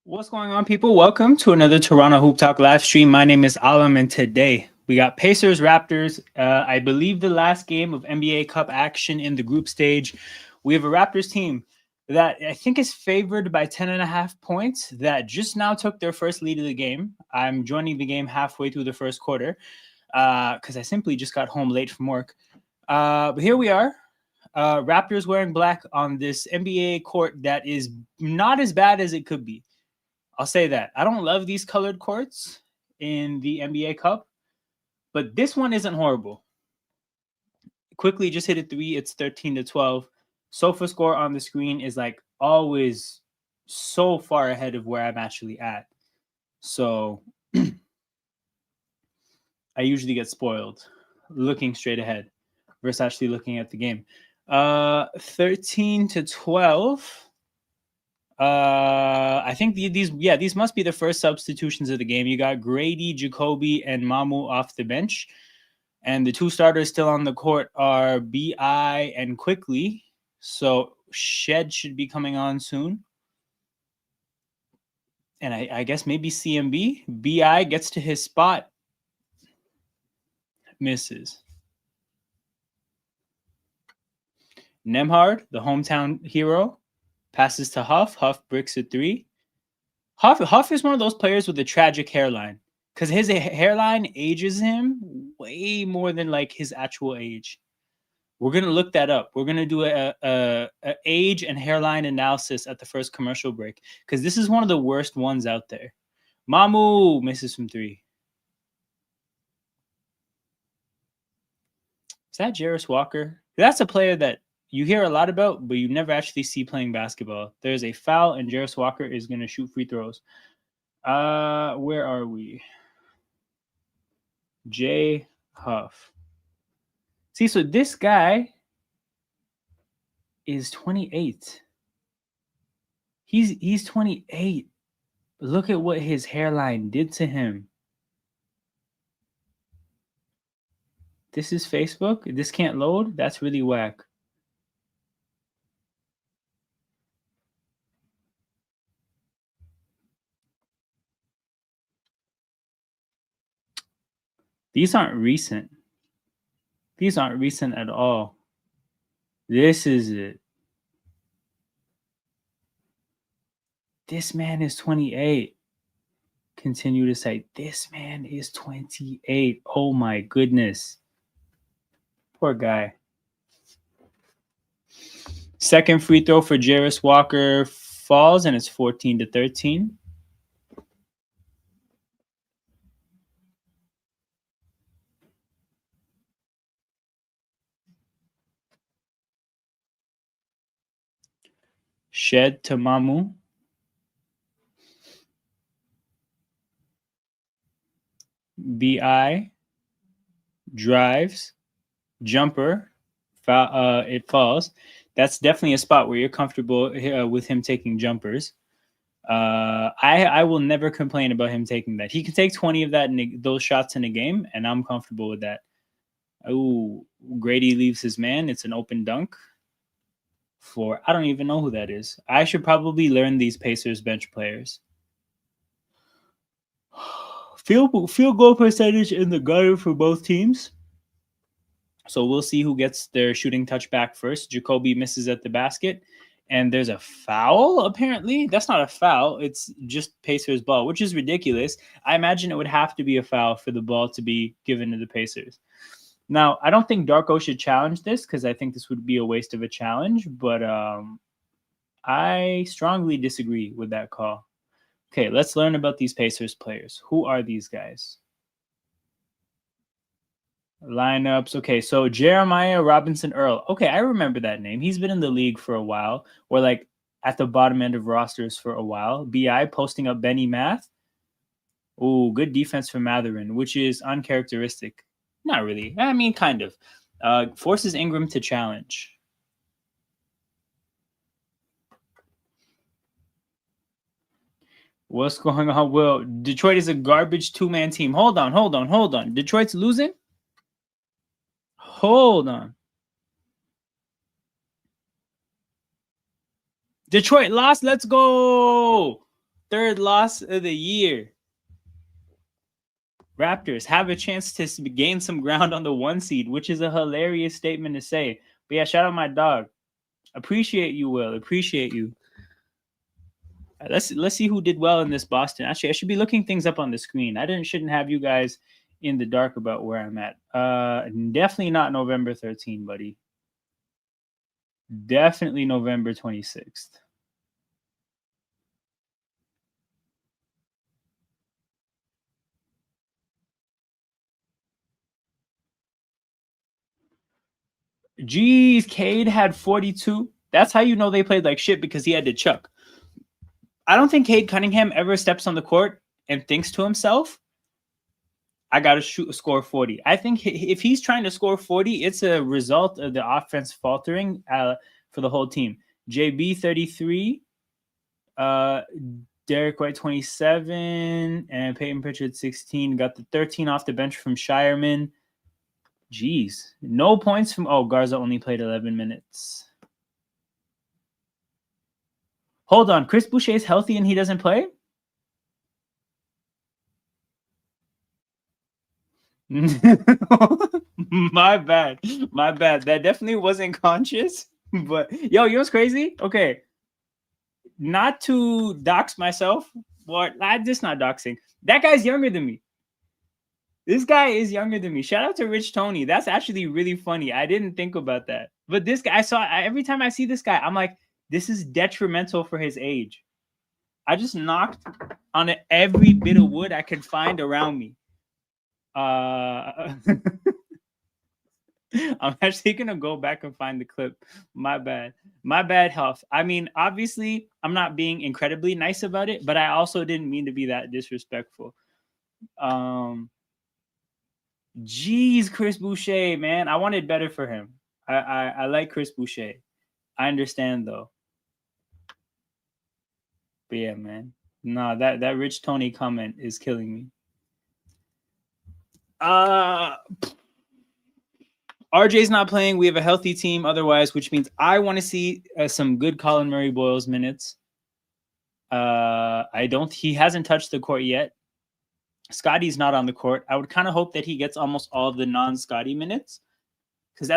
What's going on, people? Welcome to another Toronto Hoop Talk live stream. My name is Alam, and today we got Pacers Raptors. I believe the last game of NBA Cup action in the group stage. We have a Raptors team that I think is favored by 10.5 points that just now took their first lead of the game. I'm joining the game halfway through the first quarter because I simply just got home late from work. But here we are. Raptors wearing black on this NBA court that is not as bad as it could be. I'll say that. I don't love these colored courts in the NBA Cup, but this one isn't horrible. Quickly just hit a three. It's 13-12. Sofa score on the screen is like always so far ahead of where I'm actually at. So I usually get spoiled looking straight ahead versus actually looking at the game. 13-12. I think these must be the first substitutions of the game. You got Grady, Jacoby, and Mamu off the bench, and the two starters still on the court are BI and Quickly. So Shed should be coming on soon, and I guess maybe CMB. BI gets to his spot, misses. Nemhard, the hometown hero, passes to Huff. Huff bricks a three. Huff is one of those players with a tragic hairline because his hairline ages him way more than like his actual age. We're gonna look that up. We're gonna do a age and hairline analysis at the first commercial break because this is one of the worst ones out there. Mamu misses from three. Is that Jarris Walker? That's a player that you hear a lot about, but you never actually see playing basketball. There's a foul, and Jarris Walker is going to shoot free throws. Where are we? J. Huff. See, so this guy is 28. He's 28. Look at what his hairline did to him. This is Facebook. This can't load. That's really whack. These aren't recent. These aren't recent at all. This is it. This man is 28. Continue to say, this man is 28. Oh my goodness. Poor guy. Second free throw for Jarris Walker falls, and it's 14-13. Shed to Mamu. BI drives, jumper, it falls. That's definitely a spot where you're comfortable with him taking jumpers. I will never complain about him taking that. He can take 20 of those shots in a game, and I'm comfortable with that. Oh, Grady leaves his man. It's an open dunk for I don't even know who that is. I should probably learn these Pacers bench players. Field goal percentage in the gutter for both teams. So we'll see who gets their shooting touch back first. Jacoby misses at the basket, and there's a foul, apparently. That's not a foul. It's just Pacers ball, which is ridiculous. I imagine it would have to be a foul for the ball to be given to the Pacers. Now, I don't think Darko should challenge this because I think this would be a waste of a challenge, but I strongly disagree with that call. Okay, let's learn about these Pacers players. Who are these guys? Lineups. Okay, so Jeremiah Robinson Earl. Okay, I remember that name. He's been in the league for a while, or like at the bottom end of rosters for a while. BI posting up Benny Math. Oh, good defense for Matherin, which is uncharacteristic. Not really. I mean, kind of. Forces Ingram to challenge. What's going on? Well, Detroit is a garbage two-man team. Hold on. Detroit's losing? Hold on. Detroit lost. Let's go. third loss of the year. Raptors have a chance to gain some ground on the 1 seed, which is a hilarious statement to say. But yeah, shout out my dog. Appreciate you, Will. Appreciate you. Let's see who did well in this Boston. Actually, I should be looking things up on the screen. Shouldn't have you guys in the dark about where I'm at. Definitely not November 13, buddy. Definitely November 26th. Jeez, Cade had 42. That's how you know they played like shit, because he had to chuck. I don't think Cade Cunningham ever steps on the court and thinks to himself, I got to score 40. I think if he's trying to score 40, it's a result of the offense faltering for the whole team. JB 33, Derek White 27, and Peyton Pritchard 16. Got the 13 off the bench from Shireman. Jeez. No points from... Oh, Garza only played 11 minutes. Hold on. Chris Boucher's healthy and he doesn't play? My bad. My bad. That definitely wasn't conscious. But, yo, you know what's crazy? Okay. Not to dox myself. Well, just not doxing. That guy's younger than me. This guy is younger than me. Shout out to Rich Tony. That's actually really funny. I didn't think about that. But this guy, every time I see this guy, I'm like, this is detrimental for his age. I just knocked on every bit of wood I could find around me. I'm actually going to go back and find the clip. My bad. My bad, Huff. I mean, obviously, I'm not being incredibly nice about it, but I also didn't mean to be that disrespectful. Jeez, Chris Boucher, man. I wanted better for him. I like Chris Boucher. I understand, though. But yeah, man. No, that Rich Tony comment is killing me. RJ's not playing. We have a healthy team otherwise, which means I want to see some good Colin Murray-Boyles minutes. He hasn't touched the court yet. Scotty's not on the court. I would kind of hope that he gets almost all of the non-Scotty minutes, because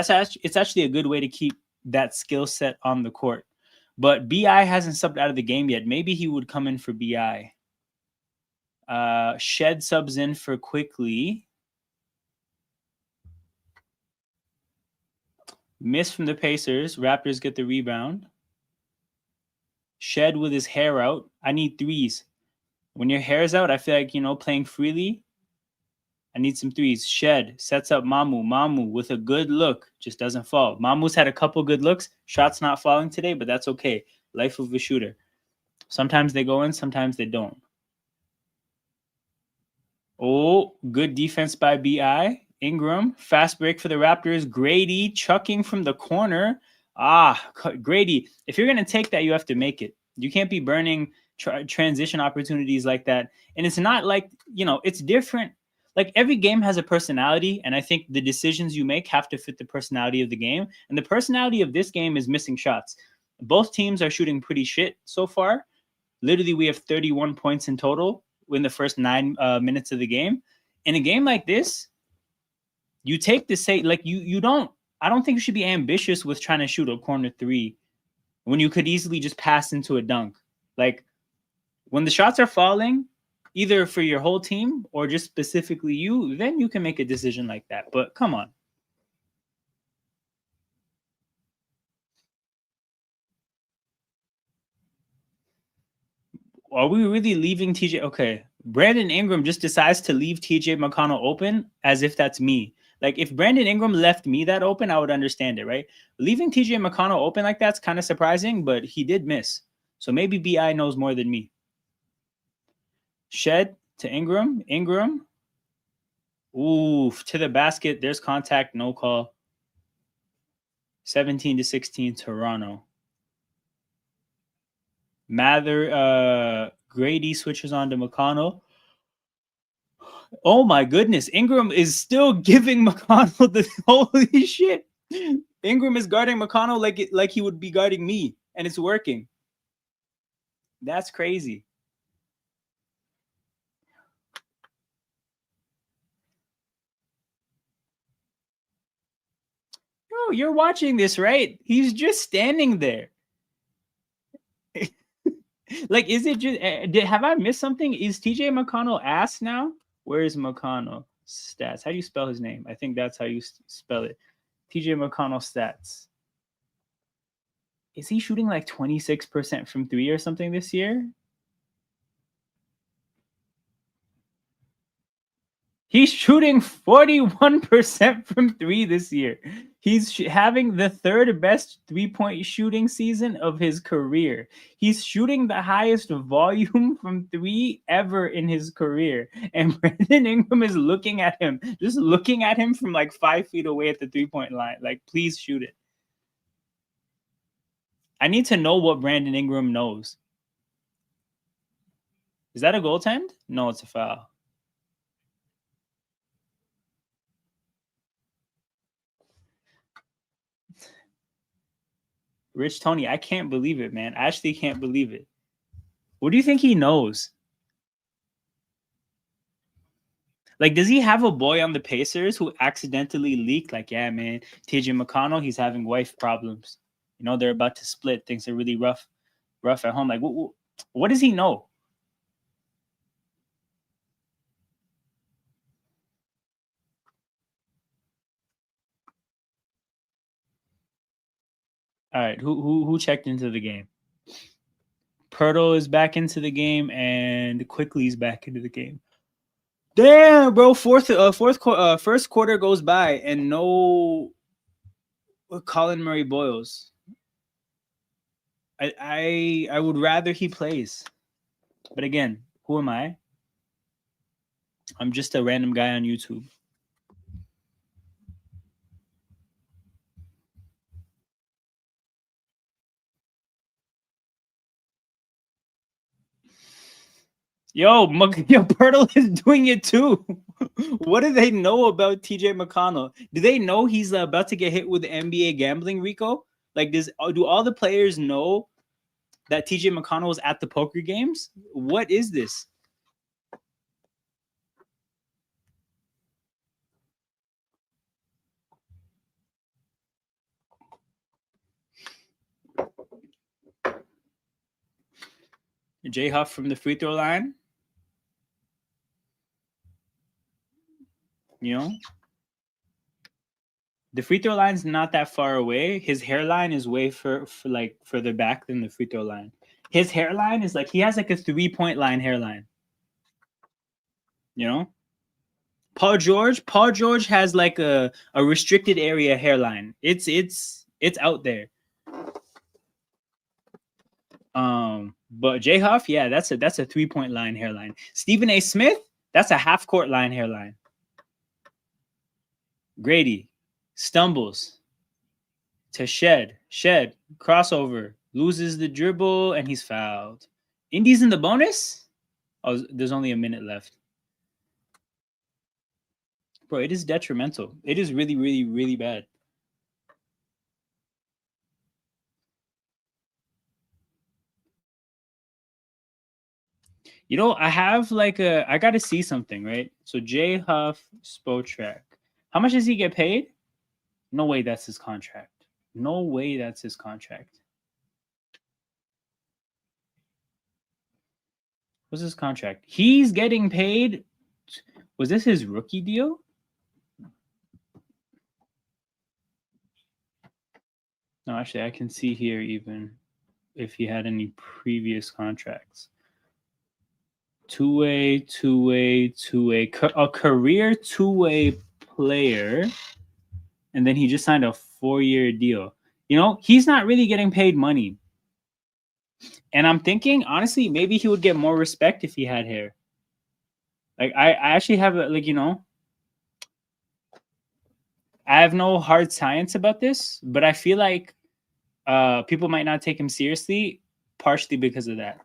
it's actually a good way to keep that skill set on the court. But BI hasn't subbed out of the game yet. Maybe he would come in for BI. Shed subs in for Quickly. Miss from the Pacers. Raptors get the rebound. Shed with his hair out. I need threes. When your hair's out, I feel like, playing freely. I need some threes. Shed sets up Mamu. Mamu with a good look. Just doesn't fall. Mamu's had a couple good looks. Shots not falling today, but that's okay. Life of a shooter. Sometimes they go in, sometimes they don't. Oh, good defense by BI. Ingram, fast break for the Raptors. Grady chucking from the corner. Grady, if you're going to take that, you have to make it. You can't be burning transition opportunities like that. And it's not like, it's different. Like, every game has a personality, and I think the decisions you make have to fit the personality of the game. And the personality of this game is missing shots. Both teams are shooting pretty shit so far. Literally, we have 31 points in total in the first 9 minutes of the game. In a game like this, you take the I don't think you should be ambitious with trying to shoot a corner three when you could easily just pass into a dunk. Like, when the shots are falling, either for your whole team or just specifically you, then you can make a decision like that. But come on. Are we really leaving TJ? Okay. Brandon Ingram just decides to leave TJ McConnell open as if that's me. Like, if Brandon Ingram left me that open, I would understand it, right? Leaving TJ McConnell open like that's kind of surprising, but he did miss. So maybe BI knows more than me. Shed to Ingram. Ingram. Oof, to the basket. There's contact, no call. 17-16, Toronto. Grady switches on to McConnell. Oh my goodness. Ingram is still giving McConnell the holy shit. Ingram is guarding McConnell like he would be guarding me, and it's working. That's crazy. Bro, you're watching this, right? He's just standing there. Like, is it just have I missed something? Is TJ McConnell ass now? Where is McConnell stats? How do you spell his name? I think that's how you spell it. TJ McConnell stats. Is he shooting like 26% from 3 or something this year? He's shooting 41% from 3 this year. He's having the third best 3-point shooting season of his career. He's shooting the highest volume from 3 ever in his career. And Brandon Ingram is looking at him, just looking at him from like 5 feet away at the 3-point line. Like, please shoot it. I need to know what Brandon Ingram knows. Is that a goaltend? No, it's a foul. Rich Tony, I can't believe it, man. I actually can't believe it. What do you think he knows? Like, does he have a boy on the Pacers who accidentally leaked? Like, yeah, man, TJ McConnell, he's having wife problems. You know, they're about to split. Things are really rough at home. Like, what does he know? All right, who checked into the game? Pirtle is back into the game, and Quickly's back into the game. Damn, bro! First quarter goes by, and no Colin Murray Boyles. I would rather he plays, but again, who am I? I'm just a random guy on YouTube. Yo, Pirtle is doing it too. What do they know about TJ McConnell? Do they know he's about to get hit with the NBA gambling RICO? Like, do all the players know that TJ McConnell was at the poker games? What is this? J Huff from the free throw line. You know, the free throw line's not that far away. His hairline is way like further back than the free throw line. His hairline is like, he has like a 3-point line hairline. You know, Paul George has like a restricted area hairline. It's out there. But J Huff, yeah, that's a 3-point line hairline. Stephen A. Smith, that's a half court line hairline. Grady stumbles to shed crossover, loses the dribble, and he's fouled. Indy's in the bonus. Oh, there's only a minute left. Bro, it is detrimental. It is really, really, really bad. You know, I have like I got to see something, right? So J Huff Spotrack. How much does he get paid? No way that's his contract. No way that's his contract. What's his contract? He's getting paid. Was this his rookie deal? No, actually, I can see here even if he had any previous contracts. Two-way, a career two-way player, and then he just signed a 4-year deal. You know, he's not really getting paid money. And I'm thinking, honestly, maybe he would get more respect if he had hair. Like, I actually have, like, you know, I have no hard science about this, but I feel like people might not take him seriously, partially because of that.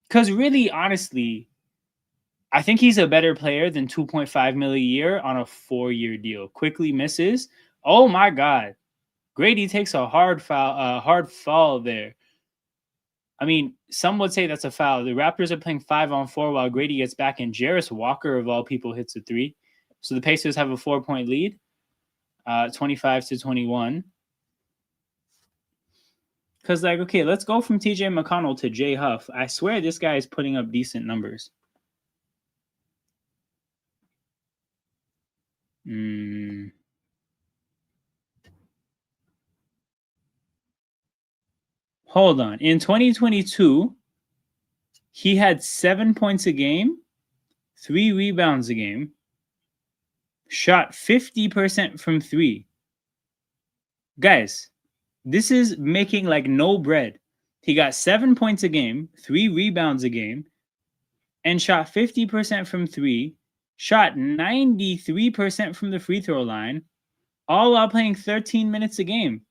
Because really, honestly, I think he's a better player than 2.5 million a year on a 4-year deal. Quickly misses. Oh my God. Grady takes a hard fall there. I mean, some would say that's a foul. The Raptors are playing 5-on-4 while Grady gets back, and Jarris Walker, of all people, hits a 3. So the Pacers have a 4-point lead. 25-21. Because, like, okay, let's go from TJ McConnell to Jay Huff. I swear this guy is putting up decent numbers. Hold on. In 2022, he had 7 points a game, 3 rebounds a game, shot 50% from 3. Guys, this is making like no bread. He got 7 points a game, 3 rebounds a game, and shot 50% from 3, shot 93% from the free throw line, all while playing 13 minutes a game.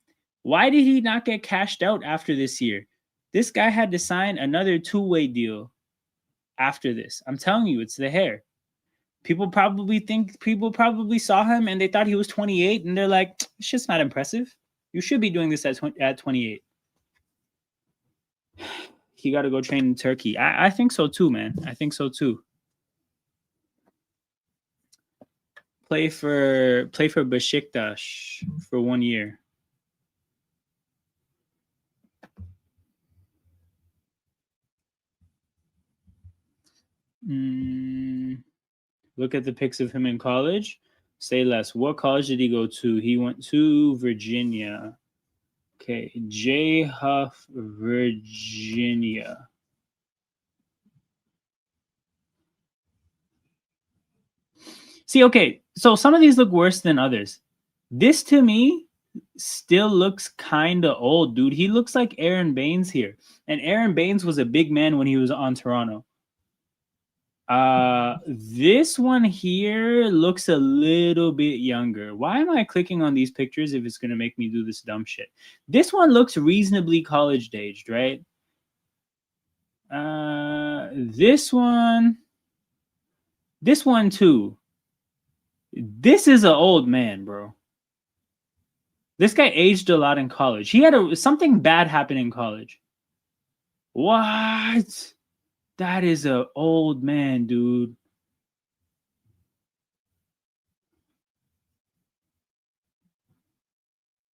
Why did he not get cashed out after this year? This guy had to sign another 2-way deal after this. I'm telling you, it's the hair. People probably saw him and they thought he was 28, and they're like, it's just not impressive. You should be doing this at 28. He got to go train in Turkey. I think so too, man. I think so too. Play for Besiktas for 1 year. Look at the pics of him in college. Say less. What college did he go to? He went to Virginia. Okay, J. Huff, Virginia. See, okay, so some of these look worse than others. This, to me, still looks kind of old, dude. He looks like Aaron Baines here. And Aaron Baines was a big man when he was on Toronto. This one here looks a little bit younger. Why am I clicking on these pictures if it's going to make me do this dumb shit? This one looks reasonably college-aged, right? This one too. This is an old man, bro. This guy aged a lot in college. He had something bad happen in college. What? That is an old man, dude.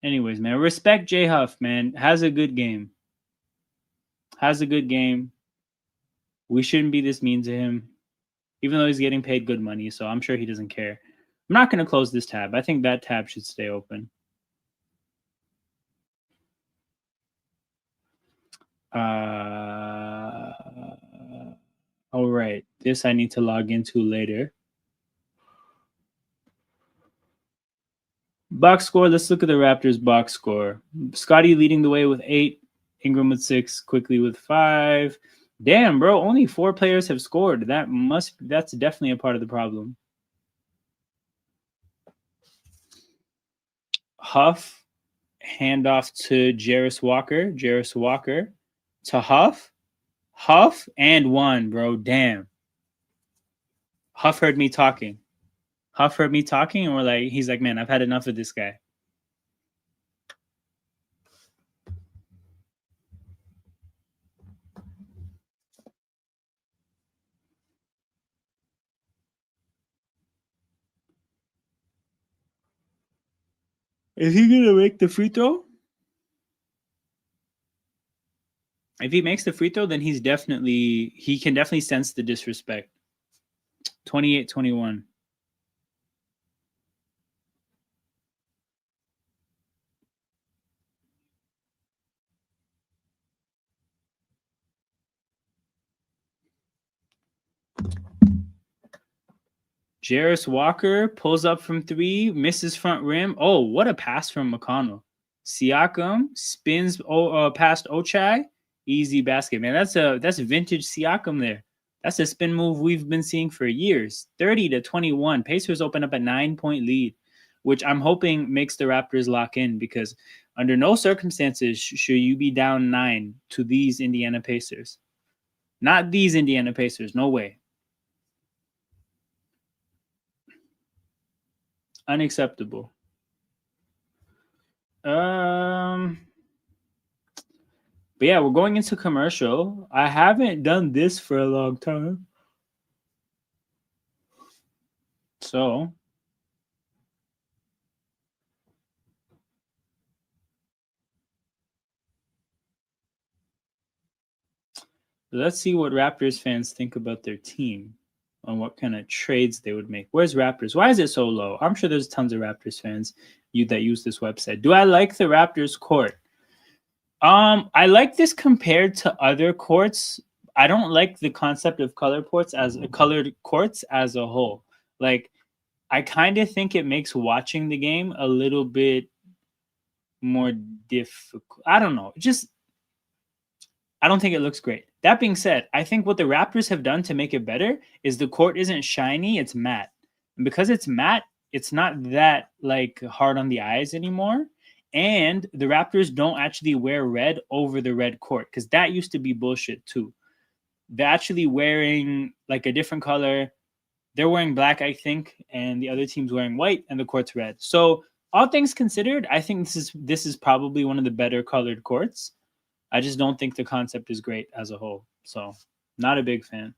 Anyways, man, respect J Huff, man. Has a good game. We shouldn't be this mean to him, even though he's getting paid good money, so I'm sure he doesn't care. I'm not going to close this tab. I think that tab should stay open. All right. This I need to log into later. Box score. Let's look at the Raptors box score. Scotty leading the way with 8. Ingram with 6. Quickly with 5. Damn, bro. Only 4 players have scored. That's definitely a part of the problem. Huff. Handoff to Jarris Walker. Jarris Walker to Huff. Huff and 1, bro. Damn. Huff heard me talking. And he's like, man, I've had enough of this guy. Is he gonna make the free throw? If he makes the free throw, then he can definitely sense the disrespect. 28-21. Jarris Walker pulls up from 3, misses front rim. Oh, what a pass from McConnell. Siakam spins past Ochai. Easy basket, man. That's vintage Siakam there. That's a spin move we've been seeing for years. 30-21. Pacers open up a 9-point lead, which I'm hoping makes the Raptors lock in, because under no circumstances should you be down 9 to these Indiana Pacers. Not these Indiana Pacers. No way. Unacceptable. But yeah, we're going into commercial. I haven't done this for a long time. So Let's see what Raptors fans think about their team, on what kind of trades they would make. Where's Raptors? Why is it so low? I'm sure there's tons of Raptors fans that use this website. Do I like the Raptors court? I like this compared to other courts. I don't like the concept of colored courts as a whole. Like, I kind of think it makes watching the game a little bit more difficult. I don't know. I don't think it looks great. That being said, I think what the Raptors have done to make it better is the court isn't shiny, it's matte. And because it's matte, it's not that like hard on the eyes anymore. And the Raptors don't actually wear red over the red court, because that used to be bullshit too. They're actually wearing like a different color. They're wearing black, I think, and the other team's wearing white, and the court's red. So all things considered, I think this is probably one of the better colored courts. I just don't think the concept is great as a whole. So not a big fan.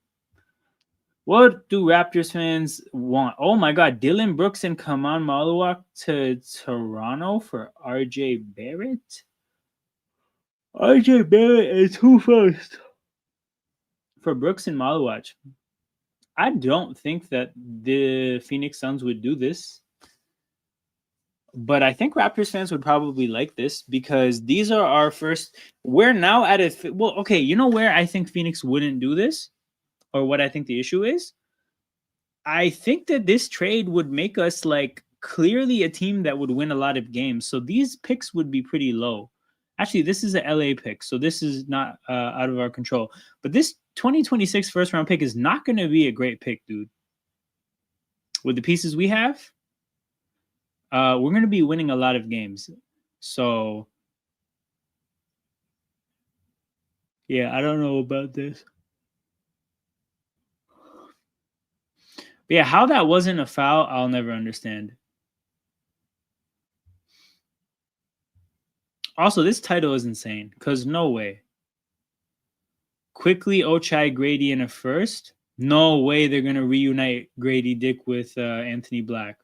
What do Raptors fans want? Oh my God, Dylan Brooks and Kaman Maluak to Toronto for RJ Barrett? RJ Barrett is who first? For Brooks and Maluak. I don't think that the Phoenix Suns would do this. But I think Raptors fans would probably like this, because these are our first. We're now at a. Well, okay, you know where I think Phoenix wouldn't do this, or what I think the issue is? I think that this trade would make us like clearly a team that would win a lot of games. So these picks would be pretty low. Actually, this is an LA pick, so this is not out of our control. But this 2026 first round pick is not going to be a great pick, dude. With the pieces we have, we're going to be winning a lot of games. So, yeah, I don't know about this. But yeah, how that wasn't a foul, I'll never understand. Also, this title is insane, because no way. Quickly, Ochai, Grady in a first? No way they're going to reunite Grady Dick with Anthony Black.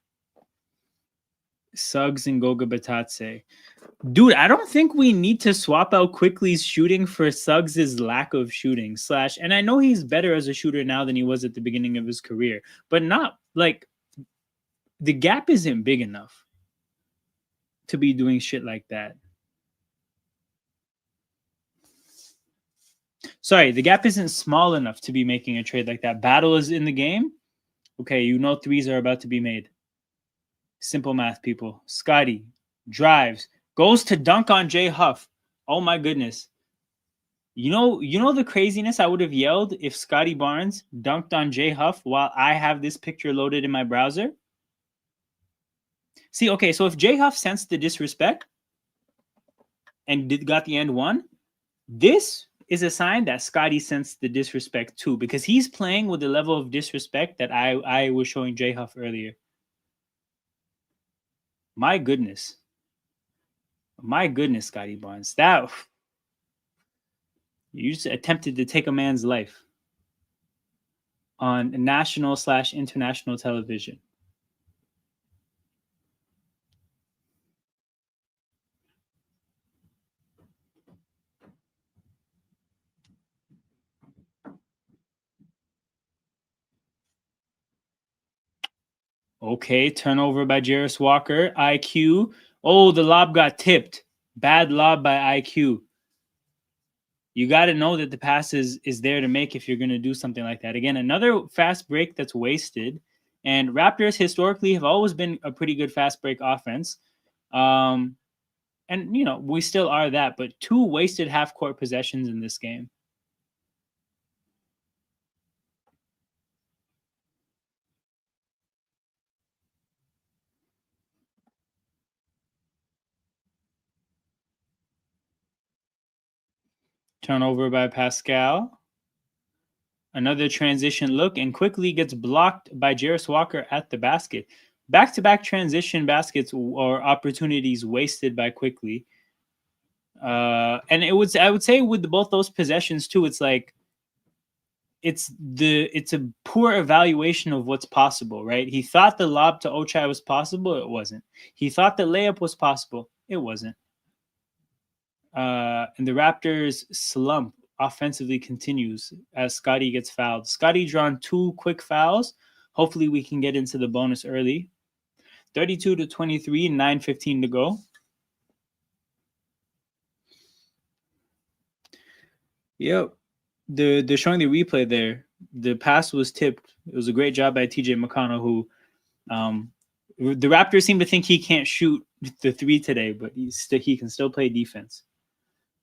Suggs and Goga Batatse. Dude, I don't think we need to swap out Quickly's shooting for Suggs' lack of shooting. And I know he's better as a shooter now than he was at the beginning of his career, but not like the gap isn't big enough to be doing shit like that. Sorry, the gap isn't small enough to be making a trade like that. Battle is in the game. Okay, you know threes are about to be made. Simple math, people. Scotty drives, goes to dunk on Jay Huff. Oh my goodness. You know the craziness I would have yelled if Scotty Barnes dunked on Jay Huff while I have this picture loaded in my browser? See, okay, so if Jay Huff sensed the disrespect and got the end one, this is a sign that Scotty sensed the disrespect too, because he's playing with the level of disrespect that I was showing Jay Huff earlier. My goodness. My goodness, Scotty Barnes. That you just attempted to take a man's life on national/international television. Okay, turnover by Jarris Walker. IQ. Oh, the lob got tipped. Bad lob by IQ. You got to know that the pass is there to make if you're going to do something like that. Again, another fast break that's wasted. And Raptors historically have always been a pretty good fast break offense. And, we still are that. But 2 wasted half-court possessions in this game. Turnover by Pascal. Another transition look, and quickly gets blocked by Jarris Walker at the basket. Back-to-back transition baskets or opportunities wasted by Quickly. And I would say with both those possessions too, it's like it's a poor evaluation of what's possible, right? He thought the lob to Ochai was possible, it wasn't. He thought the layup was possible, it wasn't. And the Raptors slump offensively continues as Scotty gets fouled. Scotty drawn 2 quick fouls. Hopefully we can get into the bonus early. 32-23, 9:15 to go. Yep. They're showing the replay there. The pass was tipped. It was a great job by TJ McConnell, who the Raptors seem to think he can't shoot the 3 today, but he can still play defense.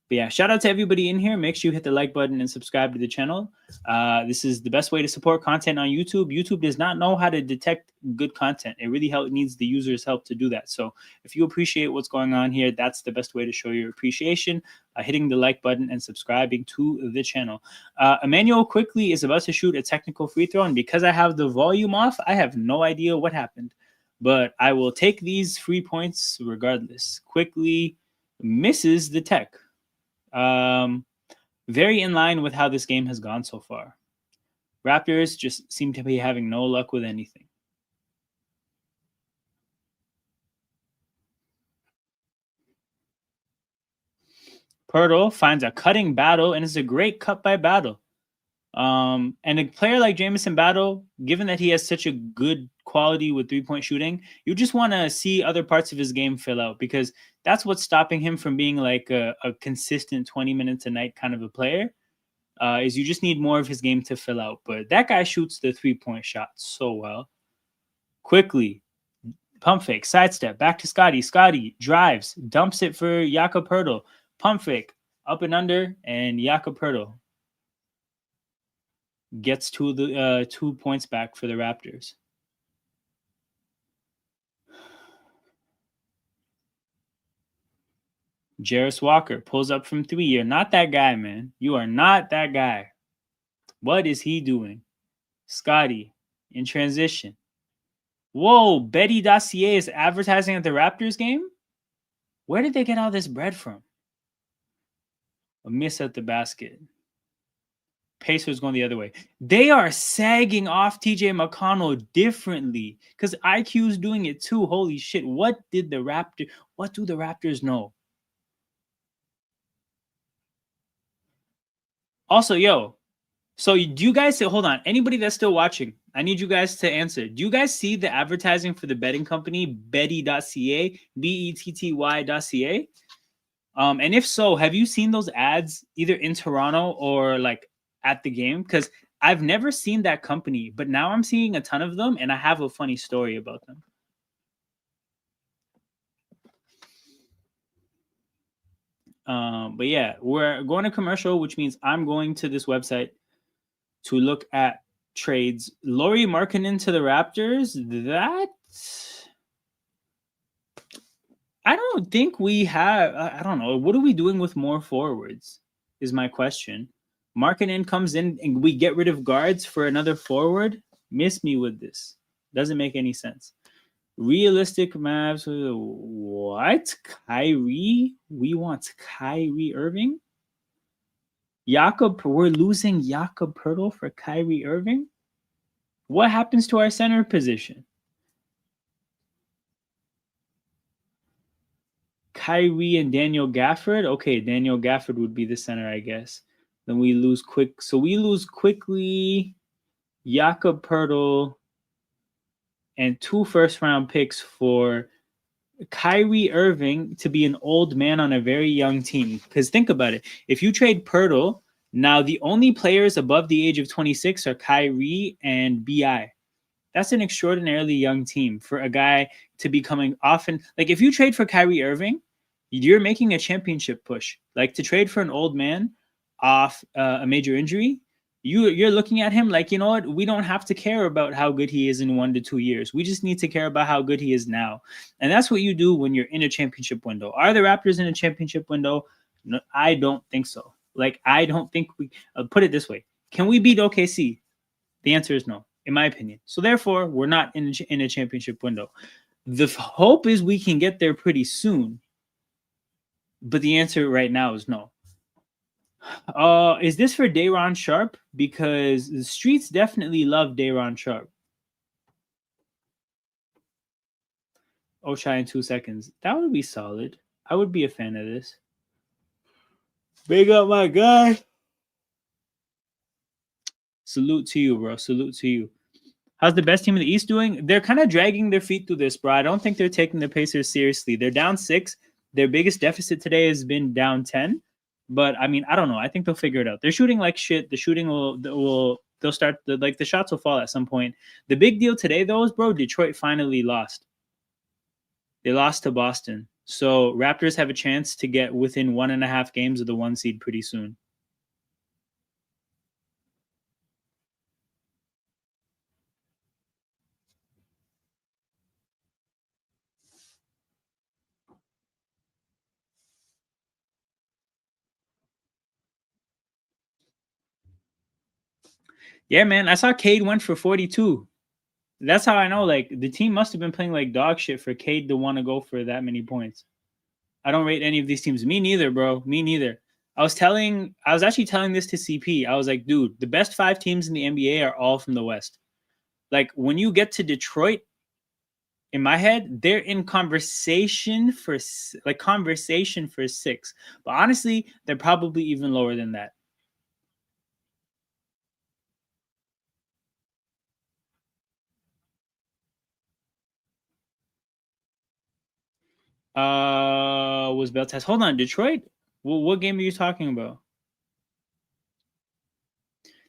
But yeah, shout out to everybody in here. Make sure you hit the like button and subscribe to the channel. This is the best way to support content on YouTube. YouTube does not know how to detect good content. It really needs the user's help to do that. So if you appreciate what's going on here, that's the best way to show your appreciation, hitting the like button and subscribing to the channel. Emmanuel quickly is about to shoot a technical free throw, and because I have the volume off, I have no idea what happened. But I will take these free points regardless. Quickly misses the tech. Very in line with how this game has gone so far. Raptors just seem to be having no luck with anything. Pirtle finds a cutting Battle, and it's a great cut by Battle. And a player like Jamison Battle, given that he has such a good quality with 3-point shooting, you just want to see other parts of his game fill out, because that's what's stopping him from being like a consistent 20 minutes a night kind of a player, is you just need more of his game to fill out. But that guy shoots the 3-point shot so well. Quickly, pump fake, sidestep, back to Scotty. Scotty drives, dumps it for Jakob Poeltl. Pump fake, up and under, and Jakob Poeltl gets 2 points back for the Raptors. Jarris Walker pulls up from 3. You're not that guy, man. You are not that guy. What is he doing? Scotty in transition. Whoa, Betty Dossier is advertising at the Raptors game? Where did they get all this bread from? A miss at the basket. Pacers going the other way. They are sagging off TJ McConnell differently because IQ's doing it too. Holy shit. What do the Raptors know? Also, yo, so do you guys hold on? Anybody that's still watching, I need you guys to answer. Do you guys see the advertising for the betting company, Betty.ca, Betty.ca? And if so, have you seen those ads either in Toronto or like at the game? Because I've never seen that company, but now I'm seeing a ton of them, and I have a funny story about them. But yeah, we're going to commercial, which means I'm going to this website to look at trades. Lauri Markkanen to the Raptors. That I don't think we have. I don't know. What are we doing with more forwards is my question. Markkanen comes in and we get rid of guards for another forward. Miss me with this. Doesn't make any sense. Realistic Mavs. What? Kyrie? We want Kyrie Irving? We're losing Jakob Poeltl for Kyrie Irving? What happens to our center position? Kyrie and Daniel Gafford? Okay, Daniel Gafford would be the center, I guess. Then we lose quick. So we lose quickly Jakob Poeltl and 2 first-round picks for Kyrie Irving to be an old man on a very young team. Because think about it. If you trade Poeltl, now the only players above the age of 26 are Kyrie and BI. That's an extraordinarily young team for a guy to be coming often. Like if you trade for Kyrie Irving, you're making a championship push. Like to trade for an old man off a major injury, you're looking at him like, you know what? We don't have to care about how good he is in 1 to 2 years. We just need to care about how good he is now. And that's what you do when you're in a championship window. Are the Raptors in a championship window? No, I don't think so. Like, I don't think I'll put it this way. Can we beat OKC? The answer is no, in my opinion. So therefore, we're not in a championship window. The hope is we can get there pretty soon. But the answer right now is no. Is this for Day'Ron Sharp? Because the streets definitely love Day'Ron Sharp. Oshai in 2 seconds. That would be solid. I would be a fan of this. Big up my guy. Salute to you, bro. Salute to you. How's the best team in the East doing? They're kind of dragging their feet through this, bro. I don't think they're taking the Pacers seriously. They're down 6. Their biggest deficit today has been down 10. But I mean, I don't know. I think they'll figure it out. They're shooting like shit. The shooting they'll start the shots will fall at some point. The big deal today though is, bro, Detroit finally lost. They lost to Boston. So Raptors have a chance to get within 1.5 games of the 1 seed pretty soon. Yeah, man. I saw Cade went for 42. That's how I know, like, the team must have been playing like dog shit for Cade to want to go for that many points. I don't rate any of these teams. Me neither, bro. Me neither. I was actually telling this to CP. I was like, dude, the best 5 teams in the NBA are all from the West. Like, when you get to Detroit, in my head, they're in conversation for 6. But honestly, they're probably even lower than that. Was Beltest? Hold on, Detroit? Well, what game are you talking about?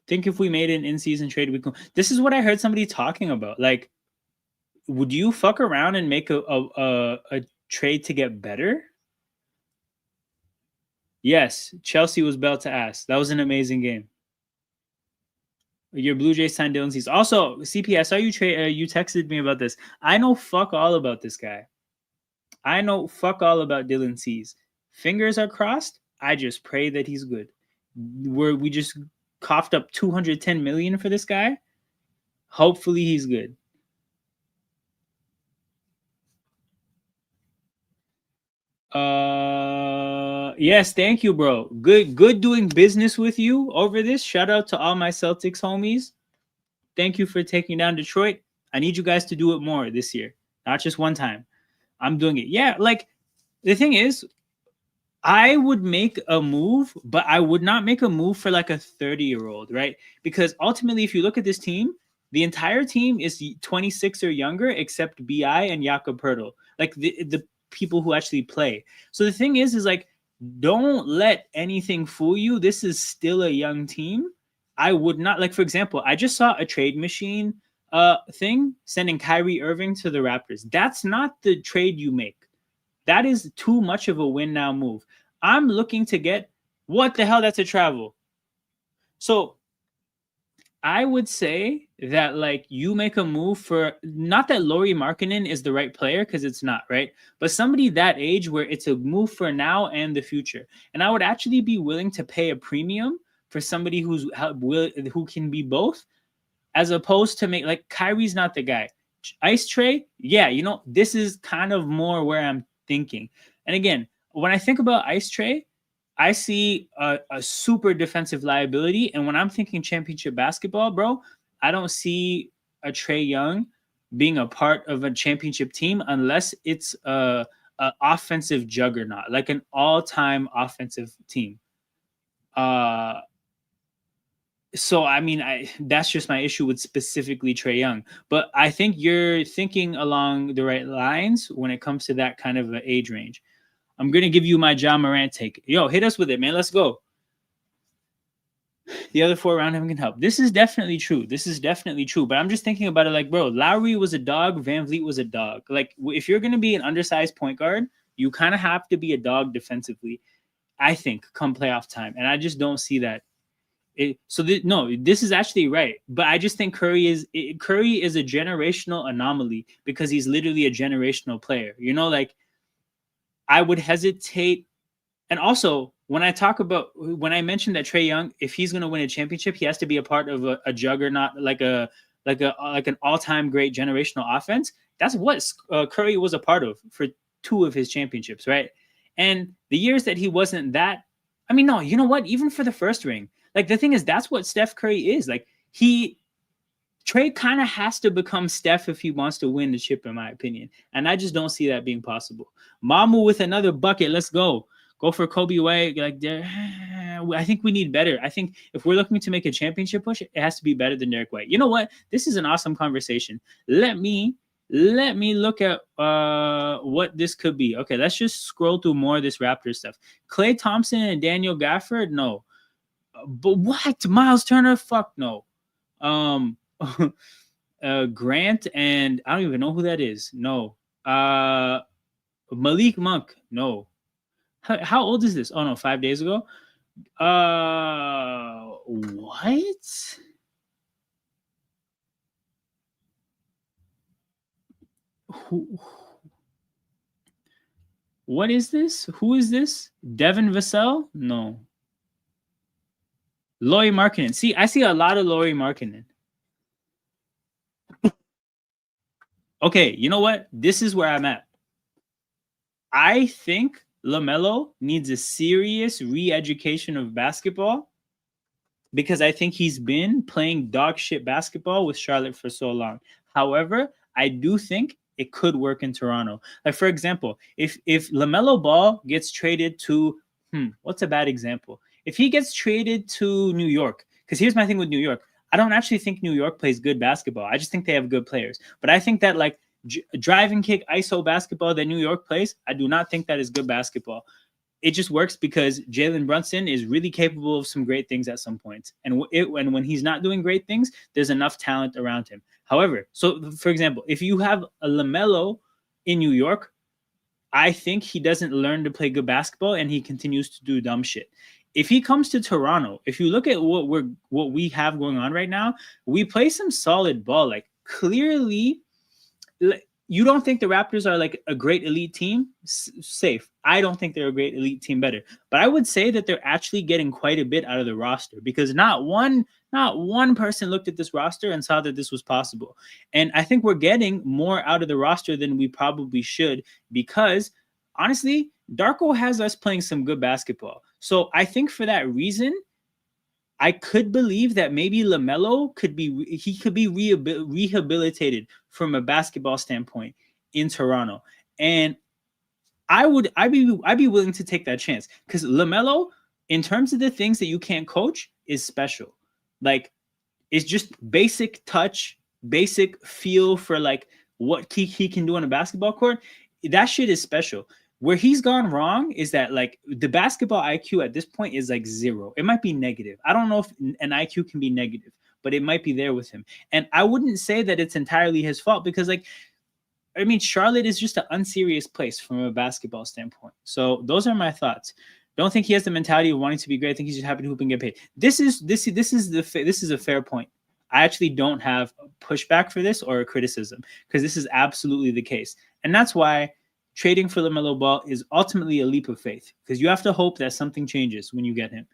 Think if we made an in-season trade, we could. This is what I heard somebody talking about. Like, would you fuck around and make a trade to get better? Yes, Chelsea was belt to ass. That was an amazing game. Your Blue Jays signed Dylan Cease. Also, CP, I saw you you texted me about this. I know fuck all about this guy. I know fuck all about Dylan Cease. Fingers are crossed. I just pray that he's good. We just coughed up $210 million for this guy. Hopefully he's good. Yes, thank you, bro. Good doing business with you over this. Shout out to all my Celtics homies. Thank you for taking down Detroit. I need you guys to do it more this year, not just one time. I'm doing it. Yeah, like the thing is, I would make a move, but I would not make a move for like a 30-year-old, right? Because ultimately, if you look at this team, the entire team is 26 or younger, except Bi and Jakob Pertl, like the people who actually play. So the thing is like, don't let anything fool you. This is still a young team. I would not, like, for example, I just saw a trade machine thing sending Kyrie Irving to the Raptors. That's not the trade you make. That is too much of a win now move. I'm looking to get, what the hell, that's a travel. So I would say that, like, you make a move for, not that Lauri Markkanen is the right player, because it's not, right? But somebody that age where it's a move for now and the future. And I would actually be willing to pay a premium for somebody who can be both, as opposed to make, like, Kyrie's not the guy. Ice Tray, yeah, you know, this is kind of more where I'm thinking. And again, when I think about Ice Tray, I see a super defensive liability. And when I'm thinking championship basketball, bro, I don't see a Trae Young being a part of a championship team unless it's a offensive juggernaut, like an all-time offensive team. So, I mean, that's just my issue with specifically Trae Young. But I think you're thinking along the right lines when it comes to that kind of an age range. I'm going to give you my Ja Morant take. Yo, hit us with it, man. Let's go. The other 4 around him can help. This is definitely true. But I'm just thinking about it like, bro, Lowry was a dog. Van Vliet was a dog. Like, if you're going to be an undersized point guard, you kind of have to be a dog defensively, I think, come playoff time. And I just don't see that. This is actually right, but I just think Curry is a generational anomaly because he's literally a generational player. You know, like, I would hesitate. And also, when I mentioned that Trae Young, if he's going to win a championship, he has to be a part of a juggernaut, like an all-time great generational offense. That's what Curry was a part of for 2 of his championships, right? And the years that he wasn't that, I mean, no, you know what? Even for the first ring. Like, the thing is, that's what Steph Curry is. Like, Trae kind of has to become Steph if he wants to win the chip, in my opinion. And I just don't see that being possible. Mamu with another bucket. Let's go. Go for Kobe White. Like, I think we need better. I think if we're looking to make a championship push, it has to be better than Derek White. You know what? This is an awesome conversation. Let me look at what this could be. Okay, let's just scroll through more of this Raptors stuff. Klay Thompson and Daniel Gafford, no. But what? Miles Turner, fuck no. Grant and I don't even know who that is. No. Malik Monk, no. How old is this? Oh no, 5 days ago. What? What is this? Who is this? Devin Vassell? No. Lauri Markkanen. See, I see a lot of Lauri Markkanen. Okay, you know what? This is where I'm at. I think LaMelo needs a serious re-education of basketball because I think he's been playing dog shit basketball with Charlotte for so long. However, I do think it could work in Toronto. Like, for example, if LaMelo Ball gets traded to, what's a bad example? If he gets traded to New York, because here's my thing with New York. I don't actually think New York plays good basketball. I just think they have good players. But I think that like drive and kick ISO basketball that New York plays, I do not think that is good basketball. It just works because Jalen Brunson is really capable of some great things at some points. And when he's not doing great things, there's enough talent around him. However, so for example, if you have a LaMelo in New York, I think he doesn't learn to play good basketball and he continues to do dumb shit. If he comes to Toronto, if you look at what we have going on right now, we play some solid ball. Like clearly, you don't think the Raptors are like a great elite team? Safe. I don't think they're a great elite team better. But I would say that they're actually getting quite a bit out of the roster because not one person looked at this roster and saw that this was possible. And I think we're getting more out of the roster than we probably should because honestly, Darko has us playing some good basketball. So I think for that reason, I could believe that maybe LaMelo could be rehabilitated from a basketball standpoint in Toronto, and I'd be willing to take that chance because LaMelo, in terms of the things that you can't coach, is special. Like it's just basic touch, basic feel for like what he can do on a basketball court. That shit is special. Where he's gone wrong is that like the basketball IQ at this point is like 0. It might be negative. I don't know if an IQ can be negative, but it might be there with him. And I wouldn't say that it's entirely his fault because like, I mean, Charlotte is just an unserious place from a basketball standpoint. So those are my thoughts. Don't think he has the mentality of wanting to be great. I think he's just happy to hoop and get paid. This is a fair point. I actually don't have a pushback for this or a criticism because this is absolutely the case. And that's why trading for LaMelo Ball is ultimately a leap of faith because you have to hope that something changes when you get him.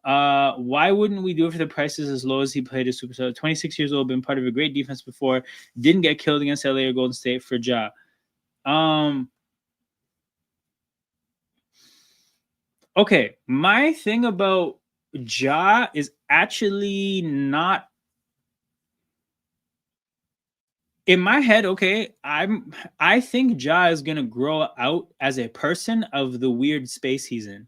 Why wouldn't we do it for the prices as low as he played as superstar? 26 years old, been part of a great defense before, didn't get killed against LA or Golden State for Ja. Okay, my thing about Ja is actually not in my head. Okay, I think Ja is gonna grow out as a person of the weird space he's in.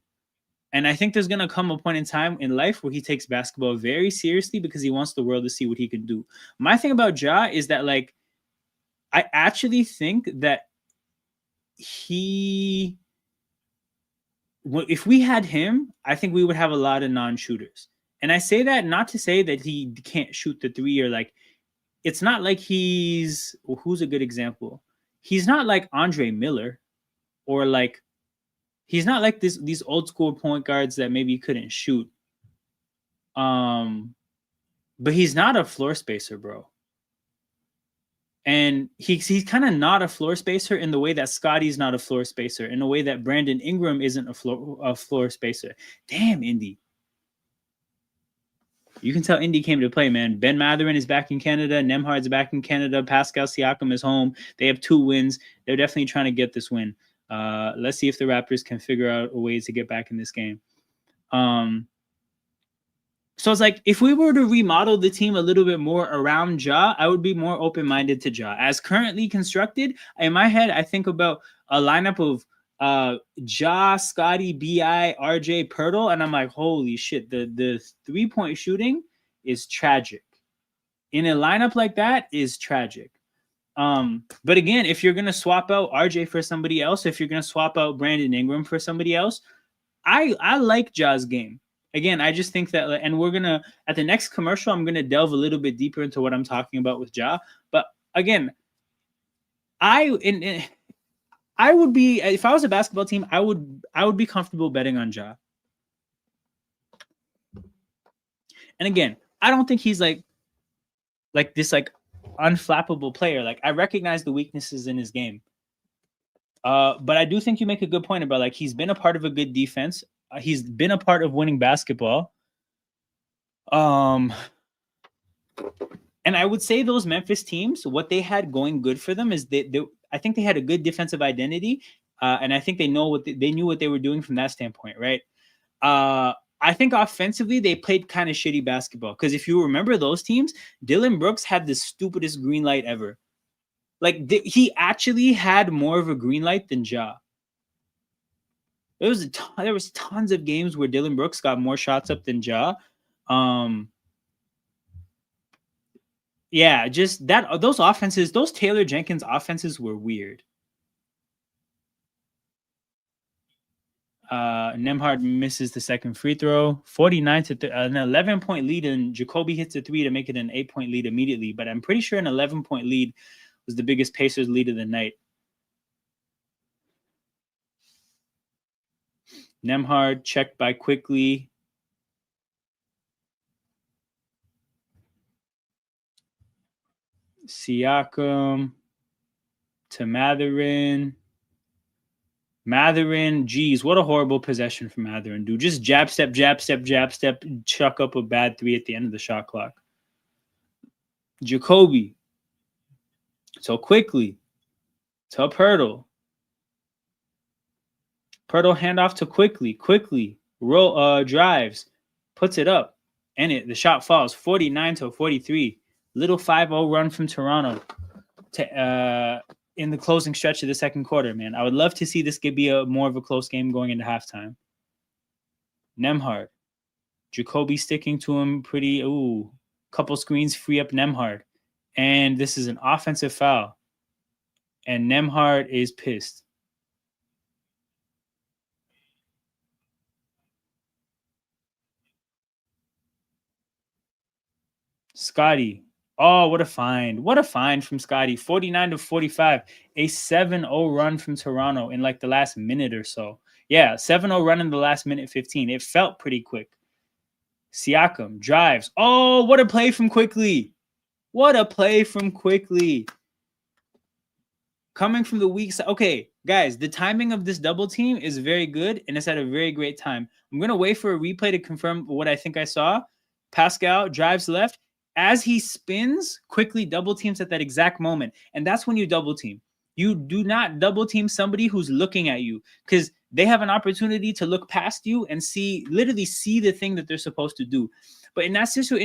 And I think there's going to come a point in time in life where he takes basketball very seriously because he wants the world to see what he can do. My thing about Ja is that, like, I actually think that if we had him, I think we would have a lot of non-shooters. And I say that not to say that he can't shoot the three or like, it's not like who's a good example? He's not like Andre Miller or like, he's not like these old school point guards that maybe couldn't shoot. But he's not a floor spacer, bro. And he's kind of not a floor spacer in the way that Scotty's not a floor spacer, in a way that Brandon Ingram isn't a floor spacer. Damn, Indy. You can tell Indy came to play, man. Ben Mathurin is back in Canada. Nembhard's back in Canada. Pascal Siakam is home. They have 2 wins. They're definitely trying to get this win. Let's see if the Raptors can figure out a way to get back in this game. So it's like, if we were to remodel the team a little bit more around Ja, I would be more open-minded to Ja. As currently constructed, in my head, I think about a lineup of Ja, Scotty, BI, RJ, Pirtle, and I'm like, holy shit, the 3-point shooting is tragic. In a lineup like that is tragic. But again, if you're gonna swap out RJ for somebody else, if you're gonna swap out Brandon Ingram for somebody else, I like Ja's game. Again, I just think that, and we're gonna at the next commercial, I'm gonna delve a little bit deeper into what I'm talking about with Ja. But again, I would be, if I was a basketball team, I would be comfortable betting on Ja. And again, I don't think he's like this unflappable player. Like, I recognize the weaknesses in his game. But I do think you make a good point about, like, he's been a part of a good defense. He's been a part of winning basketball. And I would say those Memphis teams, what they had going good for them is I think they had a good defensive identity, and I think they knew what they were doing from that standpoint, right? I think offensively they played kind of shitty basketball, because if you remember those teams, Dylan Brooks had the stupidest green light ever. Like, he actually had more of a green light than Ja. There was tons of games where Dylan Brooks got more shots up than Ja. Yeah, just that those offenses, those Taylor Jenkins offenses were weird. Nembhard misses the second free throw. 49 to an 11-point lead, and Jacoby hits a 3 to make it an 8-point lead immediately. But I'm pretty sure an 11-point lead was the biggest Pacers lead of the night. Nembhard checked by Quickly. Siakam to Matherin. Matherin, geez, what a horrible possession from Matherin, dude. Just jab step, chuck up a bad 3 at the end of the shot clock. Jacoby. So Quickly to Pirtle. Pirtle handoff to Quickly roll drives, puts it up, and the shot falls. 49 to 43. Little 5-0 run from Toronto to in the closing stretch of the second quarter, man. I would love to see this be more of a close game going into halftime. Nembhard. Jacoby sticking to him pretty. Ooh, couple screens free up Nembhard. And this is an offensive foul. And Nembhard is pissed. Scotty. Oh, what a find. What a find from Scotty. 49 to 45. A 7-0 run from Toronto in like the last minute or so. Yeah, 7-0 run in the last minute 15. It felt pretty quick. Siakam drives. Oh, what a play from Quickly. What a play from Quickly. Coming from the weak side. Okay, guys, the timing of this double team is very good, and it's at a very great time. I'm going to wait for a replay to confirm what I think I saw. Pascal drives left. As he spins, Quickly double teams at that exact moment. And that's when you double team. You do not double team somebody who's looking at you, because they have an opportunity to look past you and literally see the thing that they're supposed to do. But in a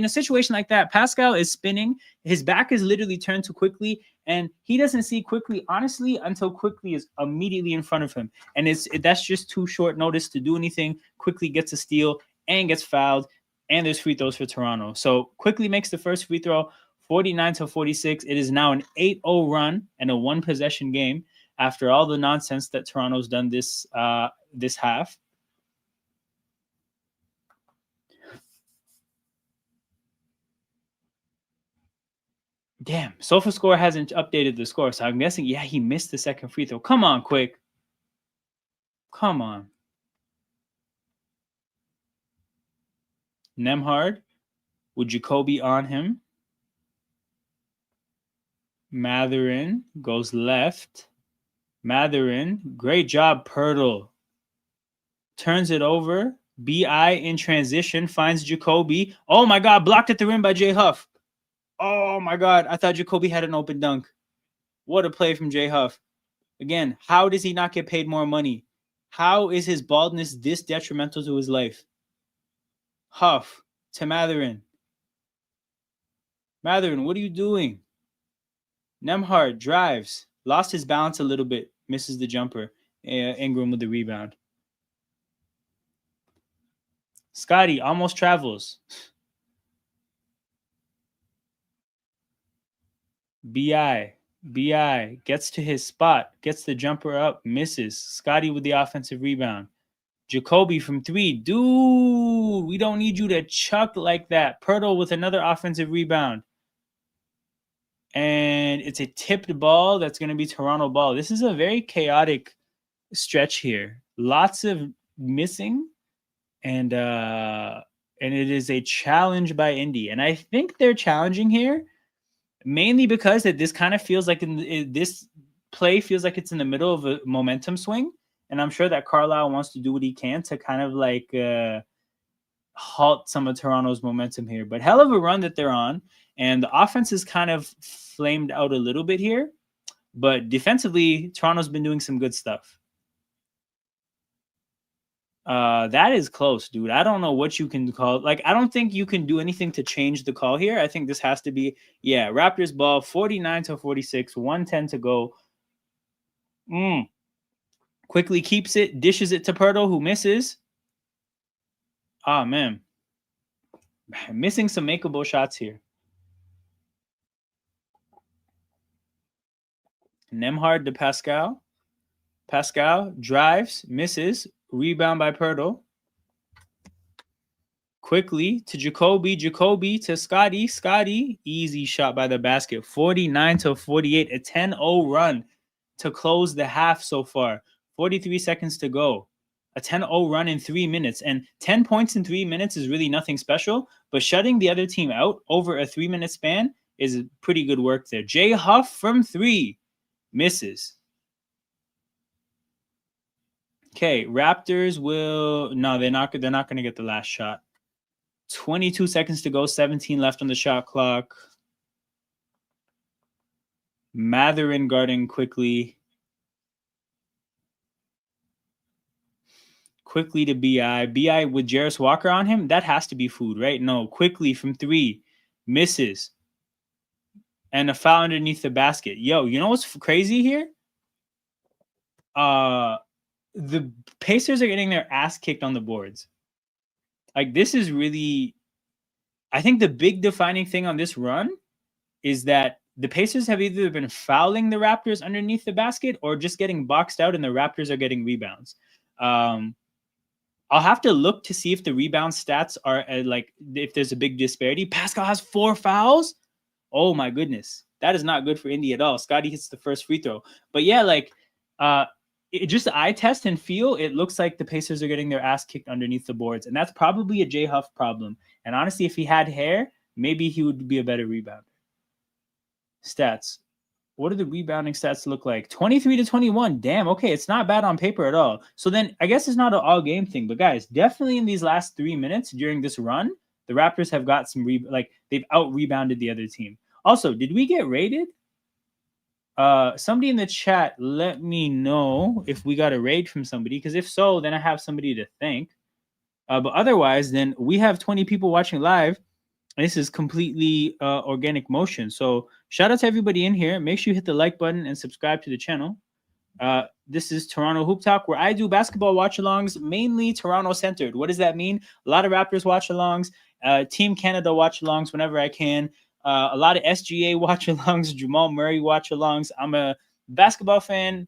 situation like that, Pascal is spinning. His back is literally turned to Quickly, and he doesn't see Quickly, honestly, until Quickly is immediately in front of him. And that's just too short notice to do anything. Quickly gets a steal and gets fouled. And there's free throws for Toronto. So Quickly makes the first free throw, 49 to 46. It is now an 8-0 run and a one-possession game after all the nonsense that Toronto's done this half. Damn, SofaScore hasn't updated the score, so I'm guessing, yeah, he missed the second free throw. Come on, Quick. Come on. Nembhard with Jacoby on him. Matherin goes left. Matherin, great job, Pirtle. Turns it over. BI in transition finds Jacoby. Oh my God, blocked at the rim by J Huff. Oh my God, I thought Jacoby had an open dunk. What a play from J Huff. Again, how does he not get paid more money? How is his baldness this detrimental to his life? Huff to Matherin. Matherin, what are you doing? Nembhard drives. Lost his balance a little bit. Misses the jumper. Ingram with the rebound. Scotty almost travels. BI gets to his spot, gets the jumper up, misses. Scotty with the offensive rebound. Jacoby from 3. Dude, we don't need you to chuck like that. Pirtle with another offensive rebound. And it's a tipped ball that's going to be Toronto ball. This is a very chaotic stretch here. Lots of missing. And it is a challenge by Indy. And I think they're challenging here mainly because this kind of feels like this play feels like it's in the middle of a momentum swing. And I'm sure that Carlisle wants to do what he can to kind of like halt some of Toronto's momentum here. But hell of a run that they're on. And the offense is kind of flamed out a little bit here. But defensively, Toronto's been doing some good stuff. That is close, dude. I don't know what you can call. Like, I don't think you can do anything to change the call here. I think this has to be, Raptors ball, 49-46, 1:10 to go. Quickly keeps it, dishes it to Pirtle, who misses. Oh, man. Missing some makeable shots here. Nembhard to Pascal. Pascal drives, misses. Rebound by Pirtle. Quickly to Jacoby. Jacoby to Scotty. Scotty, easy shot by the basket. 49-48, a 10-0 run to close the half so far. 43 seconds to go. A 10-0 run in 3 minutes. And 10 points in 3 minutes is really nothing special, but shutting the other team out over a 3-minute span is pretty good work there. Jay Huff from 3 misses. Okay, Raptors will... No, they're not going to get the last shot. 22 seconds to go, 17 left on the shot clock. Matherin guarding quickly. Quickly to BI. BI with Jarris Walker on him. That has to be food, right? No, quickly from 3. Misses. And a foul underneath the basket. Yo, you know what's crazy here? The Pacers are getting their ass kicked on the boards. Like, this is really... I think the big defining thing on this run is that the Pacers have either been fouling the Raptors underneath the basket or just getting boxed out, and the Raptors are getting rebounds. I'll have to look to see if the rebound stats are if there's a big disparity. Pascal has 4 fouls. Oh my goodness. That is not good for Indy at all. Scotty hits the first free throw. But just eye test and feel, it looks like the Pacers are getting their ass kicked underneath the boards. And that's probably a Jay Huff problem. And honestly, if he had hair, maybe he would be a better rebounder. Stats. What do the rebounding stats look like? 23-21. Damn, okay, it's not bad on paper at all. So then I guess it's not an all-game thing. But guys, definitely in these last 3 minutes during this run, the Raptors have got some they've out-rebounded the other team. Also, did we get raided? Somebody in the chat, let me know if we got a raid from somebody, because if so, then I have somebody to thank. But otherwise, then we have 20 people watching live. This is completely organic motion. So shout out to everybody in here. Make sure you hit the like button and subscribe to the channel. This is Toronto Hoop Talk, where I do basketball watch-alongs, mainly Toronto-centered. What does that mean? A lot of Raptors watch-alongs, Team Canada watch-alongs whenever I can. A lot of SGA watch-alongs, Jamal Murray watch-alongs. I'm a basketball fan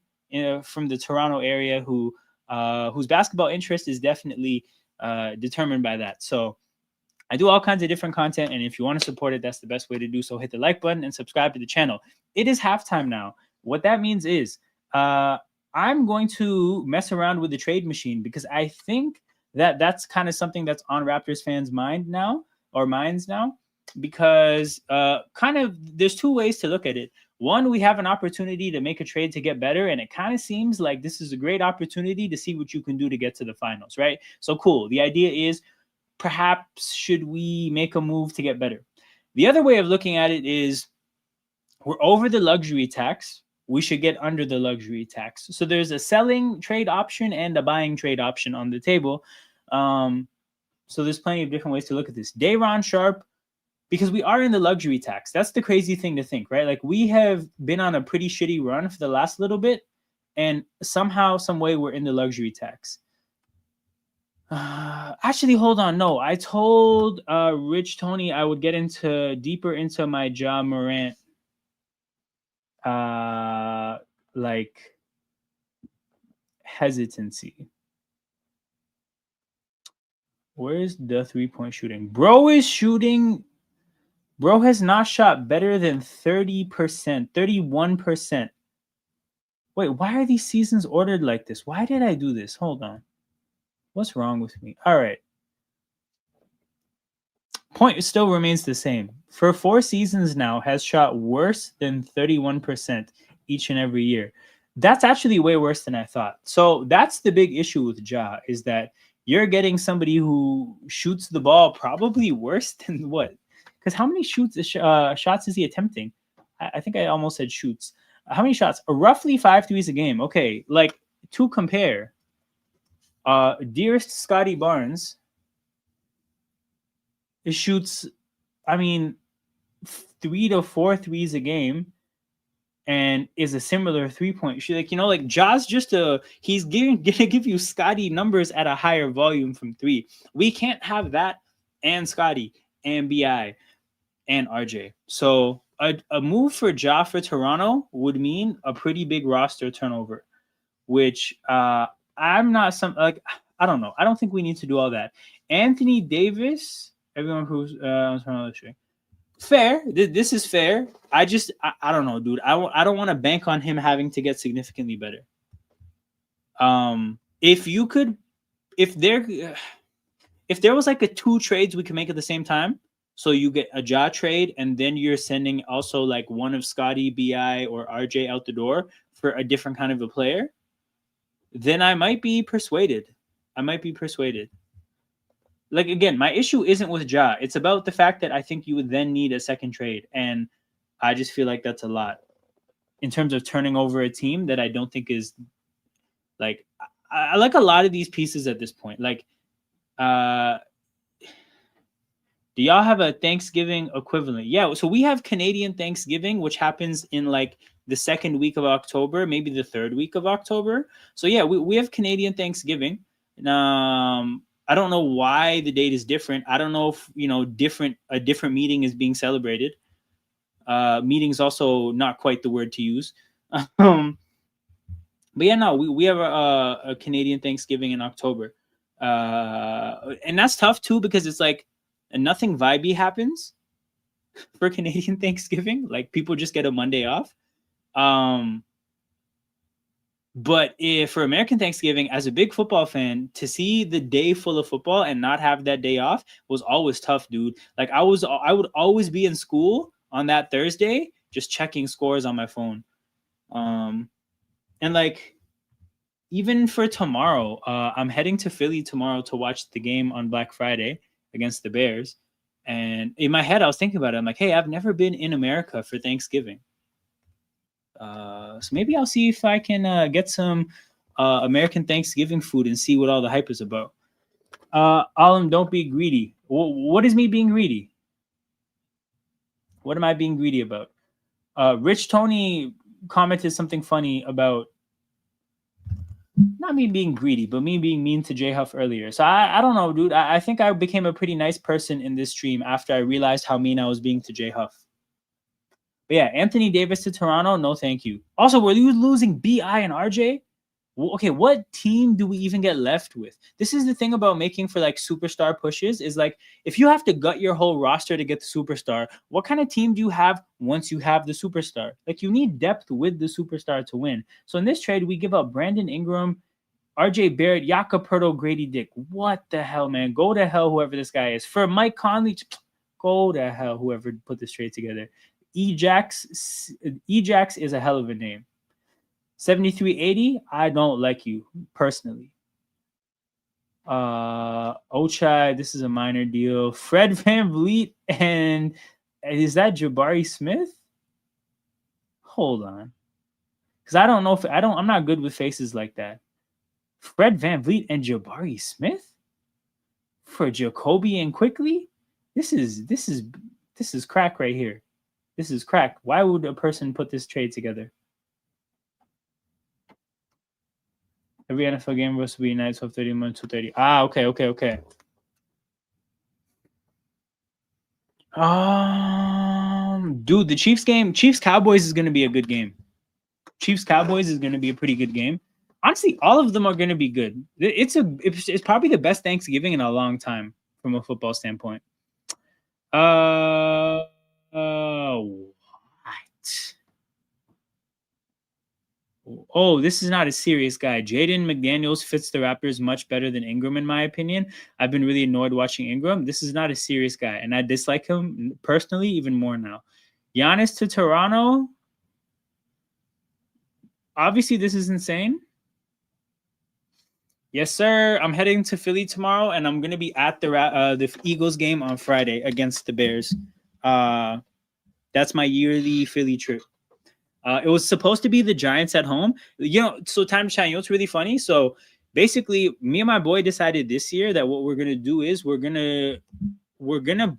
from the Toronto area whose basketball interest is definitely determined by that. So I do all kinds of different content, and if you want to support it, that's the best way to do so. Hit the like button and subscribe to the channel. It is halftime now. What that means is I'm going to mess around with the trade machine, because I think that's kind of something that's on Raptors fans' minds now, because there's 2 ways to look at it. One, we have an opportunity to make a trade to get better, and it kind of seems like this is a great opportunity to see what you can do to get to the finals, right? So cool. The idea is, perhaps should we make a move to get better? The other way of looking at it is, we're over the luxury tax. We should get under the luxury tax. So there's a selling trade option and a buying trade option on the table. So there's plenty of different ways to look at this. Day'Ron Sharpe, because we are in the luxury tax. That's the crazy thing to think, right? Like, we have been on a pretty shitty run for the last little bit, and somehow, some way, we're in the luxury tax. Actually, hold on. No, I told Rich Tony I would get deeper into my Ja Morant like hesitancy. Where's the 3-point shooting? Bro has not shot better than 30%, 31%. Wait, why are these seasons ordered like this? Why did I do this? Hold on. What's wrong with me? All right. Point still remains the same. For 4 seasons now, has shot worse than 31% each and every year. That's actually way worse than I thought. So that's the big issue with Ja, is that you're getting somebody who shoots the ball probably worse than what? Because how many shots is he attempting? I think I almost said shoots. How many shots? Roughly 5 threes a game. Okay, like to compare, dearest Scotty Barnes shoots, I mean, 3 to 4 threes a game, and is a similar 3-point shoot. Like, like Ja's he's gonna give you Scotty numbers at a higher volume from 3. We can't have that and Scotty and BI and RJ. So a move for Ja for Toronto would mean a pretty big roster turnover, which I'm not I don't know. I don't think we need to do all that. Anthony Davis, everyone who's on Toronto this year. Fair. This is fair. I don't know, dude. I don't want to bank on him having to get significantly better. If there was like a 2 trades we could make at the same time, so you get a Ja trade and then you're sending also like one of Scotty, BI, or RJ out the door for a different kind of a player, then I might be persuaded. Like, again, my issue isn't with Ja. It's about the fact that I think you would then need a second trade. And I just feel like that's a lot in terms of turning over a team that I don't think is like, I like a lot of these pieces at this point. Like, do y'all have a Thanksgiving equivalent? Yeah. So we have Canadian Thanksgiving, which happens in like the 2nd week of October, maybe the 3rd week of October. So yeah, we have Canadian Thanksgiving. I don't know why the date is different. I don't know if a different meeting is being celebrated. Meeting is also not quite the word to use. But yeah, no, we have a Canadian Thanksgiving in October, and that's tough too because it's like nothing vibey happens for Canadian Thanksgiving. Like people just get a Monday off. But for American Thanksgiving, as a big football fan, to see the day full of football and not have that day off was always tough, dude. Like I would always be in school on that Thursday, just checking scores on my phone. And like even for tomorrow, I'm heading to Philly tomorrow to watch the game on Black Friday against the Bears. And in my head, I was thinking about it. I'm like, hey, I've never been in America for Thanksgiving. So maybe I'll see if I can get some American Thanksgiving food and see what all the hype is about. Alam, don't be greedy. What is me being greedy? What am I being greedy about? Rich Tony commented something funny about not me being greedy, but me being mean to J Huff earlier. So I don't know, dude. I think I became a pretty nice person in this stream after I realized how mean I was being to J Huff. But yeah, Anthony Davis to Toronto, no thank you. Also, were you losing BI and RJ? Well, okay, what team do we even get left with? This is the thing about making for like superstar pushes is like if you have to gut your whole roster to get the superstar, what kind of team do you have once you have the superstar? Like you need depth with the superstar to win. So in this trade, we give up Brandon Ingram, RJ Barrett, Jakob Pertl, Grady Dick. What the hell, man? Go to hell, whoever this guy is. For Mike Conley, go to hell, whoever put this trade together. Ejax is a hell of a name. 7380, I don't like you personally. Ochai, this is a minor deal. Fred VanVleet, and is that Jabari Smith? Hold on. Because I don't know if I'm not good with faces like that. Fred VanVleet and Jabari Smith? For Jacoby and Quickly? This is crack right here. This is crack. Why would a person put this trade together? Every NFL game was to be night 12:30, 2:30. Ah, okay. Dude, the Chiefs Cowboys is gonna be a good game. Chiefs Cowboys is gonna be a pretty good game. Honestly, all of them are gonna be good. It's probably the best Thanksgiving in a long time from a football standpoint. What? Oh, this is not a serious guy. Jaden McDaniels fits the Raptors much better than Ingram, in my opinion. I've been really annoyed watching Ingram. This is not a serious guy, and I dislike him personally even more now. Giannis to Toronto. Obviously, this is insane. Yes, sir. I'm heading to Philly tomorrow, and I'm gonna be at the Eagles game on Friday against the Bears. That's my yearly Philly trip. It was supposed to be the Giants at home. So time to shine. What's really funny? So basically, me and my boy decided this year that what we're gonna do is we're gonna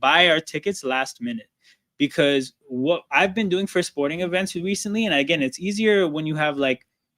buy our tickets last minute, because what I've been doing for sporting events recently, and again, it's easier when you have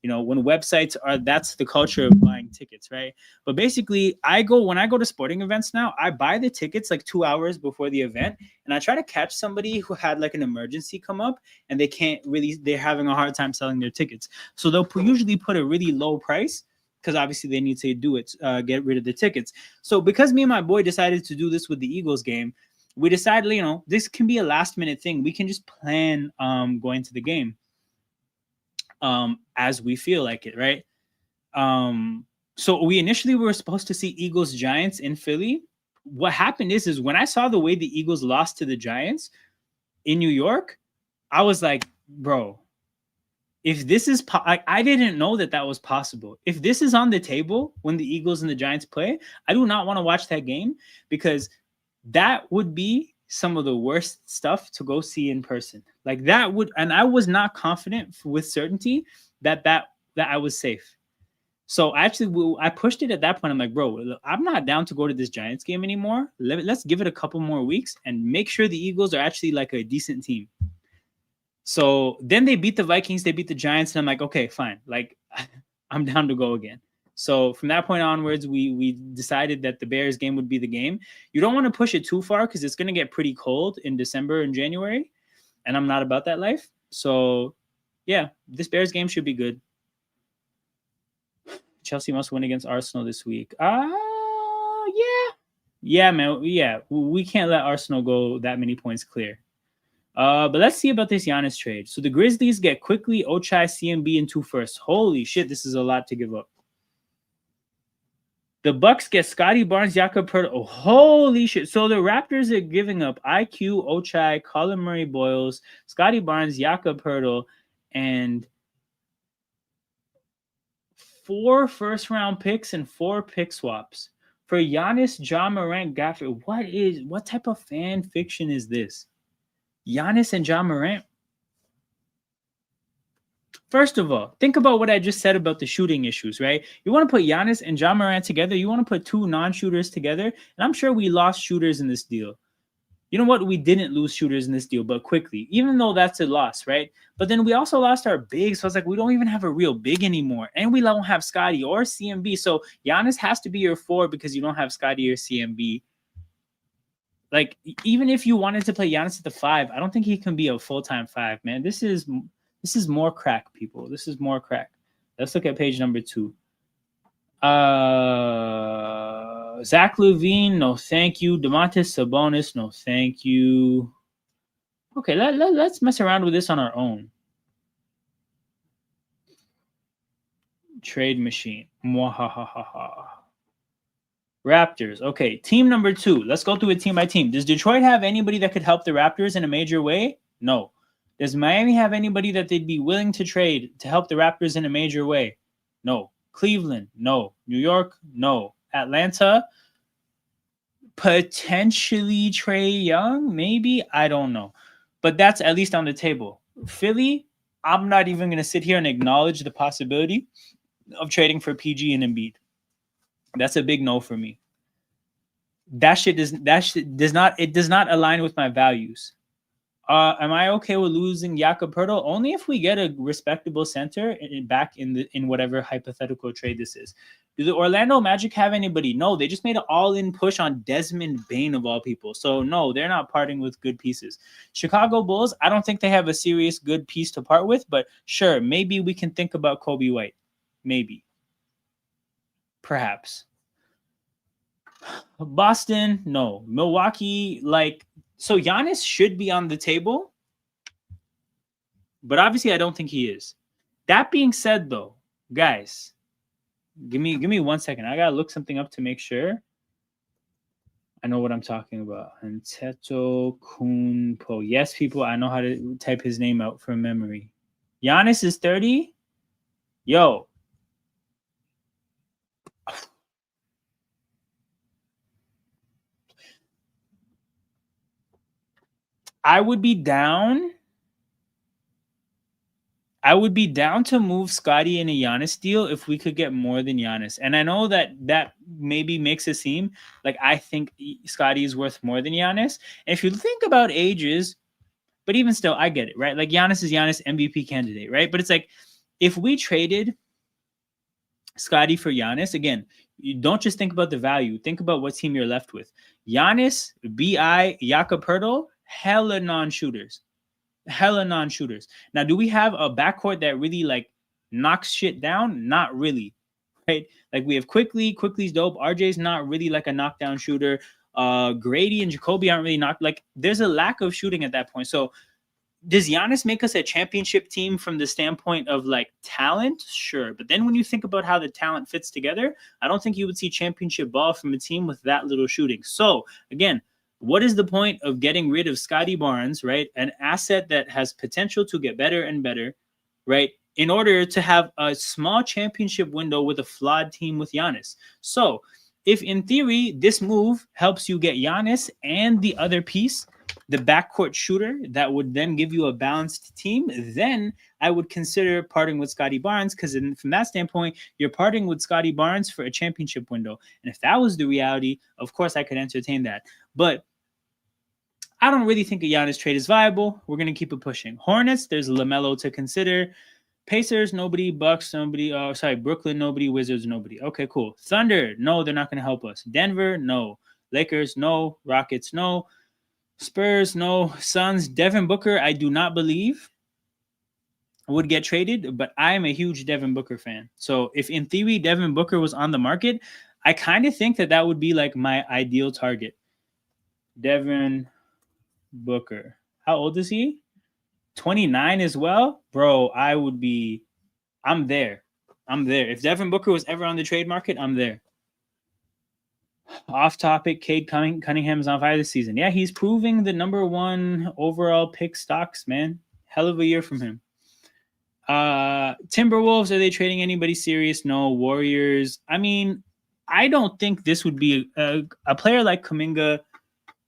when websites are, that's the culture of buying tickets, right? But basically, when I go to sporting events now, I buy the tickets like 2 hours before the event, and I try to catch somebody who had like an emergency come up and they're having a hard time selling their tickets. So they'll usually put a really low price, because obviously they need to do it, get rid of the tickets. So because me and my boy decided to do this with the Eagles game, we decided, this can be a last minute thing. We can just plan going to the game as we feel like it, right? So we initially were supposed to see Eagles Giants in Philly. What happened is when I saw the way the Eagles lost to the Giants in New York, I was like, bro, if this is I didn't know that was possible. If this is on the table when the Eagles and the Giants play, I do not want to watch that game, because that would be some of the worst stuff to go see in person. Like that would, and I was not confident with certainty that I was safe. So actually, I pushed it at that point. I'm like, bro, I'm not down to go to this Giants game anymore. Let's give it a couple more weeks and make sure the Eagles are actually like a decent team. So then they beat the Vikings, they beat the Giants, and I'm like, okay, fine. Like, I'm down to go again. So from that point onwards, we decided that the Bears game would be the game. You don't want to push it too far, because it's going to get pretty cold in December and January, and I'm not about that life. So yeah, this Bears game should be good. Chelsea must win against Arsenal this week. Yeah, man. Yeah, we can't let Arsenal go that many points clear. But let's see about this Giannis trade. So the Grizzlies get quickly Ochai, CMB, and 2 firsts. Holy shit, this is a lot to give up. The Bucks get Scotty Barnes, Jakob Poeltl. Oh, holy shit. So the Raptors are giving up IQ, Ochai, Colin Murray Boyles, Scotty Barnes, Jakob Poeltl, and 4 first-round picks and 4 pick swaps for Giannis, John Morant, Gafford. What type of fan fiction is this? Giannis and John Morant? First of all, think about what I just said about the shooting issues, right? You want to put Giannis and John Morant together. You want to put 2 non-shooters together. And I'm sure we lost shooters in this deal. You know what? We didn't lose shooters in this deal, but quickly, even though that's a loss, right? But then we also lost our big. So it's like, we don't even have a real big anymore. And we don't have Scotty or CMB. So Giannis has to be your 4 because you don't have Scotty or CMB. Like, even if you wanted to play Giannis at the 5, I don't think he can be a full-time 5, man. This is more crack, people. This is more crack. Let's look at page number 2. Zach LaVine, no thank you. Domantas Sabonis, no thank you. Okay, let's mess around with this on our own. Trade machine. Mwahahaha. Raptors. Okay, team number 2. Let's go through it team by team. Does Detroit have anybody that could help the Raptors in a major way? No. Does Miami have anybody that they'd be willing to trade to help the Raptors in a major way? No. Cleveland? No. New York? No. Atlanta? Potentially Trae Young? Maybe? I don't know. But that's at least on the table. Philly? I'm not even going to sit here and acknowledge the possibility of trading for PG and Embiid. That's a big no for me. That shit does not align with my values. Am I okay with losing Jakob Poeltl? Only if we get a respectable center back in whatever hypothetical trade this is. Do the Orlando Magic have anybody? No, they just made an all-in push on Desmond Bane of all people. So no, they're not parting with good pieces. Chicago Bulls, I don't think they have a serious good piece to part with, but sure, maybe we can think about Kobe White. Maybe. Perhaps. Boston, no. Milwaukee, so Giannis should be on the table, but obviously I don't think he is. That being said, though, guys, give me 1 second. I gotta look something up to make sure I know what I'm talking about. Antetokounmpo. Yes, people, I know how to type his name out from memory. Giannis is 30. Yo. I would be down to move Scotty in a Giannis deal if we could get more than Giannis. And I know that maybe makes it seem like I think Scotty is worth more than Giannis. And if you think about ages, but even still, I get it, right? Like Giannis is Giannis MVP candidate, right? But it's like if we traded Scotty for Giannis, again, you don't just think about the value. Think about what team you're left with. Giannis, BI, Jakob Poeltl, hella non-shooters. Now, do we have a backcourt that really knocks shit down? Not really, right? Like we have Quickly's dope. RJ's not really like a knockdown shooter. Grady and Jacoby aren't really there's a lack of shooting at that point. So does Giannis make us a championship team from the standpoint of talent? Sure. But then when you think about how the talent fits together, I don't think you would see championship ball from a team with that little shooting. So again, what is the point of getting rid of Scotty Barnes, right? An asset that has potential to get better and better, right? In order to have a small championship window with a flawed team with Giannis. So if in theory, this move helps you get Giannis and the other piece, the backcourt shooter that would then give you a balanced team, then I would consider parting with Scotty Barnes because from that standpoint, you're parting with Scotty Barnes for a championship window. And if that was the reality, of course, I could entertain that. But I don't really think a Giannis trade is viable. We're going to keep it pushing. Hornets, there's LaMelo to consider. Pacers, nobody. Bucks, nobody. Brooklyn, nobody. Wizards, nobody. Okay, cool. Thunder, no, they're not going to help us. Denver, no. Lakers, no. Rockets, no. Spurs, no. Suns, Devin Booker, I do not believe would get traded, but I am a huge Devin Booker fan. So if in theory Devin Booker was on the market, I kind of think that would be my ideal target. Devin Booker. How old is he? 29 as well? Bro, I'm there. If Devin Booker was ever on the trade market, I'm there. Off topic, Cade Cunningham is on fire this season. Yeah, he's proving the number one overall pick stocks, man. Hell of a year from him. Timberwolves, are they trading anybody serious? No. Warriors. I mean, I don't think this would be a player like Kuminga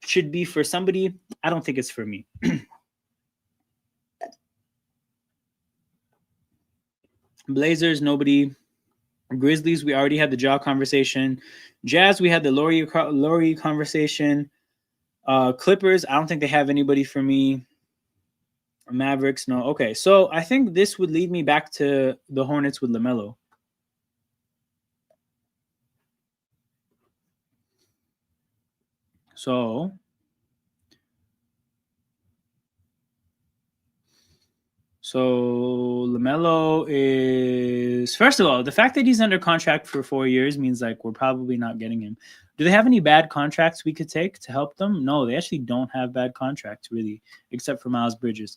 should be for somebody. I don't think it's for me. Blazers, nobody. Grizzlies, we already had the jaw conversation. Jazz, we had the Laurie conversation. Clippers, I don't think they have anybody for me. Mavericks, no. Okay, so I think this would lead me back to the Hornets with LaMelo. So LaMelo is, first of all, the fact that he's under contract for 4 years means we're probably not getting him. Do they have any bad contracts we could take to help them? No, they actually don't have bad contracts really, except for Miles Bridges.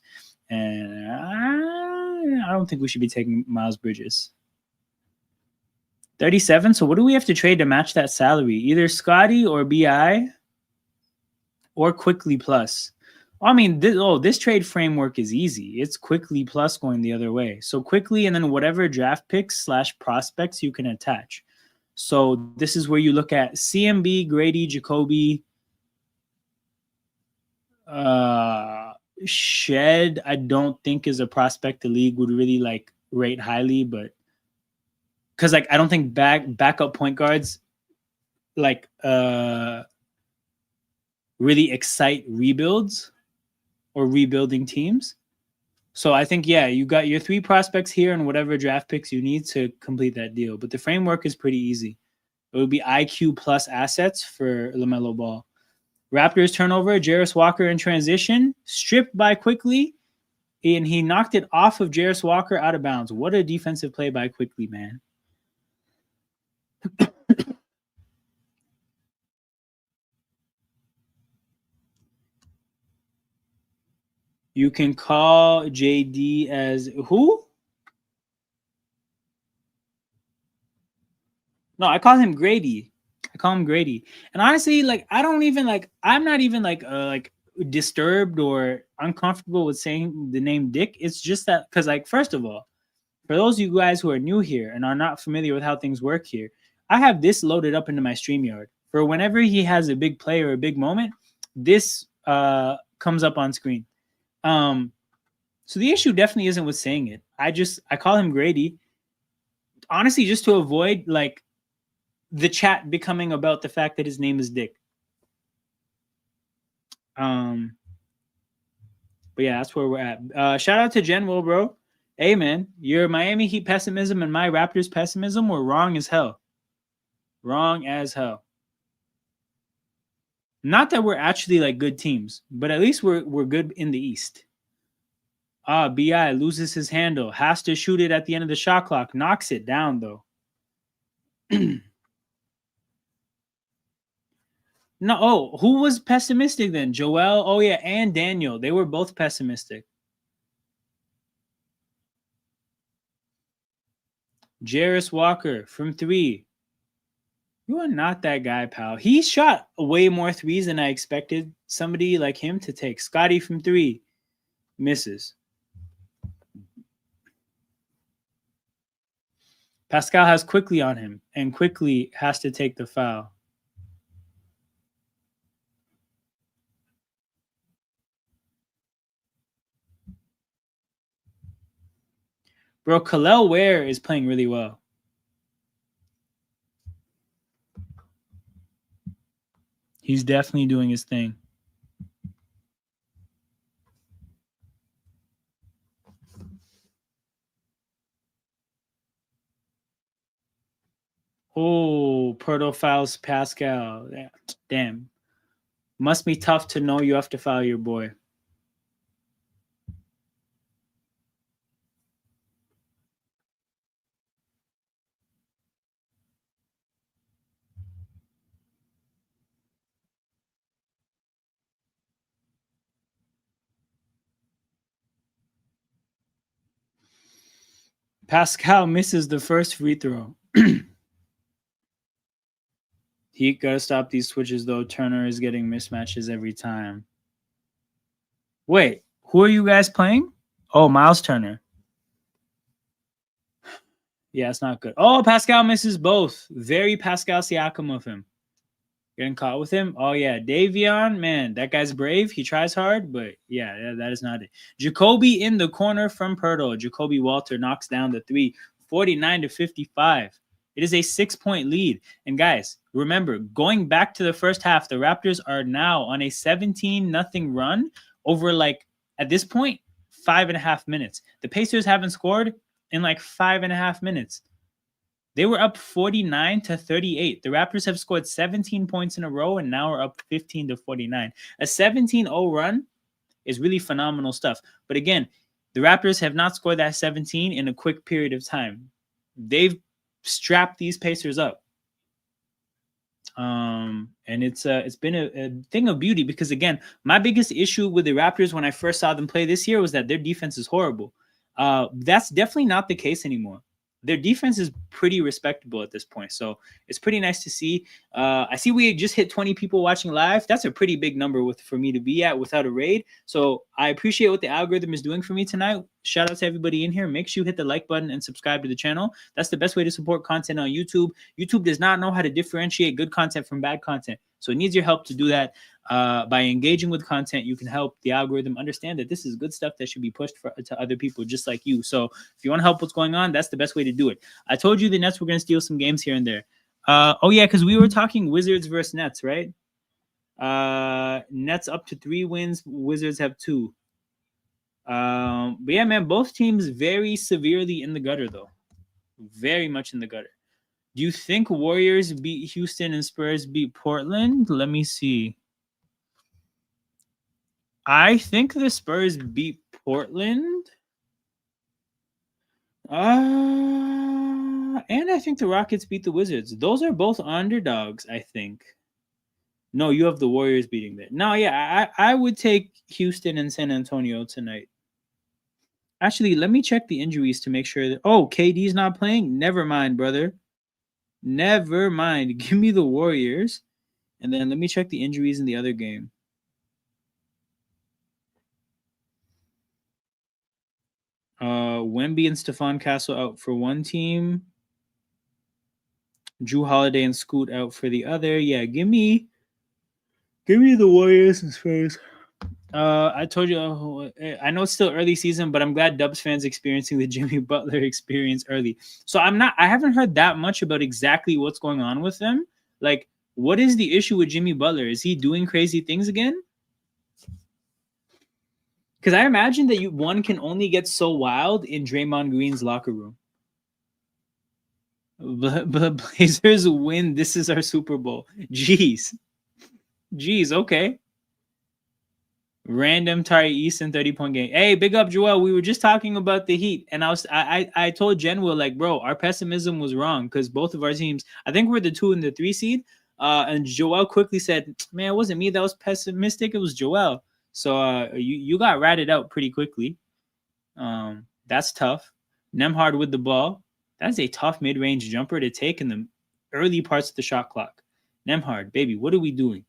And I don't think we should be taking Miles Bridges. 37. So what do we have to trade to match that salary? Either Scotty or BI or Quickly plus. I mean, this trade framework is easy. It's Quickly plus going the other way. So Quickly and then whatever draft picks / prospects you can attach. So this is where you look at CMB, Grady, Jacoby, Shed. I don't think is a prospect the league would really rate highly, but because I don't think backup point guards really excite rebuilds. or rebuilding teams. So I think, yeah, you got your 3 prospects here and whatever draft picks you need to complete that deal. But the framework is pretty easy. It would be IQ plus assets for LaMelo Ball. Raptors turnover, Jarris Walker in transition, stripped by Quickly, and he knocked it off of Jarris Walker out of bounds. What a defensive play by Quickly, man. You can call JD as who? No, I call him Grady. I call him Grady. And honestly, like I don't even like I'm not even like disturbed or uncomfortable with saying the name Dick. It's just that because like first of all, for those of you guys who are new here and are not familiar with how things work here, I have this loaded up into my StreamYard. For whenever he has a big play or a big moment, this comes up on screen. So the issue definitely isn't with saying it. I call him Grady. Honestly, just to avoid like the chat becoming about the fact that his name is Dick. But yeah, that's where we're at. Shout out to Jen Wilbro. Hey man, your Miami Heat pessimism and my Raptors pessimism were wrong as hell. Wrong as hell. Not that we're actually like good teams, but at least we're good in the East. BI loses his handle, has to shoot it at the end of the shot clock, knocks it down though. No, who was pessimistic then? Joel, oh yeah, and Daniel. They were both pessimistic. Jarris Walker from 3. You are not that guy, pal. He shot way more threes than I expected somebody like him to take. Scotty from 3 misses. Pascal has Quickly on him, and Quickly has to take the foul. Bro, Khalil Ware is playing really well. He's definitely doing his thing. Oh, Proto fouls Pascal. Damn. Must be tough to know you have to foul your boy. Pascal misses the first free throw. He gotta stop these switches though. Turner is getting mismatches every time. Wait, who are you guys playing? Oh, Miles Turner. Yeah, it's not good. Oh, Pascal misses both. Very Pascal Siakam of him. Getting caught with him. Oh, yeah. Davion, man, that guy's brave. He tries hard, but yeah, that is not it. Jacoby in the corner from Pirtle. Jacoby Walter knocks down the 3, 49-55. It is a 6-point lead. And guys, remember, going back to the first half, the Raptors are now on a 17-0 run over like, at this point, 5.5 minutes. The Pacers haven't scored in like 5.5 minutes. They were up 49-38. The Raptors have scored 17 points in a row and now are up 15-49. A 17-0 run is really phenomenal stuff. But again, the Raptors have not scored that 17 in a quick period of time. They've strapped these Pacers up. And it's been a thing of beauty because, again, my biggest issue with the Raptors when I first saw them play this year was that their defense is horrible. That's definitely not the case anymore. Their defense is pretty respectable at this point. So it's pretty nice to see. I see we just hit 20 people watching live. That's a pretty big number for me to be at without a raid. So I appreciate what the algorithm is doing for me tonight. Shout out to everybody in here. Make sure you hit the like button and subscribe to the channel. That's the best way to support content on YouTube. YouTube does not know how to differentiate good content from bad content. So it needs your help to do that. By engaging with content, you can help the algorithm understand that this is good stuff that should be pushed to other people just like you. So if you want to help what's going on, that's the best way to do it. I told you the Nets were going to steal some games here and there. Oh, yeah, because we were talking Wizards versus Nets, right? Nets up to 3 wins. Wizards have 2. But yeah, man, both teams very severely in the gutter, though. Very much in the gutter. Do you think Warriors beat Houston and Spurs beat Portland? Let me see. I think the Spurs beat Portland. And I think the Rockets beat the Wizards. Those are both underdogs, I think. No, you have the Warriors beating that. No, yeah, I would take Houston and San Antonio tonight. Actually, let me check the injuries to make sure that. Oh, KD's not playing? Never mind, brother. Never mind. Give me the Warriors. And then let me check the injuries in the other game. Wemby and Stephon Castle out for one team. Drew Holiday and Scoot out for the other. Yeah, give me the Warriors and Spurs. I told you, I know it's still early season, but I'm glad Dubs fans experiencing the Jimmy Butler experience early. So I haven't heard that much about exactly what's going on with them. Like, what is the issue with Jimmy Butler? Is he doing crazy things again? Because I imagine that one can only get so wild in Draymond Green's locker room. But Blazers win. This is our Super Bowl. Jeez, okay. Random Tari Easton 30-point game. Hey, big up Joel. We were just talking about the Heat, and I told Jen, like, bro, our pessimism was wrong because both of our teams, I think we're the 2 and the 3 seed. And Joel quickly said, man, it wasn't me that was pessimistic. It was Joel. So you got ratted out pretty quickly. That's tough. Nemhard with the ball. That's a tough mid-range jumper to take in the early parts of the shot clock. Nemhard, baby, what are we doing?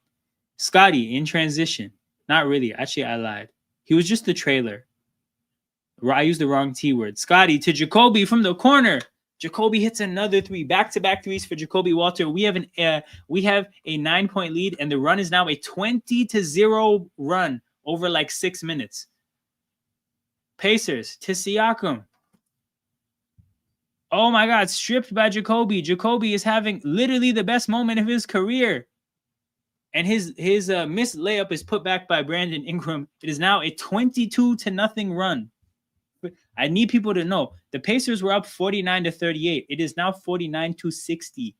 Scotty in transition. Not really. Actually, I lied. He was just the trailer. I used the wrong T word. Scotty to Jacoby from the corner. Jacoby hits another 3. Back-to-back threes for Jacoby Walter. We have a 9-point lead, and the run is now a 20-0 run over like 6 minutes. Pacers to Siakam. Oh my God, stripped by Jacoby. Jacoby is having literally the best moment of his career. And his missed layup is put back by Brandon Ingram. It is now a 22-0 run. I need people to know the Pacers were up 49-38. It is now 49-60.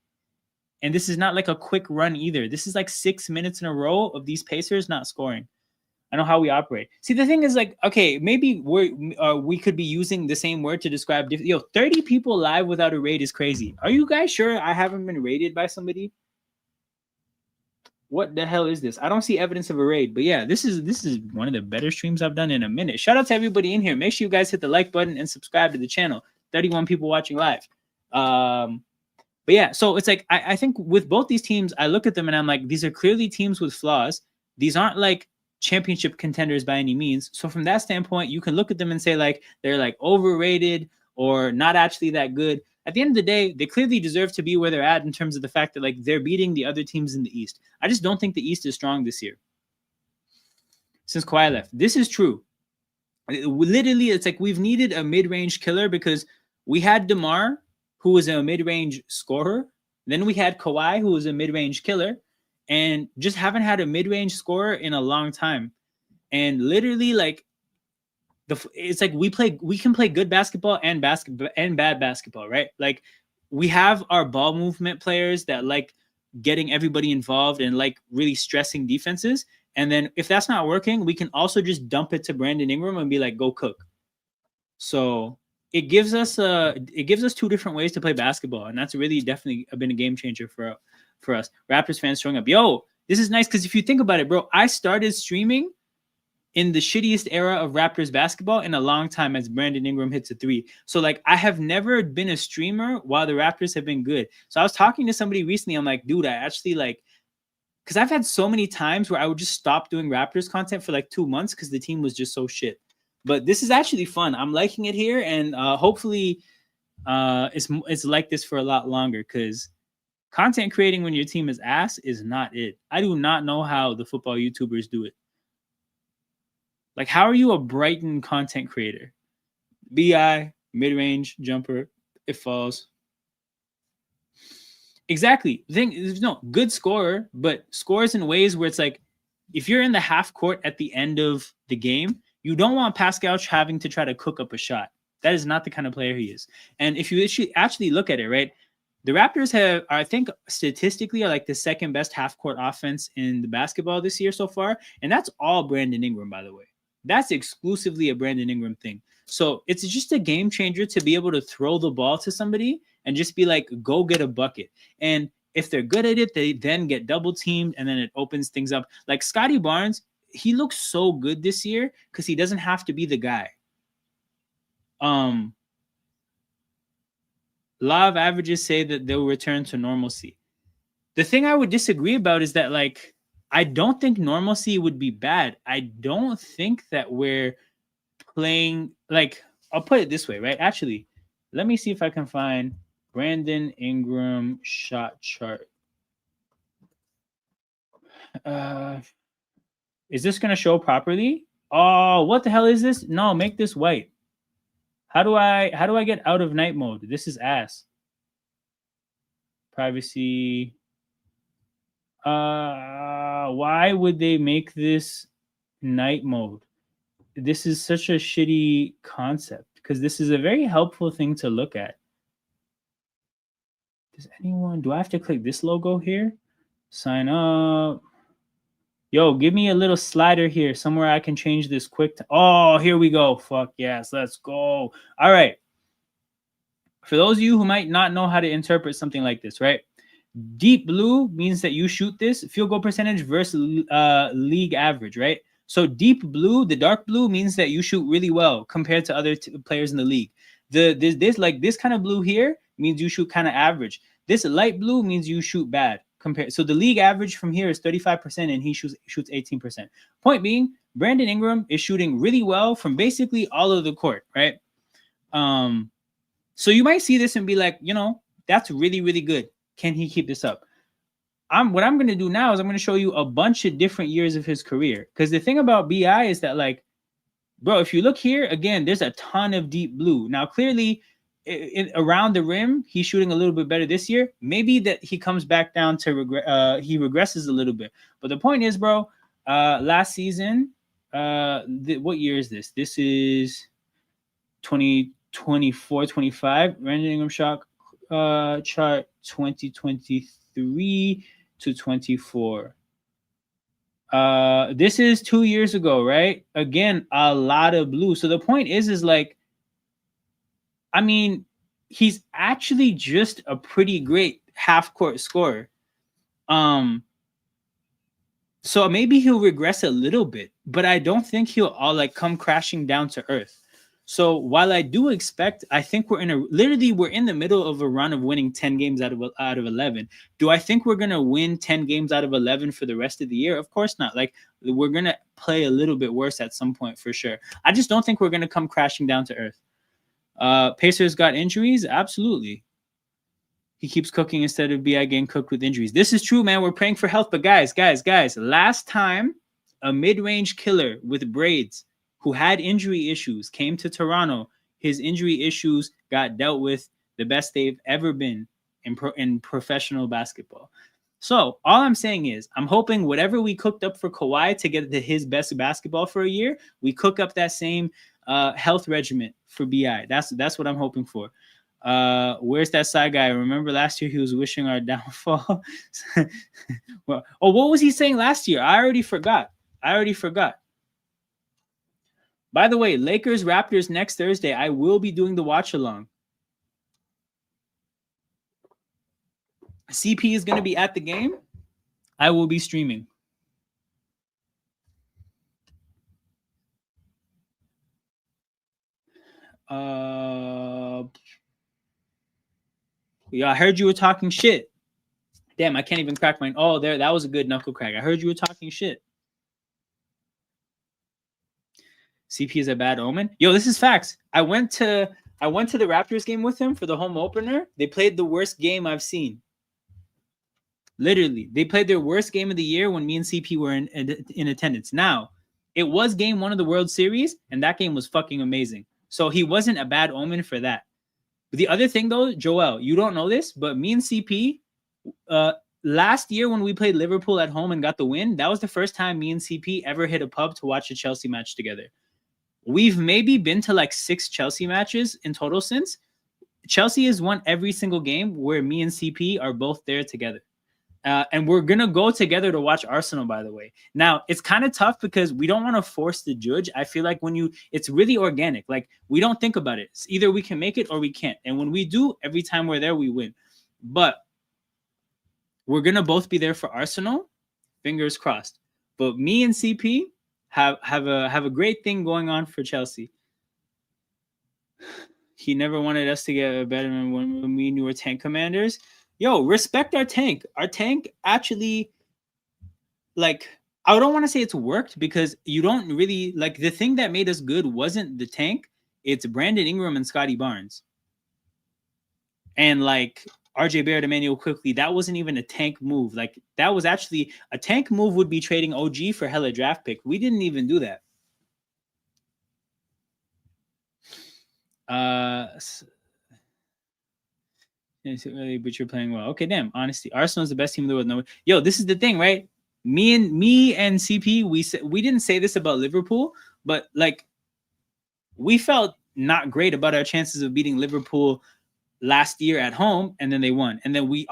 And this is not like a quick run either. This is like 6 minutes in a row of these Pacers not scoring. I know how we operate. See, the thing is, like, okay, maybe we could be using the same word to describe. 30 people live without a raid is crazy. Are you guys sure I haven't been raided by somebody? What the hell is this? I don't see evidence of a raid, but yeah, this is one of the better streams I've done in a minute. Shout out to everybody in here. Make sure you guys hit the like button and subscribe to the channel. 31 people watching live. But yeah, so it's like I think with both these teams, I look at them and I'm like, these are clearly teams with flaws. These aren't like championship contenders by any means. So from that standpoint, you can look at them and say like they're like overrated or not actually that good. At the end of the day, they clearly deserve to be where they're at in terms of the fact that like they're beating the other teams in the East. I just don't think the East is strong this year. Since Kawhi left. This is true. Literally, it's like we've needed a mid-range killer because we had DeMar, who was a mid-range scorer. Then we had Kawhi, who was a mid-range killer. And just haven't had a mid-range scorer in a long time. And literally, like, it's like we can play good basketball and bad basketball, right? Like we have our ball movement players that like getting everybody involved and like really stressing defenses. And then if that's not working, we can also just dump it to Brandon Ingram and be like, go cook. So it gives us 2 different ways to play basketball, and that's really definitely been a game changer for us. Raptors fans showing up. Yo, this is nice because if you think about it, bro, I started streaming in the shittiest era of Raptors basketball in a long time as Brandon Ingram hits a 3. So like I have never been a streamer while the Raptors have been good. So I was talking to somebody recently. I'm like, dude, I actually like, because I've had so many times where I would just stop doing Raptors content for like 2 months because the team was just so shit. But this is actually fun. I'm liking it here, and hopefully it's like this for a lot longer because content creating when your team is ass is not it. I do not know how the football YouTubers do it. Like, how are you a Brighton content creator? BI, mid-range, jumper, it falls. Exactly. The thing is, no, good scorer, but scores in ways where it's like, if you're in the half court at the end of the game, You don't want Pascal having to try to cook up a shot. That is not the kind of player he is. And if you actually look at it, right, the Raptors I think, statistically are like the second best half-court offense in the basketball this year so far. And that's all Brandon Ingram, by the way. That's exclusively a Brandon Ingram thing. So it's just a game changer to be able to throw the ball to somebody and just be like, go get a bucket. And if they're good at it, they then get double teamed and then it opens things up. Like Scotty Barnes, he looks so good this year because he doesn't have to be the guy. Law of averages say that they'll return to normalcy. The thing I would disagree about is that, like, I don't think normalcy would be bad. I don't think that we're playing, like, I'll put it this way, right? Actually, let me see if I can find Brandon Ingram shot chart. Is this going to show properly? Oh, what the hell is this? No, make this white. How do I get out of night mode? This is ass. Privacy. Why would they make this night mode? This is such a shitty concept because this is a very helpful thing to look at. Do I have to click this logo here? Sign up. Yo, give me a little slider here somewhere I can change this quick. Oh, here we go. Fuck yes, let's go. All right. For those of you who might not know how to interpret something like this, right? Deep blue means that you shoot this field goal percentage versus league average, right? So deep blue, the dark blue, means that you shoot really well compared to other players in the league. This kind of blue here means you shoot kind of average. This light blue means you shoot bad. So the league average from here is 35% and he shoots 18%. Point being, Brandon Ingram is shooting really well from basically all of the court, right? So you might see this and be like, that's really, really good. Can he keep this up? What I'm going to do now is I'm going to show you a bunch of different years of his career. Because the thing about BI is that, like, bro, if you look here, again, there's a ton of deep blue. Now, clearly, around the rim, he's shooting a little bit better this year. Maybe that he comes back down to he regresses a little bit. But the point is, bro, last season, what year is this? This is 2024-25. Brandon Ingram shot chart 2023 to 24. This is 2 years ago, right? Again, a lot of blue. So the point is like, I mean, he's actually just a pretty great half-court scorer. So maybe he'll regress a little bit, but I don't think he'll all come crashing down to earth. So while I do expect, I think we're in the middle of a run of winning 10 games out of 11. Do I think we're going to win 10 games out of 11 for the rest of the year? Of course not. Like, we're going to play a little bit worse at some point for sure. I just don't think we're going to come crashing down to earth. Pacers got injuries? Absolutely. He keeps cooking instead of BI getting cooked with injuries. This is true, man. We're praying for health. But guys, last time a mid-range killer with braids who had injury issues came to Toronto, his injury issues got dealt with the best they've ever been in professional basketball. So all I'm saying is I'm hoping whatever we cooked up for Kawhi to get to his best basketball for a year, we cook up that same health regimen for BI. That's what I'm hoping for. Where's that side guy? Remember last year he was wishing our downfall. What was he saying last year? I already forgot. By the way, Lakers Raptors next Thursday. I will be doing the watch along. CP is going to be at the game. I will be streaming. Yeah, I heard you were talking shit. Damn, I can't even crack mine. Oh, that was a good knuckle crack. I heard you were talking shit. CP is a bad omen. Yo, this is facts. I went to the Raptors game with him for the home opener. They played the worst game I've seen. Literally, they played their worst game of the year when me and CP were in attendance. Now, it was game 1 of the World Series, and that game was fucking amazing. So he wasn't a bad omen for that. But the other thing, though, Joel, you don't know this, but me and CP, last year when we played Liverpool at home and got the win, that was the first time me and CP ever hit a pub to watch a Chelsea match together. we've maybe been to like 6 Chelsea matches in total since. Chelsea has won every single game where me and CP are both there together. And we're going to go together to watch Arsenal, by the way. Now, it's kind of tough because we don't want to force the judge. I feel like it's really organic. Like, we don't think about it. It's either we can make it or we can't. And when we do, every time we're there, we win. But we're going to both be there for Arsenal. Fingers crossed. But me and CP have a great thing going on for Chelsea. He never wanted us to get better when we were tank commanders. Yo, respect our tank. Our tank actually, like, I don't want to say it's worked because you don't really, like, the thing that made us good wasn't the tank. It's Brandon Ingram and Scotty Barnes. And, like, RJ Barrett, Emmanuel quickly, that wasn't even a tank move. Like, that was actually, a tank move would be trading OG for hella draft pick. We didn't even do that. Early, but you're playing well. Okay, damn. Honesty, Arsenal's the best team in the world. No, yo, this is the thing, right? Me and CP, we didn't say this about Liverpool, but like, we felt not great about our chances of beating Liverpool last year at home, and then they won. And then we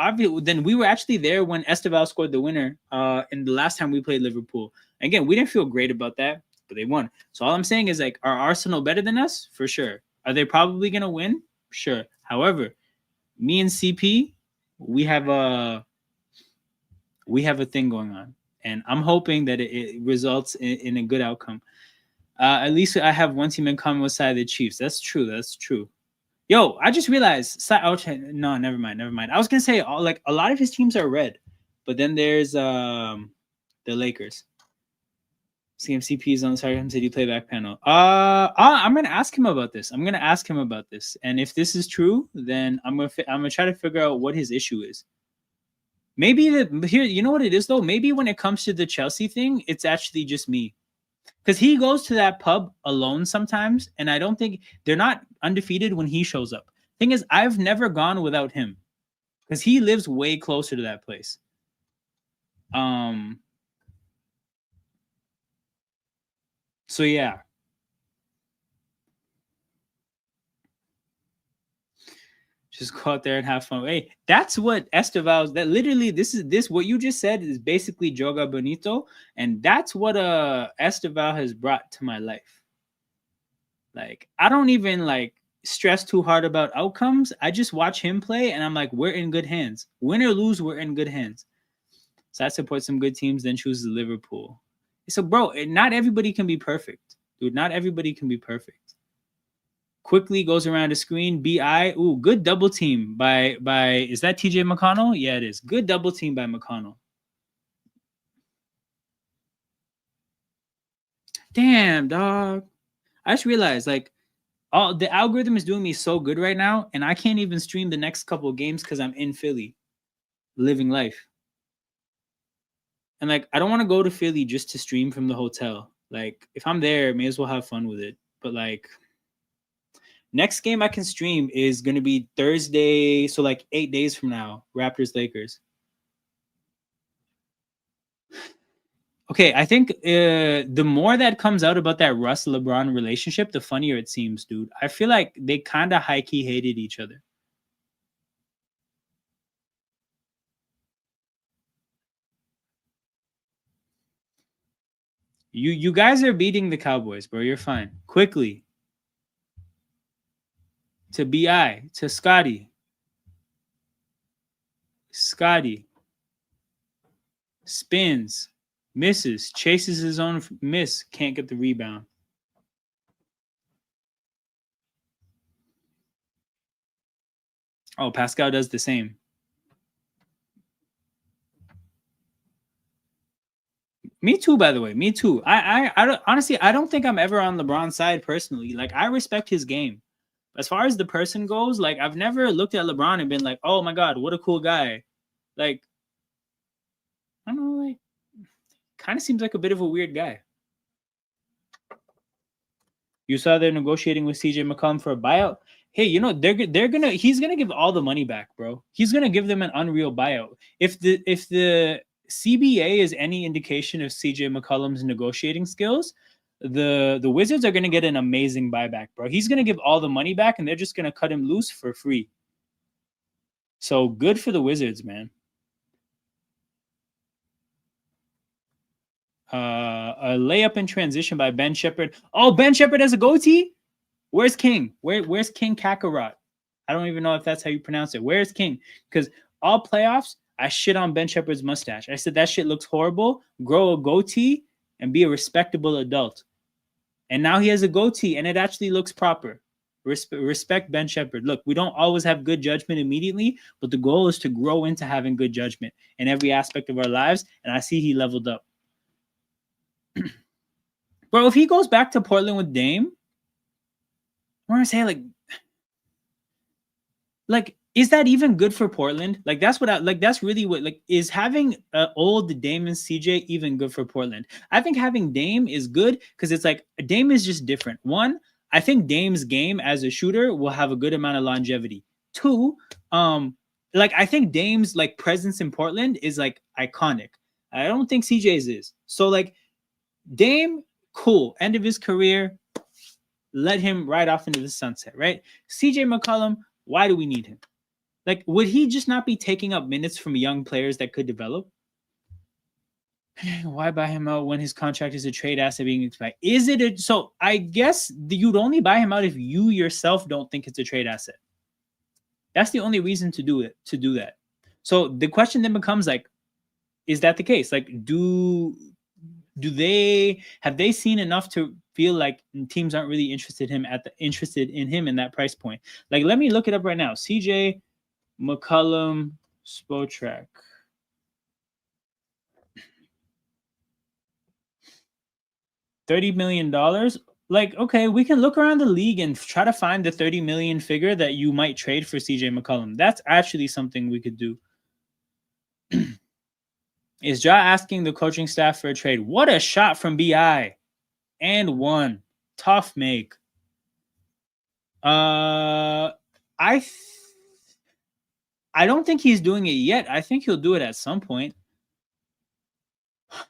were actually there when Esteval scored the winner in the last time we played Liverpool. Again, we didn't feel great about that, but they won. So all I'm saying is, like, are Arsenal better than us? For sure. Are they probably gonna win? Sure. However, me and CP, we have a thing going on, and I'm hoping that it results in a good outcome. At least I have one team in common with side of the Chiefs. That's true. That's true. Yo, I just realized. No, never mind. I was gonna say like a lot of his teams are red, but then there's the Lakers. CMCP is on the Sargent City playback panel. I'm gonna ask him about this. And if this is true, then I'm gonna try to figure out what his issue is. Maybe here, you know what it is though? Maybe when it comes to the Chelsea thing, it's actually just me. Because he goes to that pub alone sometimes, and I don't think they're not undefeated when he shows up. Thing is, I've never gone without him because he lives way closer to that place. So yeah. Just go out there and have fun. Hey, that's what Esteval's. That literally, this what you just said is basically Joga Bonito, and that's what Esteval has brought to my life. Like, I don't even like stress too hard about outcomes. I just watch him play, and I'm like, we're in good hands. Win or lose, we're in good hands. So I support some good teams, then choose Liverpool. So, bro, not everybody can be perfect, dude. Not everybody can be perfect. Quickly goes around the screen. BI. Ooh, good double team by is that TJ McConnell? Yeah, it is. Good double team by McConnell. Damn, dog. I just realized, like, the algorithm is doing me so good right now, and I can't even stream the next couple of games because I'm in Philly, living life. And like, I don't want to go to Philly just to stream from the hotel. Like, if I'm there, may as well have fun with it. But like, next game I can stream is going to be Thursday. So like 8 days from now, Raptors Lakers. Okay, I think the more that comes out about that Russ LeBron relationship, the funnier it seems, dude. I feel like they kind of high-key hated each other. You guys are beating the Cowboys, bro. You're fine. Quickly. To BI, to Scotty. Scotty. Spins. Misses. Chases his own miss. Can't get the rebound. Oh, Pascal does the same. Me too, by the way. Me too. I don't, honestly, I don't think I'm ever on LeBron's side personally. Like, I respect his game. As far as the person goes, like, I've never looked at LeBron and been like, oh my God, what a cool guy. Like, I don't know, like, kind of seems like a bit of a weird guy. You saw they're negotiating with CJ McCollum for a buyout. Hey, you know, he's gonna give all the money back, bro. He's gonna give them an unreal buyout. If the CBA is any indication of CJ McCollum's negotiating skills, the Wizards are going to get an amazing buyback, bro. He's going to give all the money back, and they're just going to cut him loose for free. So good for the Wizards, man. A layup in transition by Ben Shepherd. Oh, Ben Shepherd has a goatee? Where's King? Where's King Kakarot? I don't even know if that's how you pronounce it. Where's King? Because all playoffs, I shit on Ben Shepherd's mustache. I said that shit looks horrible. Grow a goatee and be a respectable adult. And now he has a goatee, and it actually looks proper. Respect Ben Shepherd. Look, we don't always have good judgment immediately, but the goal is to grow into having good judgment in every aspect of our lives. And I see he leveled up. Bro, if he goes back to Portland with Dame, I'm gonna say like, is that even good for Portland? Like, that's what that's really what, like, is having old Dame and CJ even good for Portland? I think having Dame is good because it's like Dame is just different. One, I think Dame's game as a shooter will have a good amount of longevity. Two, like, I think Dame's like presence in Portland is like iconic. I don't think CJ's is. So like Dame, cool. End of his career. Let him ride off into the sunset, right? CJ McCollum, why do we need him? Like, would he just not be taking up minutes from young players that could develop? Why buy him out when his contract is a trade asset being expired? Is it a, so I guess you'd only buy him out if you yourself don't think it's a trade asset. That's the only reason to do that. So the question then becomes like, is that the case? Like, have they seen enough to feel like teams aren't really interested in him in that price point? Like, let me look it up right now. CJ McCollum Spotrac. $30 million. Like, okay, we can look around the league and try to find the 30 million figure that you might trade for CJ McCollum. That's actually something we could do. Is Ja asking the coaching staff for a trade? What a shot from BI. And one. Tough make. I don't think he's doing it yet. I think he'll do it at some point.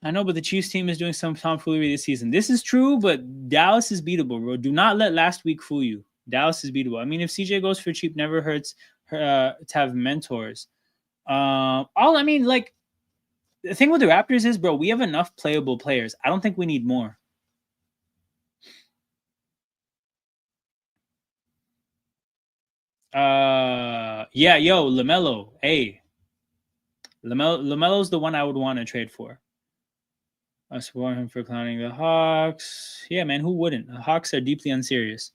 I know, but the Chiefs team is doing some tomfoolery this season. This is true, but Dallas is beatable, bro. Do not let last week fool you. Dallas is beatable. I mean, if CJ goes for cheap, never hurts to have mentors. The thing with the Raptors is, bro, we have enough playable players. I don't think we need more. LaMelo. Hey. LaMelo's the one I would want to trade for. I support him for clowning the Hawks. Yeah, man, who wouldn't? The Hawks are deeply unserious.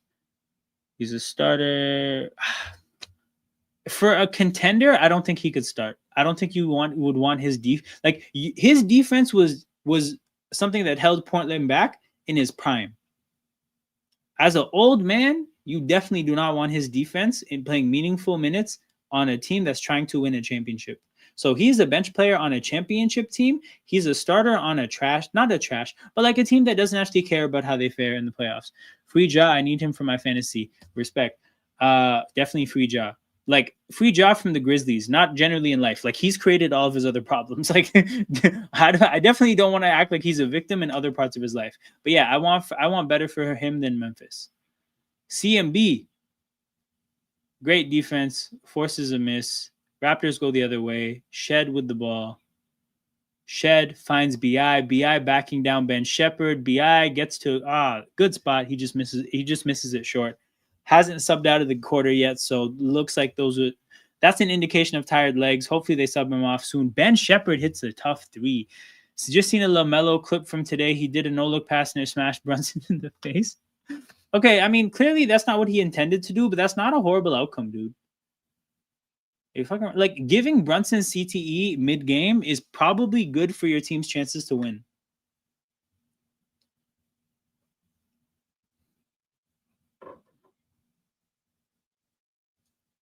He's a starter. For a contender, I don't think he could start. I don't think you would want his his defense was something that held Portland back in his prime. As an old man, you definitely do not want his defense in playing meaningful minutes on a team that's trying to win a championship. So he's a bench player on a championship team. He's a starter on not a trash, but like a team that doesn't actually care about how they fare in the playoffs. Free Ja, I need him for my fantasy. Respect. Definitely free Ja. Like, free Ja from the Grizzlies, not generally in life. Like, he's created all of his other problems. Like, I definitely don't want to act like he's a victim in other parts of his life. But yeah, I want better for him than Memphis. CMB, great defense, forces a miss. Raptors go the other way. Shed with the ball. Shed finds BI. BI backing down Ben Shepherd. BI gets to good spot. He just misses it short. Hasn't subbed out of the quarter yet, so looks like that's an indication of tired legs. Hopefully they sub him off soon. Ben Shepherd hits a tough three. So just seen a LaMelo clip from today. He did a no-look pass and smashed Brunson in the face. Okay, I mean, clearly that's not what he intended to do, but that's not a horrible outcome, dude. Like, giving Brunson CTE mid-game is probably good for your team's chances to win.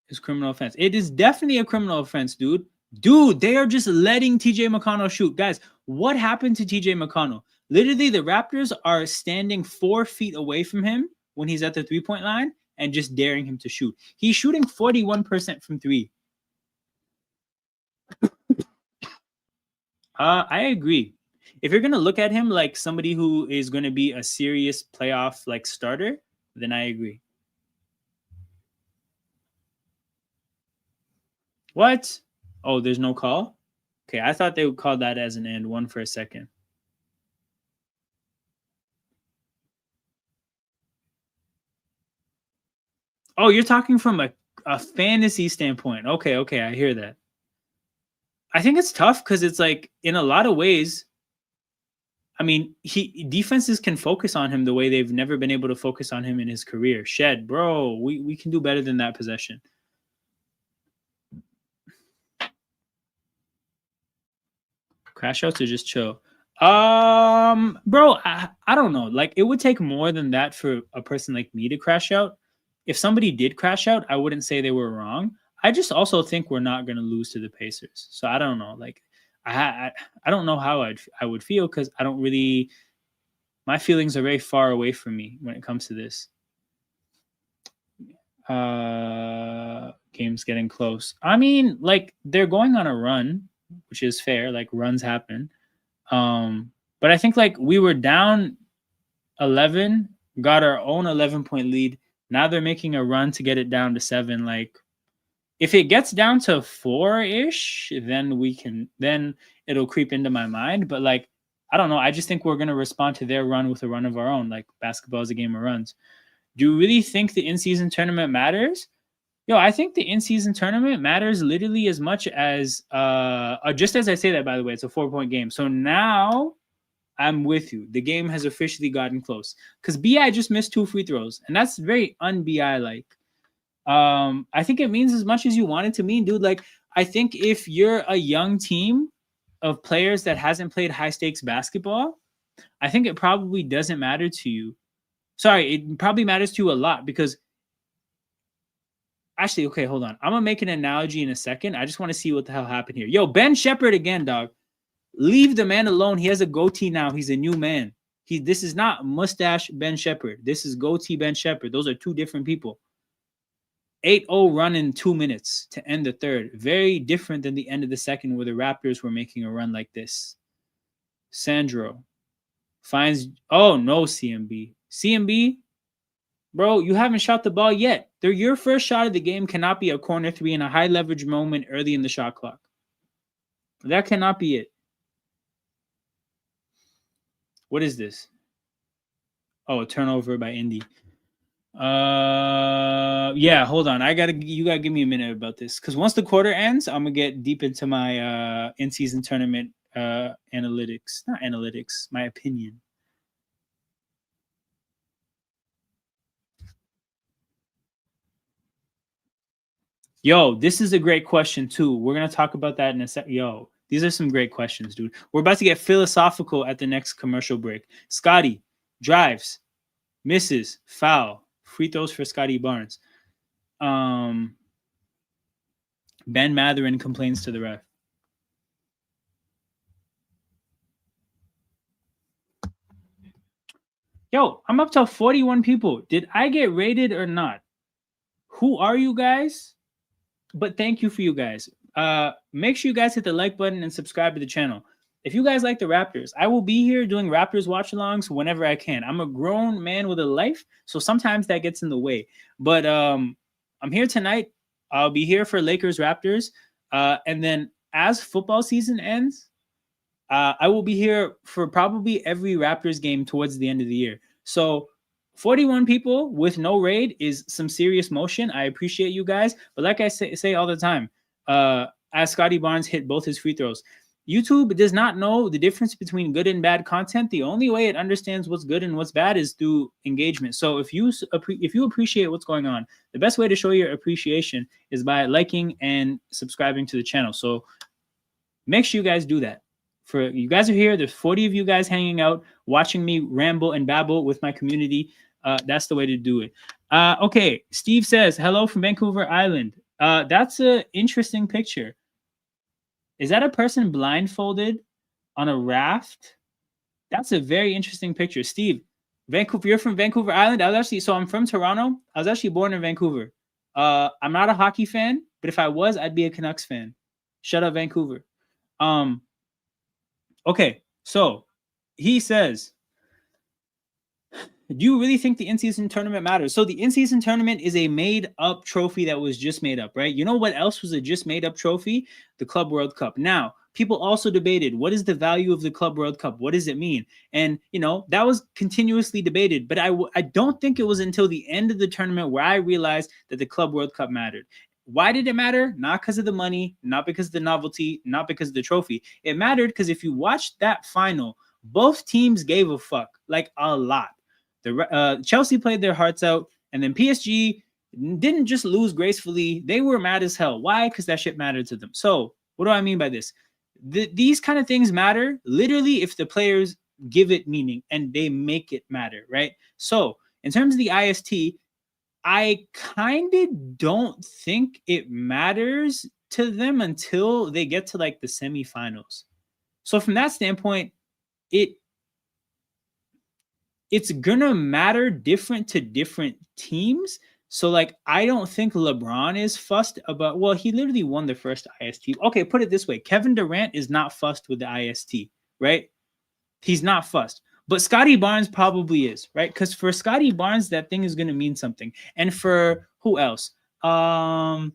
It's criminal offense. It is definitely a criminal offense, dude. Dude, they are just letting TJ McConnell shoot. Guys, what happened to TJ McConnell? Literally, the Raptors are standing 4 feet away from him when he's at the three-point line and just daring him to shoot. He's shooting 41% from three. I agree. if you're gonna look at him like somebody who is gonna be a serious playoff like starter, then I agree. What? Oh, there's no call? Okay, I thought they would call that as an and one for a second. Oh, you're talking from a fantasy standpoint. Okay, I hear that. I think it's tough because it's like in a lot of ways, I mean, defenses can focus on him the way they've never been able to focus on him in his career. Shed, bro, we can do better than that possession. Crash outs or just chill? Bro, I don't know. Like, it would take more than that for a person like me to crash out. If somebody did crash out, I wouldn't say they were wrong. I just also think we're not going to lose to the Pacers. So I don't know. Like, I don't know how I would feel because I don't really. My feelings are very far away from me when it comes to this. Game's getting close. I mean, like, they're going on a run, which is fair. Like, runs happen. But I think like we were down 11, got our own 11-point lead. Now they're making a run to get it down to 7. Like, if it gets down to 4-ish, then it'll creep into my mind. But like, I don't know. I just think we're gonna respond to their run with a run of our own. Like, basketball is a game of runs. Do you really think the in-season tournament matters? Yo, I think the in-season tournament matters literally as much as just as I say that, by the way, it's a 4-point game. So now I'm with you. The game has officially gotten close. Because BI just missed 2 free throws. And that's very un-BI like. I think it means as much as you want it to mean, dude. Like, I think if you're a young team of players that hasn't played high-stakes basketball, I think it probably doesn't matter to you. Sorry, it probably matters to you a lot because actually, okay, hold on. I'm going to make an analogy in a second. I just want to see what the hell happened here. Yo, Ben Shepherd again, dog. Leave the man alone. He has a goatee now. He's a new man. This is not mustache Ben Shepherd. This is goatee Ben Shepherd. Those are two different people. 8-0 run in 2 minutes to end the third. Very different than the end of the second where the Raptors were making a run like this. Sandro finds, oh, no, CMB. CMB, bro, you haven't shot the ball yet. Your first shot of the game cannot be a corner 3 in a high leverage moment early in the shot clock. That cannot be it. What is this? Oh, a turnover by Indy. Yeah, hold on. You gotta give me a minute about this. Because once the quarter ends, I'm gonna get deep into my in-season tournament analytics. Not analytics, my opinion. Yo, this is a great question too. We're gonna talk about that in a sec. Yo, these are some great questions, dude. We're about to get philosophical at the next commercial break. Scotty drives, misses, foul, free throws for Scotty Barnes. Ben Matherin complains to the ref. Yo, I'm up to 41 people. Did I get rated or not? Who are you guys? But thank you for you guys. Make sure you guys hit the like button and subscribe to the channel. If you guys like the Raptors, I will be here doing Raptors watch-alongs whenever I can. I'm a grown man with a life, so sometimes that gets in the way. But I'm here tonight. I'll be here for Lakers Raptors. And then as football season ends, I will be here for probably every Raptors game towards the end of the year. So 41 people with no raid is some serious motion. I appreciate you guys. But like I say all the time, as Scotty Barnes hit both his free throws, YouTube does not know the difference between good and bad content. The only way it understands what's good and what's bad is through engagement. So if you appreciate what's going on, the best way to show your appreciation is by liking and subscribing to the channel. So make sure you guys do that. For you guys are here, there's 40 of you guys hanging out, watching me ramble and babble with my community. That's the way to do it. Okay, Steve says, hello from Vancouver Island. That's an interesting picture. Is that a person blindfolded on a raft? That's a very interesting picture. Steve, Vancouver, you're from Vancouver Island? I'm from Toronto. I was actually born in Vancouver. I'm not a hockey fan, but if I was, I'd be a Canucks fan. Shut up, Vancouver. Okay, so He says, do you really think the in-season tournament matters? So the in-season tournament is a made-up trophy that was just made up, right? You know what else was a just made-up trophy? The Club World Cup. Now, people also debated, what is the value of the Club World Cup? What does it mean? And, that was continuously debated. But I don't think it was until the end of the tournament where I realized that the Club World Cup mattered. Why did it matter? Not because of the money, not because of the novelty, not because of the trophy. It mattered because if you watched that final, both teams gave a fuck, like a lot. Chelsea played their hearts out, and then PSG didn't just lose gracefully. They were mad as hell. Why? Because that shit mattered to them. So what do I mean by this? These kind of things matter literally if the players give it meaning and they make it matter, right? So in terms of the IST, I kind of don't think it matters to them until they get to like the semifinals. So from that standpoint, it's gonna matter different to different teams. So like I don't think LeBron is fussed about, well, he literally won the first IST. Okay, put it this way. Kevin Durant is not fussed with the IST, right? He's not fussed. But Scotty Barnes probably is, right? Because for Scotty Barnes, that thing is gonna mean something. And for who else? For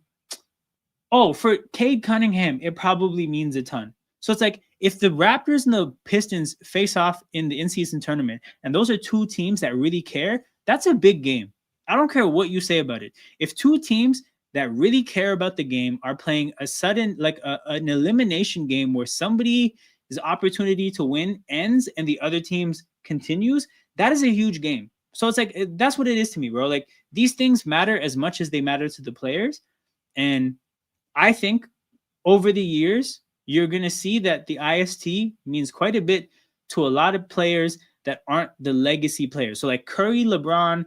Cade Cunningham, it probably means a ton. So it's like if the Raptors and the Pistons face off in the in-season tournament, and those are two teams that really care, that's a big game. I don't care what you say about it. If two teams that really care about the game are playing a sudden, like an elimination game where somebody's opportunity to win ends and the other team's continues, that is a huge game. So it's like, that's what it is to me, bro. Like these things matter as much as they matter to the players. And I think over the years, you're going to see that the IST means quite a bit to a lot of players that aren't the legacy players. So like Curry, LeBron,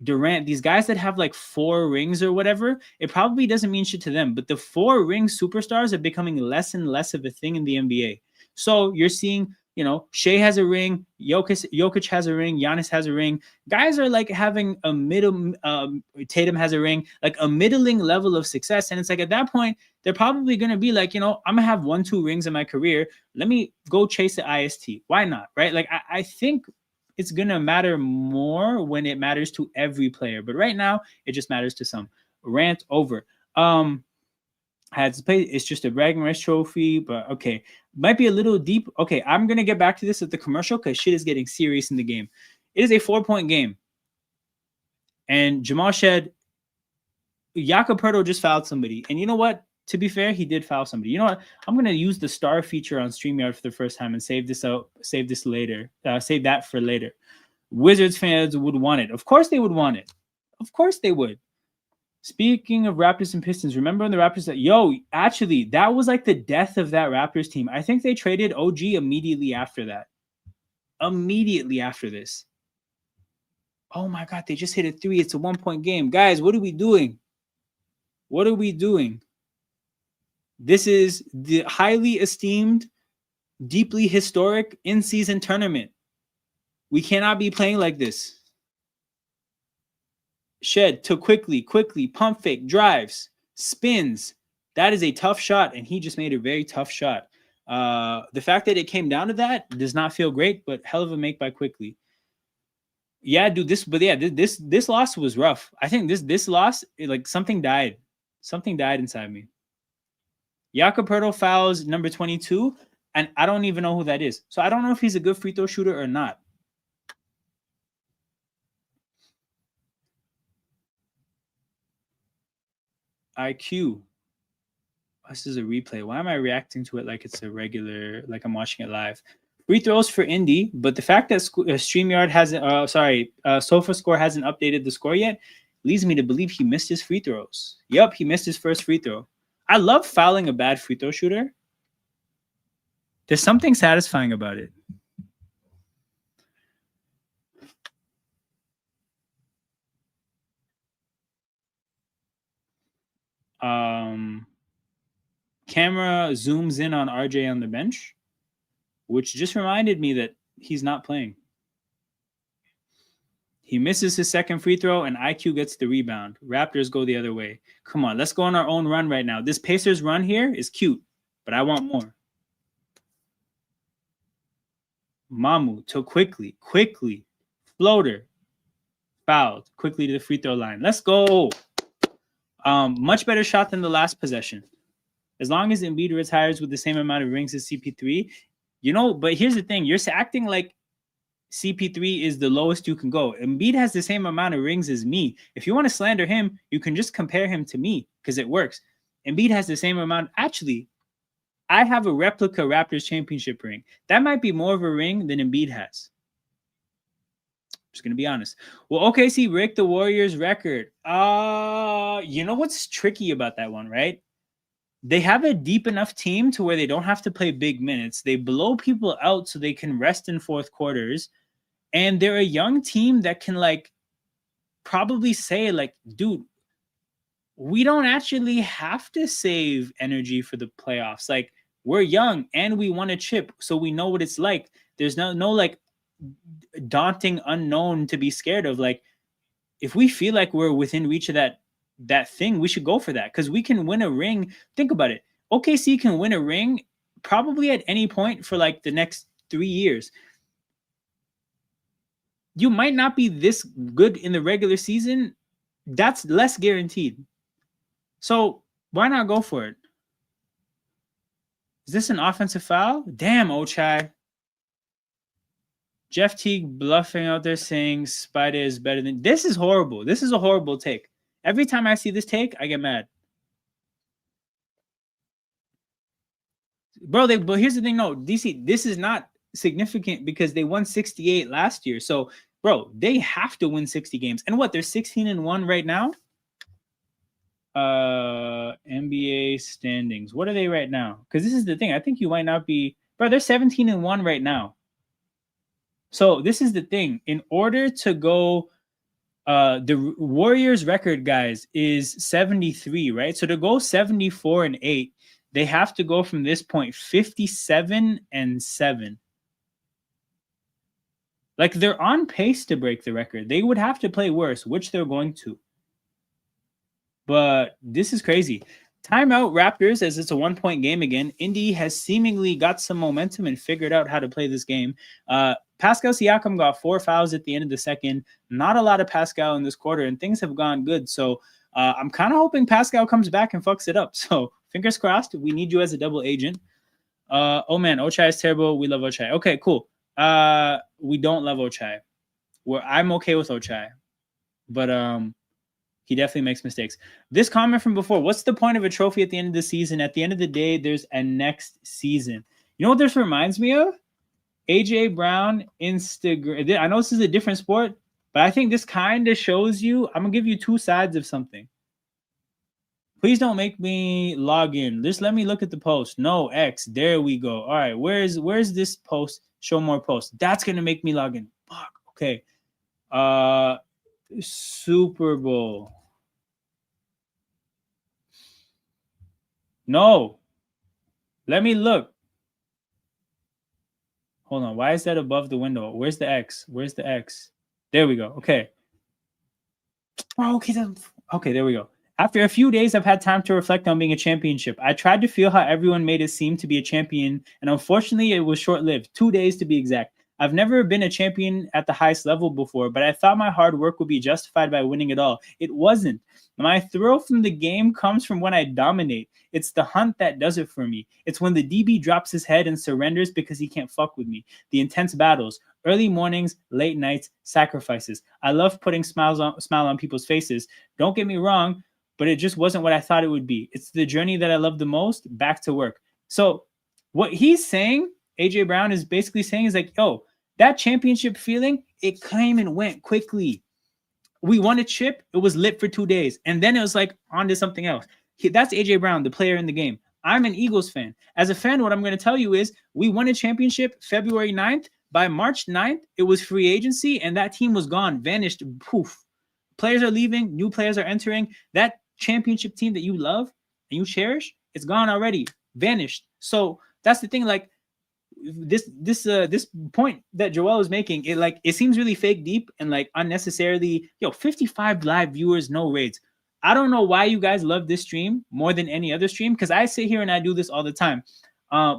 Durant, these guys that have like 4 rings or whatever, it probably doesn't mean shit to them. But the 4-ring superstars are becoming less and less of a thing in the NBA. So you're seeing, Shea has a ring, Jokic has a ring, Giannis has a ring. Guys are like having a Tatum has a ring, like a middling level of success. And it's like at that point, they're probably going to be like, I'm going to have 1-2 rings in my career. Let me go chase the IST. Why not? Right? Like I think it's going to matter more when it matters to every player. But right now, it just matters to some. Rant over. I had to play. It's just a bragging rights trophy, but okay. Might be a little deep. Okay, I'm going to get back to this at the commercial because shit is getting serious in the game. It is a 4-point game. And Jamal Shed, Jakob Poeltl just fouled somebody. And you know what? To be fair, he did foul somebody. You know what? I'm going to use the star feature on StreamYard for the first time and save this later. Save that for later. Wizards fans would want it. Of course they would want it. Of course they would. Speaking of Raptors and Pistons, remember when the Raptors actually, that was like the death of that Raptors team. I think they traded OG immediately after that. Immediately after this. Oh my God, they just hit a 3. It's a 1-point game. Guys, what are we doing? What are we doing? This is the highly esteemed, deeply historic in-season tournament. We cannot be playing like this. Shed to quickly, pump fake, drives, spins. That is a tough shot, and he just made a very tough shot. The fact that it came down to that does not feel great, but hell of a make by Quickly. Yeah, dude, this loss was rough. I think this loss, like something died. Something died inside me. Jakob Poeltl fouls number 22, and I don't even know who that is. So I don't know if he's a good free throw shooter or not. IQ. This is a replay. Why am I reacting to it like it's a regular, like I'm watching it live? Free throws for Indy, but the fact that StreamYard hasn't, SofaScore hasn't updated the score yet leads me to believe he missed his free throws. Yep, he missed his first free throw. I love fouling a bad free throw shooter. There's something satisfying about it. Camera zooms in on RJ on the bench, which just reminded me that he's not playing. He misses his second free throw, and IQ gets the rebound. Raptors go the other way. Come on, let's go on our own run right now. This Pacers run here is cute, but I want more. Mamu to quickly, floater, fouled, quickly to the free throw line. Let's go. Much better shot than the last possession. As long as Embiid retires with the same amount of rings as CP3, but here's the thing. You're acting like CP3 is the lowest you can go. Embiid has the same amount of rings as me. If you want to slander him, you can just compare him to me because it works. Embiid has the same amount. Actually, I have a replica Raptors championship ring. That might be more of a ring than Embiid has. Just going to be honest. Well, OKC break the Warriors record. You know what's tricky about that one, right? They have a deep enough team to where they don't have to play big minutes. They blow people out so they can rest in fourth quarters. And they're a young team that can probably say dude, we don't actually have to save energy for the playoffs. We're young and we want a chip, so we know what it's like. There's no daunting unknown to be scared of. If we feel like we're within reach of that thing, we should go for that because we can win a ring. Think about it. OKC can win a ring probably at any point for the next 3 years. You might not be this good in the regular season. That's less guaranteed. So why not go for it? Is this an offensive foul? Damn, Ochai. Jeff Teague bluffing out there saying Spider is better than... This is horrible. This is a horrible take. Every time I see this take, I get mad. Bro, but here's the thing. No, DC, this is not significant because they won 68 last year. So, bro, they have to win 60 games. And what? They're 16-1 right now? NBA standings. What are they right now? Because this is the thing. I think you might not be... Bro, they're 17-1 right now. So this is the thing. In order to go... the Warriors record, guys, is 73, right? So to go 74-8, they have to go from this point 57-7. They're on pace to break the record. They would have to play worse, which they're going to. But this is crazy. Timeout Raptors, as it's a 1-point game again. Indy has seemingly got some momentum and figured out how to play this game. Pascal Siakam got 4 fouls at the end of the second. Not a lot of Pascal in this quarter, and things have gone good. So I'm kind of hoping Pascal comes back and fucks it up. So fingers crossed. We need you as a double agent. Oh, man, Ochai is terrible. We love Ochai. Okay, cool. We don't love Ochai. I'm okay with Ochai. But he definitely makes mistakes. This comment from before, what's the point of a trophy at the end of the season? At the end of the day, there's a next season. You know what this reminds me of? AJ Brown Instagram. I know this is a different sport, but I think this kind of shows you. I'm going to give you two sides of something. Please don't make me log in. Just let me look at the post. No, X. There we go. All right. Where's this post? Show more posts. That's going to make me log in. Fuck. Okay. Super Bowl. No. Let me look. Hold on. Why is that above the window? Where's the X? Where's the X? There we go. Okay. Oh, okay, there we go. After a few days, I've had time to reflect on being a championship. I tried to feel how everyone made it seem to be a champion, and unfortunately, it was short-lived. 2 days to be exact. I've never been a champion at the highest level before, but I thought my hard work would be justified by winning it all. It wasn't. My thrill from the game comes from when I dominate. It's the hunt that does it for me. It's when the DB drops his head and surrenders because he can't fuck with me. The intense battles, early mornings, late nights, sacrifices. I love putting smile on people's faces. Don't get me wrong, but it just wasn't what I thought it would be. It's the journey that I love the most, back to work. So what he's saying, AJ Brown is basically saying is yo, that championship feeling, it came and went quickly. We won a chip. It was lit for 2 days. And then it was on to something else. That's AJ Brown, the player in the game. I'm an Eagles fan. As a fan, what I'm going to tell you is we won a championship February 9th. By March 9th, it was free agency, and that team was gone, vanished, poof. Players are leaving. New players are entering. That championship team that you love and you cherish, it's gone already, vanished. So that's the thing. This point that Joel is making, it seems really fake deep and unnecessarily. 55 live viewers, no raids. I don't know why you guys love this stream more than any other stream, because I sit here and I do this all the time.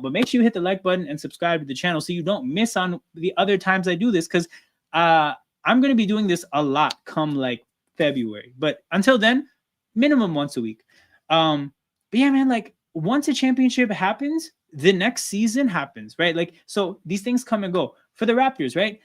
But make sure you hit the like button and subscribe to the channel so you don't miss on the other times I do this, because I'm going to be doing this a lot come like February. But until then, minimum once a week. But yeah, man, like once a championship happens, the next season happens, right? Like, so these things come and go. For the Raptors, right?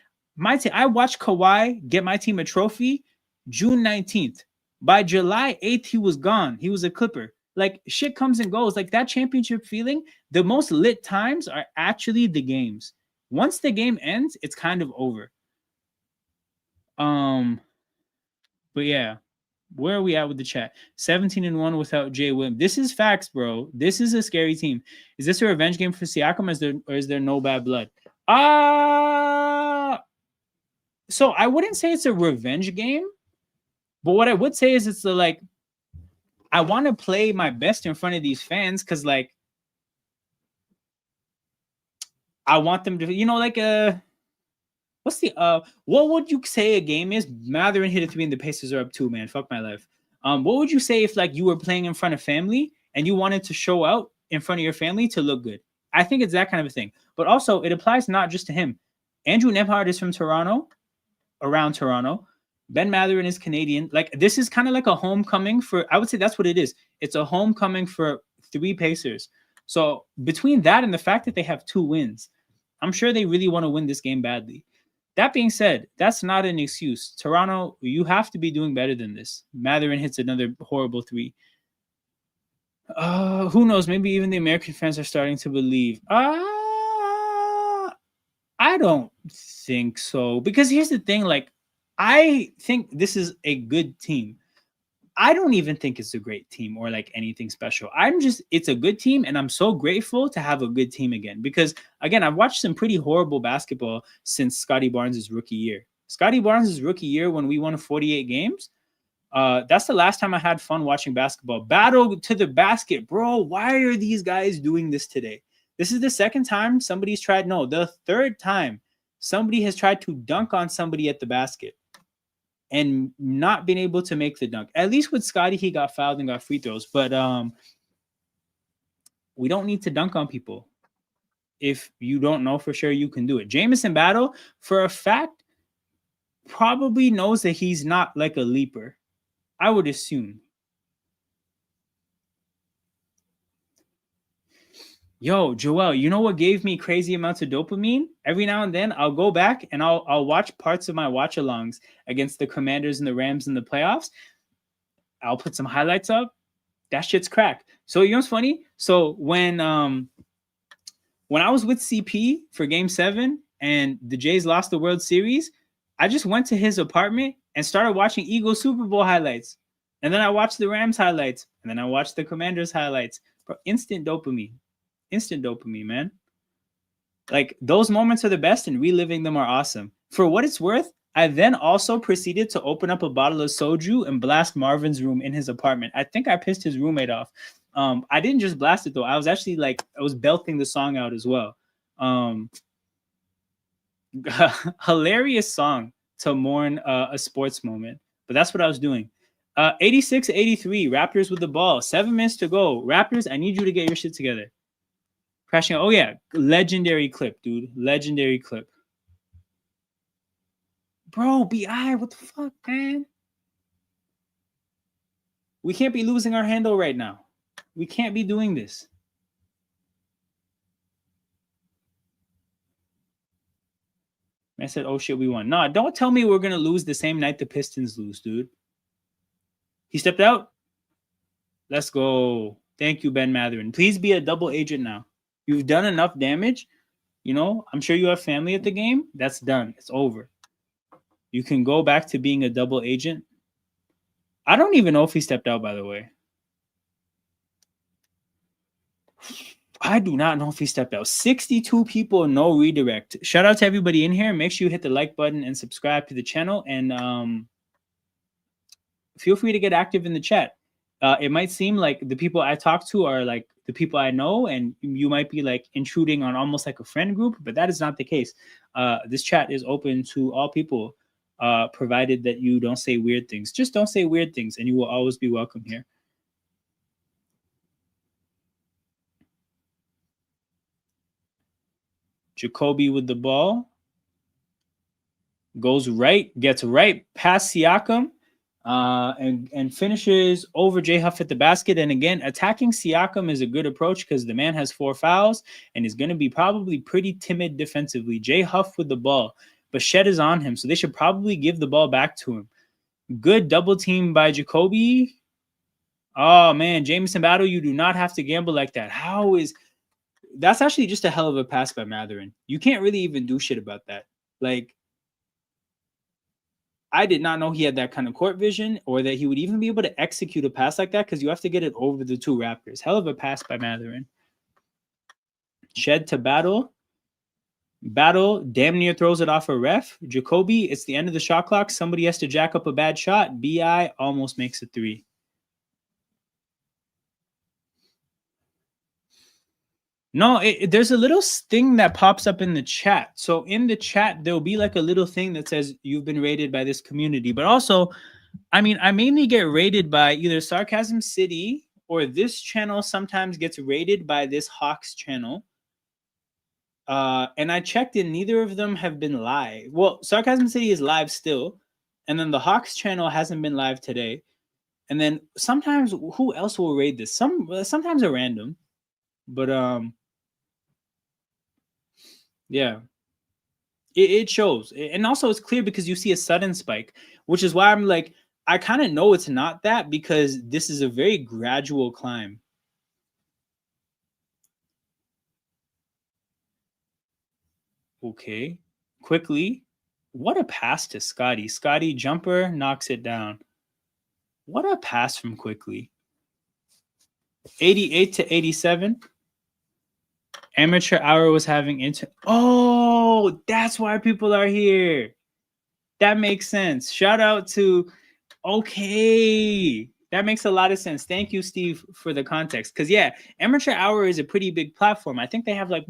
I watched Kawhi get my team a trophy June 19th. By July 8th, he was gone. He was a Clipper. Like, shit comes and goes. Like, that championship feeling, the most lit times are actually the games. Once the game ends, it's kind of over. But yeah, where are we at with the chat? 17-1 without Jay Williams. This is facts, bro. This is a scary team. Is this a revenge game for Siakam, or is there no bad blood? So I wouldn't say it's a revenge game, but what I would say is it's like, I want to play my best in front of these fans, because like I want them to, like what would you say a game is? Mather and hit a 3 and the Pacers are up 2, man. Fuck my life. What would you say if like you were playing in front of family and you wanted to show out in front of your family to look good? I think it's that kind of a thing. But also it applies not just to him. Andrew Nembhard is from Toronto, around Toronto. Ben Mathurin is Canadian. Like, this is kind of like a homecoming I would say that's what it is. It's a homecoming for 3 Pacers. So between that and the fact that they have 2 wins, I'm sure they really want to win this game badly. That being said, that's not an excuse. Toronto, you have to be doing better than this. Mathurin hits another horrible 3. Who knows? Maybe even the American fans are starting to believe. I don't think so. Because here's the thing, like, I think this is a good team. I don't even think it's a great team or like anything special. It's a good team, and I'm so grateful to have a good team again. Because again, I've watched some pretty horrible basketball since Scotty Barnes' rookie year. Scotty Barnes' rookie year, when we won 48 games, that's the last time I had fun watching basketball. Battle to the basket, bro. Why are these guys doing this today? This is the second time the third time somebody has tried to dunk on somebody at the basket and not been able to make the dunk. At least with Scotty, he got fouled and got free throws. But we don't need to dunk on people if you don't know for sure you can do it. Jamison Battle, for a fact, probably knows that he's not like a leaper. I would assume. Yo, Joel, you know what gave me crazy amounts of dopamine? Every now and then, I'll go back and I'll watch parts of my watch-alongs against the Commanders and the Rams in the playoffs. I'll put some highlights up. That shit's cracked. So you know what's funny? So when I was with CP for Game 7 and the Jays lost the World Series, I just went to his apartment and started watching Eagles Super Bowl highlights. And then I watched the Rams highlights. And then I watched the Commanders highlights. Bro, instant dopamine. Instant dopamine, man. Like, those moments are the best, and reliving them are awesome. For what it's worth, I then also proceeded to open up a bottle of soju and blast Marvin's room in his apartment. I think I pissed his roommate off. I didn't just blast it, though. I was actually I was belting the song out as well. Hilarious song to mourn a sports moment. But that's what I was doing. 86-83, Raptors with the ball. 7 minutes to go. Raptors, I need you to get your shit together. Crashing. Oh, yeah. Legendary clip, dude. Legendary clip. Bro, BI, what the fuck, man? We can't be losing our handle right now. We can't be doing this. I said, oh, shit, we won. Nah, don't tell me we're going to lose the same night the Pistons lose, dude. He stepped out. Let's go. Thank you, Ben Mathurin. Please be a double agent now. You've done enough damage. You know, I'm sure you have family at the game. That's done. It's over. You can go back to being a double agent. I don't even know if he stepped out, by the way. I do not know if he stepped out. 62 people, no redirect. Shout out to everybody in here. Make sure you hit the like button and subscribe to the channel. And feel free to get active in the chat. It might seem like the people I talk to are like the people I know, and you might be like intruding on almost like a friend group, but that is not the case. This chat is open to all people, provided that you don't say weird things. Just don't say weird things, and you will always be welcome here. Jacoby with the ball. Goes right, gets right past Siakam, and finishes over J Huff at the basket. And again, attacking Siakam is a good approach because the man has 4 fouls and is going to be probably pretty timid defensively. J Huff with the ball, but Shed is on him, so they should probably give the ball back to him. Good double team by Jacoby. Oh man, Jameson Battle, you do not have to gamble like that. That's actually just a hell of a pass by Matherin. You can't really even do shit about that. Like, I did not know he had that kind of court vision or that he would even be able to execute a pass like that because you have to get it over the 2 Raptors. Hell of a pass by Matherin. Shed to Battle. Battle damn near throws it off a ref. Jacoby, it's the end of the shot clock. Somebody has to jack up a bad shot. BI almost makes a 3. No, there's a little thing that pops up in the chat. So in the chat, there'll be like a little thing that says you've been rated by this community. But also, I mean, I mainly get rated by either Sarcasm City or this channel sometimes gets rated by this Hawks channel. And I checked and neither of them have been live. Well, Sarcasm City is live still. And then the Hawks channel hasn't been live today. And then sometimes, who else will raid this? Sometimes a random. But, yeah, it shows. And also it's clear because you see a sudden spike, which is why I'm like, I kind of know it's not that because this is a very gradual climb. Okay. Quickly. What a pass to Scotty. Scotty jumper knocks it down. What a pass from Quickly. 88 to 87. Amateur Hour was having Oh, that's why people are here. That makes sense. Shout out to okay. That makes a lot of sense. Thank you, Steve, for the context. Because yeah, Amateur Hour is a pretty big platform. I think they have like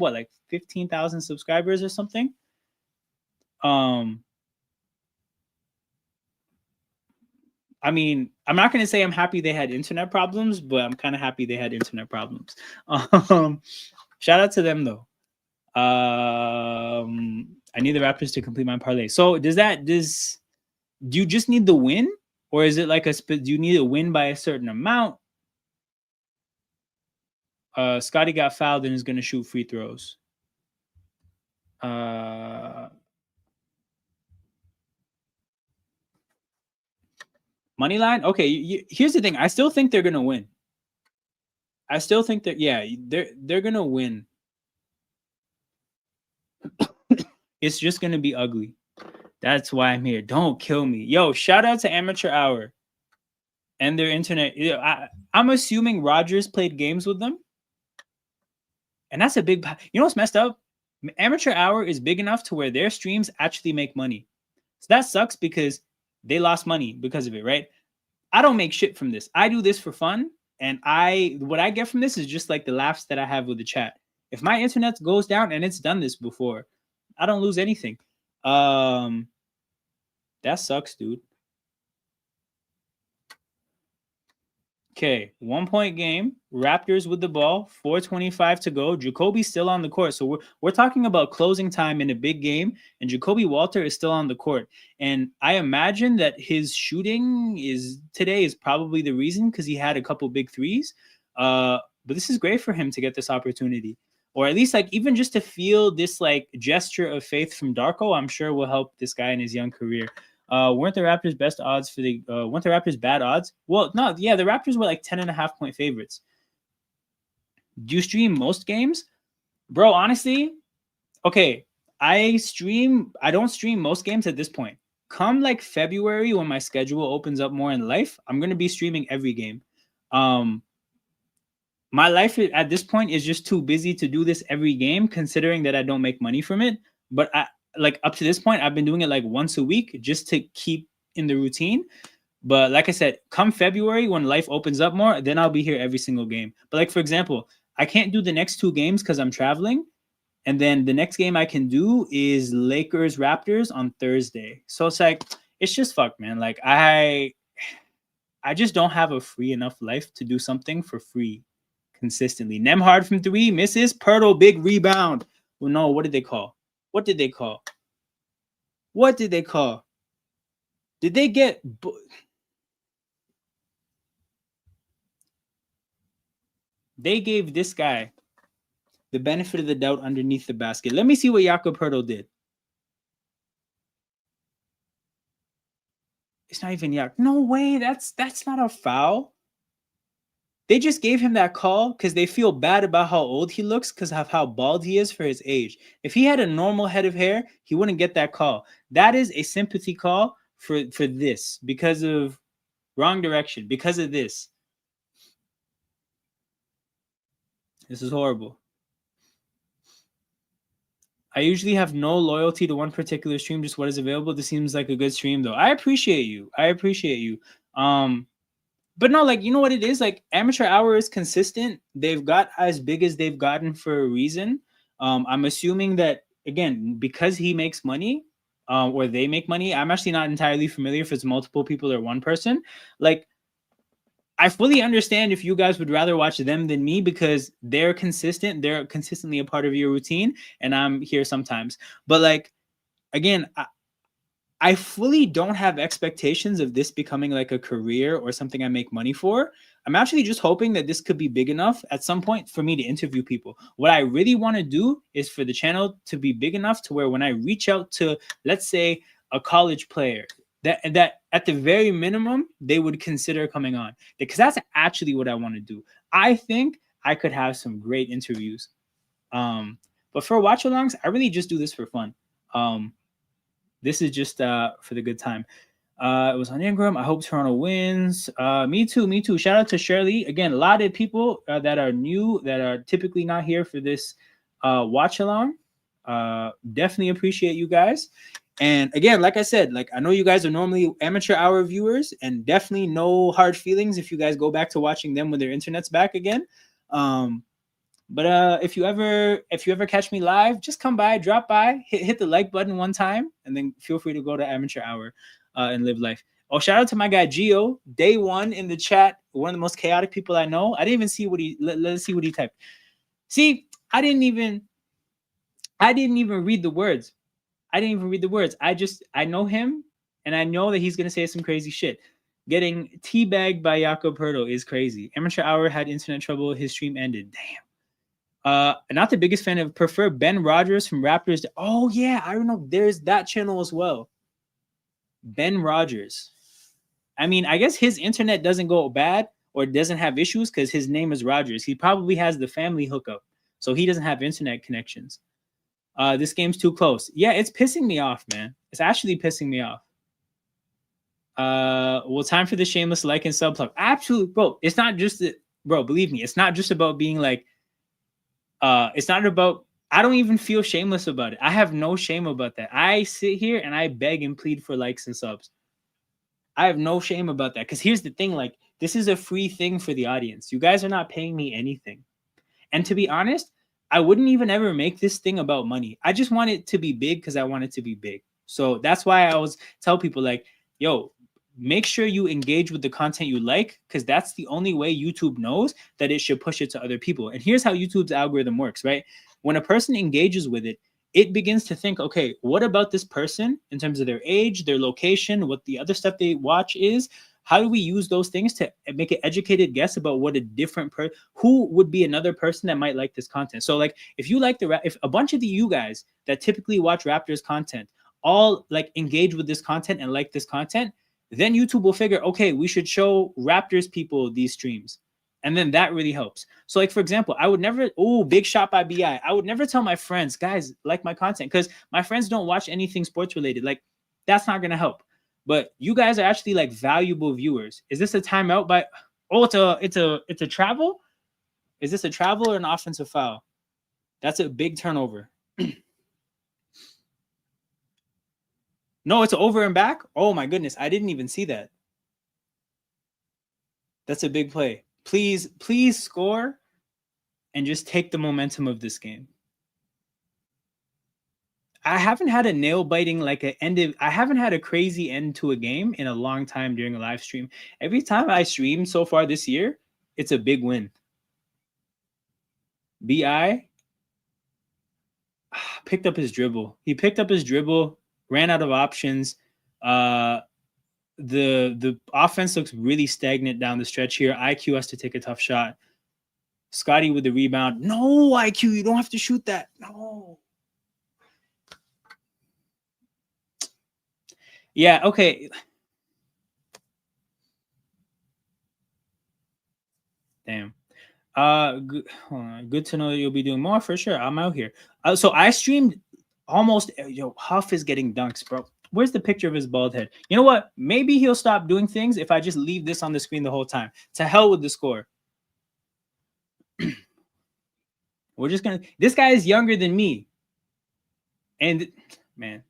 15,000 subscribers or something. I mean, I'm not going to say I'm happy they had internet problems, but I'm kind of happy they had internet problems. Shout out to them though. I need the Raptors to complete my parlay. So do you just need the win, or is it like do you need a win by a certain amount? Scotty got fouled and is going to shoot free throws. Money line. Okay, here's the thing. I still think they're going to win. I still think that they're going to win. It's just going to be ugly. That's why I'm here. Don't kill me. Yo, shout out to Amateur Hour and their internet. I'm assuming Rogers played games with them. And that's a big... You know what's messed up? Amateur Hour is big enough to where their streams actually make money. So that sucks because they lost money because of it, right? I don't make shit from this. I do this for fun. And what I get from this is just like the laughs that I have with the chat. If my internet goes down, and it's done this before, I don't lose anything. That sucks, dude. Okay, 1-point game. Raptors with the ball. 4:25 to go. Jacoby's still on the court. So we're talking about closing time in a big game, and Jacoby Walter is still on the court. And I imagine that his shooting today is probably the reason because he had a couple big threes. But this is great for him to get this opportunity. Or at least like even just to feel this like gesture of faith from Darko, I'm sure will help this guy in his young career. Weren't the Raptors best odds for weren't the Raptors bad odds? Well, no, yeah, the Raptors were like 10.5 point favorites. Do you stream most games? Bro, honestly, okay, I don't stream most games at this point. Come like February when my schedule opens up more in life, I'm going to be streaming every game. My life at this point is just too busy to do this every game, considering that I don't make money from it. But like up to this point, I've been doing it like once a week just to keep in the routine. But like I said, come February when life opens up more, then I'll be here every single game. But like, for example, I can't do the next 2 games because I'm traveling. And then the next game I can do is Lakers Raptors on Thursday. So it's like, it's just fucked, man. Like I just don't have a free enough life to do something for free consistently. Nemhard from 3 misses. Pirtle, big rebound. Well, no, what did they call? What did they call? What did they call? Did they get... They gave this guy the benefit of the doubt underneath the basket. Let me see what Jakob Poeltl did. It's not even Yak. No way. That's not a foul. They just gave him that call because they feel bad about how old he looks because of how bald he is for his age. If he had a normal head of hair, he wouldn't get that call. That is a sympathy call for this because of wrong direction, because of this. This is horrible. I usually have no loyalty to one particular stream, just what is available. This seems like a good stream, though. I appreciate you. But no, like, you know what it is? Like, Amateur Hour is consistent. They've got as big as they've gotten for a reason. I'm assuming that, again, because he makes money, or they make money, I'm actually not entirely familiar if it's multiple people or one person. Like, I fully understand if you guys would rather watch them than me because they're consistent. They're consistently a part of your routine, and I'm here sometimes. But, like, again, I fully don't have expectations of this becoming like a career or something I make money for. I'm actually just hoping that this could be big enough at some point for me to interview people. What I really want to do is for the channel to be big enough to where when I reach out to, let's say, a college player, that at the very minimum, they would consider coming on. Because that's actually what I want to do. I think I could have some great interviews. But for watch-alongs, I really just do this for fun. This is just for the good time. It was on Ingram. I hope Toronto wins. Me too. Shout out to Shirley. Again, a lot of people that are new, that are typically not here for this watch along. Definitely appreciate you guys. And again, like I said, like I know you guys are normally Amateur Hour viewers, and definitely no hard feelings if you guys go back to watching them when their internet's back again. But if you ever catch me live, just come by, drop by, hit the like button one time, and then feel free to go to Amateur Hour and live life. Oh, shout out to my guy Gio, day one in the chat, one of the most chaotic people I know. I didn't even see what he let's see what he typed. See, I didn't even read the words. I know him, and I know that he's gonna say some crazy shit. Getting teabagged by Jakob Poeltl is crazy. Amateur Hour had internet trouble. His stream ended. Damn. Not the biggest fan of, prefer Ben Rogers from Raptors. Oh yeah, I don't know. There's that channel as well. Ben Rogers. I mean, I guess his internet doesn't go bad or doesn't have issues because his name is Rogers. He probably has the family hookup, so he doesn't have internet connections. This game's too close. Yeah, it's pissing me off, man. It's actually pissing me off. Well, time for the shameless like and sub plug. Absolutely, bro. It's not just bro. Believe me, it's not just about being like. It's not about. I don't even feel shameless about it. I have no shame about that. I sit here and I beg and plead for likes and subs. I have no shame about that because here's the thing: like, this is a free thing for the audience. You guys are not paying me anything, and to be honest, I wouldn't even ever make this thing about money. I just want it to be big because I want it to be big. So that's why I always tell people like, yo, make sure you engage with the content you like because that's the only way YouTube knows that it should push it to other people. And here's how YouTube's algorithm works, right? When a person engages with it, it begins to think, okay, what about this person in terms of their age, their location, what the other stuff they watch is? How do we use those things to make an educated guess about what a different person, who would be another person that might like this content? So like, if you like if a bunch of you guys that typically watch Raptors content all like engage with this content and like this content, then YouTube will figure, okay, we should show Raptors people these streams. And then that really helps. So like, for example, I would never, big shot by BI. I would never tell my friends, guys, like my content, because my friends don't watch anything sports related. Like, that's not going to help. But you guys are actually like valuable viewers. Is this a timeout by, it's a travel? Is this a travel or an offensive foul? That's a big turnover. No, it's over and back. Oh my goodness. I didn't even see that. That's a big play. Please score and just take the momentum of this game. I haven't had a nail biting like I haven't had a crazy end to a game in a long time during a live stream. Every time I stream so far this year, it's a big win. BI, picked up his dribble. He picked up his dribble, ran out of options. The offense looks really stagnant down the stretch here. IQ has to take a tough shot. Scotty with the rebound. No, IQ, you don't have to shoot that. No. Yeah, okay. Damn. Good to know that you'll be doing more for sure. I'm out here. So I streamed almost. Huff is getting dunks, bro. Where's the picture of his bald head? You know what? Maybe he'll stop doing things if I just leave this on the screen the whole time. To hell with the score. We're just gonna. This guy is younger than me, and man.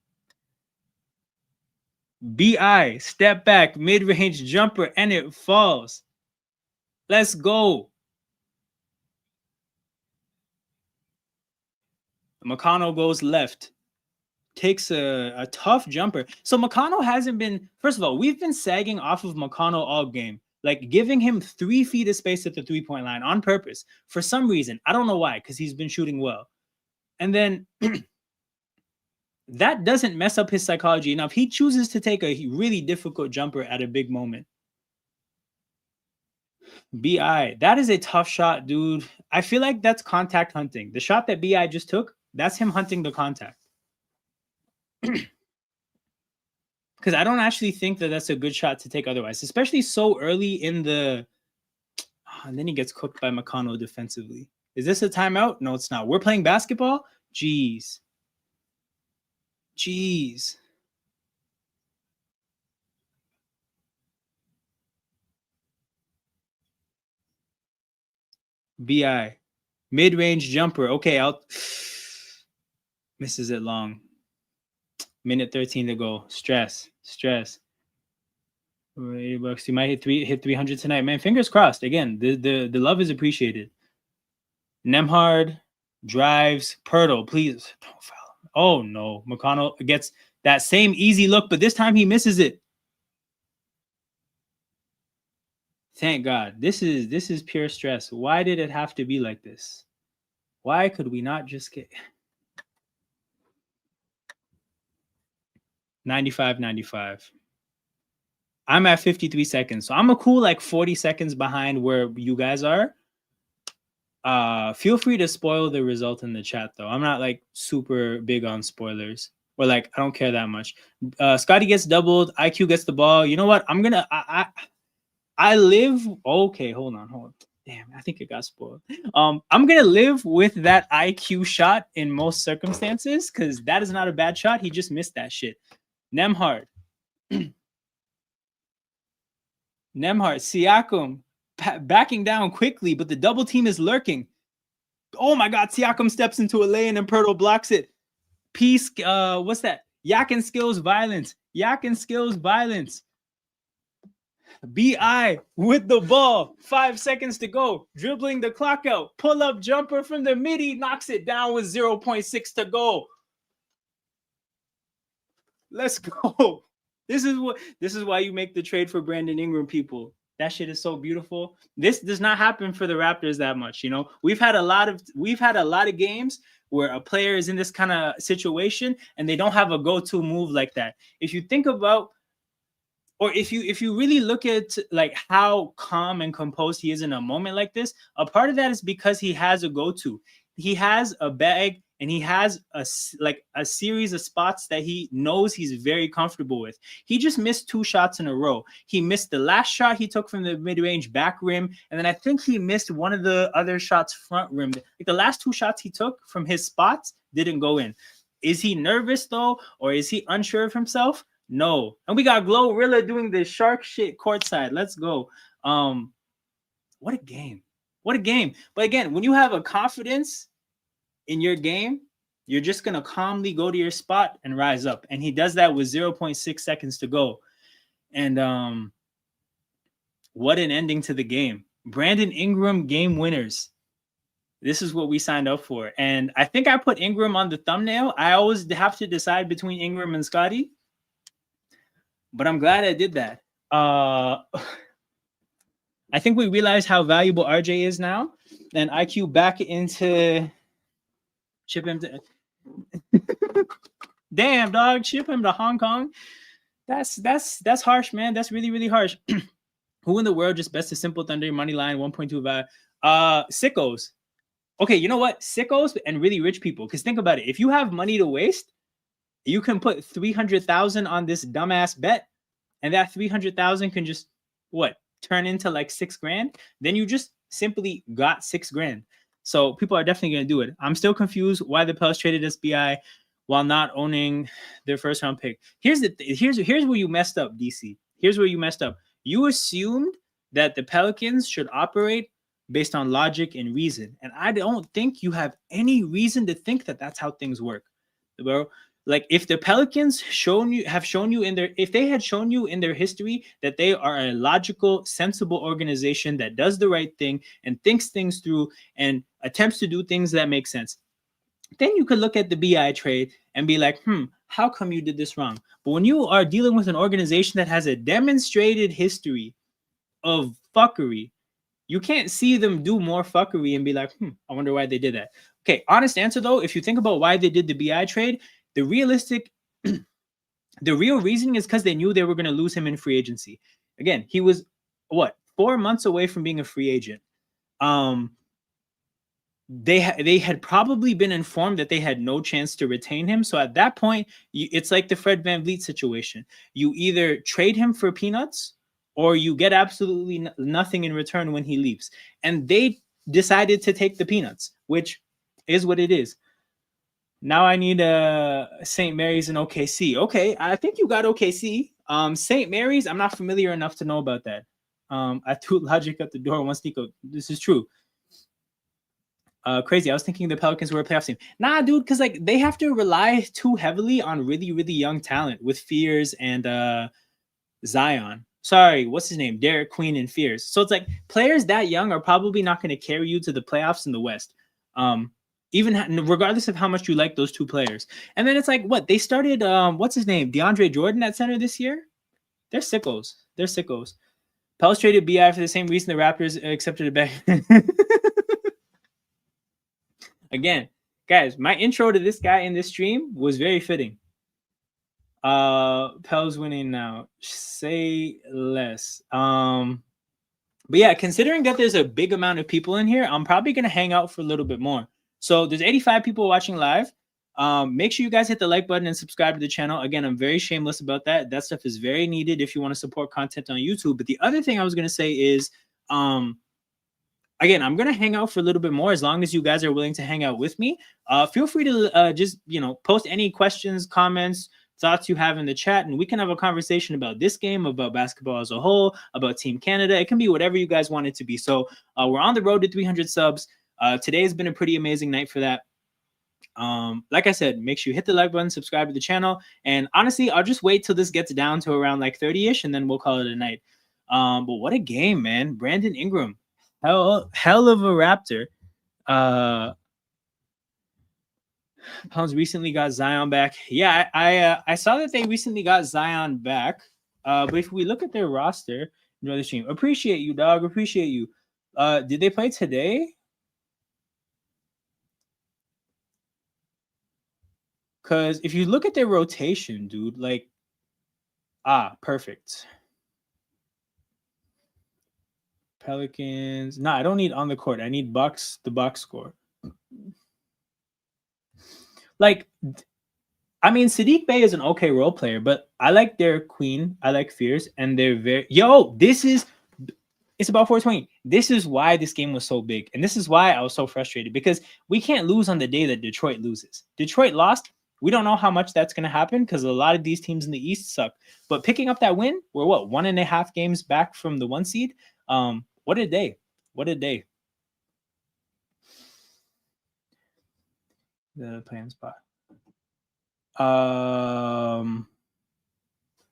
BI step back mid-range jumper and it falls. Let's go. McConnell goes left, takes a tough jumper. So McConnell hasn't been, first of all, we've been sagging off of McConnell all game, like giving him 3 feet of space at the 3-point line on purpose. For some reason, I don't know why, because he's been shooting well. And then that doesn't mess up his psychology enough. He chooses to take a really difficult jumper at a big moment. BI, that is a tough shot, dude. I feel like that's contact hunting. The shot that BI just took, that's him hunting the contact. Because I don't actually think that that's a good shot to take otherwise, especially so early in the... and then he gets cooked by McConnell defensively. Is this a timeout? No, it's not. We're playing basketball? Jeez. Jeez. BI. Mid-range jumper. Okay, I'll... Misses it long. Minute 13 to go. Stress. $80. You might hit 300 tonight. Man, fingers crossed. Again, the love is appreciated. Nemhard drives. Pirtle, please. Don't foul him. Oh, no. McConnell gets that same easy look, but this time he misses it. Thank God. This is pure stress. Why did it have to be like this? Why could we not just get 95. I'm at 53 seconds. So I'm a cool like 40 seconds behind where you guys are. Feel free to spoil the result in the chat though. I'm not like super big on spoilers. Or like I don't care that much. Scotty gets doubled, IQ gets the ball. You know what? I'm gonna I live. Okay, hold on. Damn, I think it got spoiled. I'm gonna live with that IQ shot in most circumstances because that is not a bad shot. He just missed that shit. Nemhard, Siakam backing down quickly, but the double team is lurking. Oh my God, Siakam steps into a lane and Pirtle blocks it. Peace. What's that? Yak and skills violence. BI with the ball. 5 seconds to go. Dribbling the clock out. Pull up jumper from the midi. Knocks it down with 0.6 to go. Let's go. This is why you make the trade for Brandon Ingram, people. That shit is so beautiful. This does not happen for the Raptors that much, you know. We've had a lot of games where a player is in this kind of situation and they don't have a go-to move like that. If you think about, or if you really look at like how calm and composed he is in a moment like this, a part of that is because he has a go-to. He has a bag and he has a series of spots that he knows he's very comfortable with. He just missed 2 shots in a row. He missed the last shot he took from the mid-range back rim, and then I think he missed one of the other shots front rim. Like the last 2 shots he took from his spots didn't go in. Is he nervous though, or is he unsure of himself? No. And we got Glorilla doing the shark shit courtside. Let's go. What a game. But again, when you have a confidence in your game, you're just going to calmly go to your spot and rise up. And he does that with 0.6 seconds to go. And what an ending to the game. Brandon Ingram game winners. This is what we signed up for. And I think I put Ingram on the thumbnail. I always have to decide between Ingram and Scotty. But I'm glad I did that. I think we realized how valuable RJ is now. And IQ back into chip him. Damn, dog, ship him to Hong Kong. That's harsh, man. That's really, really harsh. Who in the world just bets a simple Thunder money line 1.2 value? Sickos. Okay, you know what? Sickos and really rich people. Because think about it. If you have money to waste, you can put 300,000 on this dumbass bet, and that 300,000 can just what turn into like $6,000. Then you just simply got $6,000. So people are definitely gonna do it. I'm still confused why the Pels traded SBI while not owning their first round pick. Here's where you messed up, DC. Here's where you messed up. You assumed that the Pelicans should operate based on logic and reason, and I don't think you have any reason to think that that's how things work, bro. Like if the Pelicans have shown you in their history that they are a logical, sensible organization that does the right thing and thinks things through and attempts to do things that make sense, then you could look at the BI trade and be like, how come you did this wrong? But when you are dealing with an organization that has a demonstrated history of fuckery, you can't see them do more fuckery and be like, I wonder why they did that. Okay, honest answer though, if you think about why they did the BI trade, the real reasoning is because they knew they were going to lose him in free agency. Again, he was 4 months away from being a free agent. They had probably been informed that they had no chance to retain him. So at that point, it's like the Fred VanVleet situation. You either trade him for peanuts or you get absolutely nothing in return when he leaves. And they decided to take the peanuts, which is what it is. Now I need St. Mary's in OKC. Okay, I think you got OKC. St. Mary's, I'm not familiar enough to know about that. I threw logic at the door once Nico. This is true. Crazy. I was thinking the Pelicans were a playoff team. Nah, dude, because like they have to rely too heavily on really, really young talent with Fears and Zion. Sorry, what's his name? Derek Queen and Fears. So it's like players that young are probably not going to carry you to the playoffs in the West. Even regardless of how much you like those two players. And then it's like, what? They started, what's his name? DeAndre Jordan at center this year? They're sickos. Pels traded BI for the same reason the Raptors accepted it back. Again, guys, my intro to this guy in this stream was very fitting. Pels winning now. Say less. But yeah, considering that there's a big amount of people in here, I'm probably going to hang out for a little bit more. So there's 85 people watching live. Make sure you guys hit the like button and subscribe to the channel. Again, I'm very shameless about that. That stuff is very needed if you want to support content on YouTube. But the other thing I was going to say is, again, I'm going to hang out for a little bit more as long as you guys are willing to hang out with me. Feel free to just, post any questions, comments, thoughts you have in the chat, and we can have a conversation about this game, about basketball as a whole, about Team Canada. It can be whatever you guys want it to be. So we're on the road to 300 subs. Today has been a pretty amazing night for that. Like I said, make sure you hit the like button, subscribe to the channel, and honestly, I'll just wait till this gets down to around like 30-ish, and then we'll call it a night. But what a game, man. Brandon Ingram, hell of a Raptor. Pounds recently got Zion back. Yeah, I saw that they recently got Zion back. But if we look at their roster, enjoy the stream. Appreciate you, dog. Appreciate you. Did they play today? Because if you look at their rotation, dude, like, perfect. Pelicans. No, I don't need on the court. I need Bucks, the Bucks score. Like, I mean, Sadiq Bey is an okay role player, but I like their Queen. I like Fierce, and they're very... It's about 420. This is why this game was so big, and this is why I was so frustrated, because we can't lose on the day that Detroit loses. Detroit lost. We don't know how much that's going to happen because a lot of these teams in the East suck. But picking up that win, we're 1.5 games back from the 1 seed. What a day. What a day. The playing spot.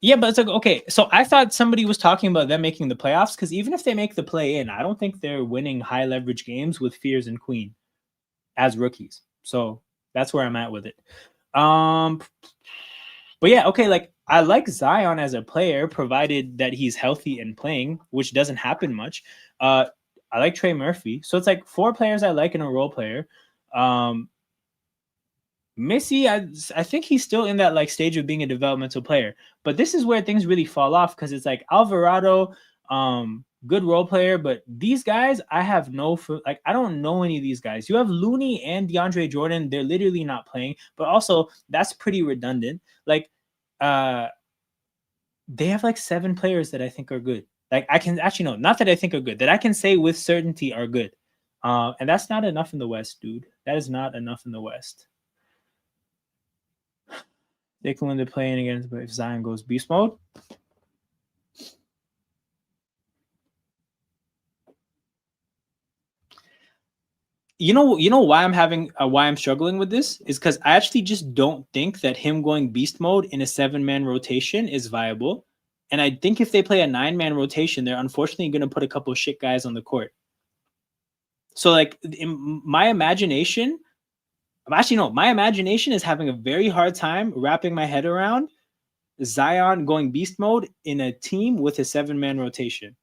Yeah, but it's like, okay, so I thought somebody was talking about them making the playoffs, because even if they make the play-in, I don't think they're winning high leverage games with Fears and Queen as rookies. So that's where I'm at with it. But yeah, okay, like I like Zion as a player, provided that he's healthy and playing, which doesn't happen much. I like Trey Murphy. So it's like 4 players I like in a role player. Missy, I think he's still in that like stage of being a developmental player. But this is where things really fall off because it's like Alvarado, good role player, but these guys, I have I don't know any of these guys. You have Looney and DeAndre Jordan, they're literally not playing, but also that's pretty redundant. Like, they have like 7 players that I think are good. Like I can actually no, not that I think are good, that I can say with certainty are good. And that's not enough in the West, dude. That is not enough in the West. They can win the playing against, but if Zion goes beast mode. You know why I'm struggling with this is because I actually just don't think that him going beast mode in a 7-man rotation is viable. And I think if they play a 9-man rotation, they're unfortunately going to put a couple of shit guys on the court. So like in my imagination, my imagination is having a very hard time wrapping my head around Zion going beast mode in a team with a 7-man rotation.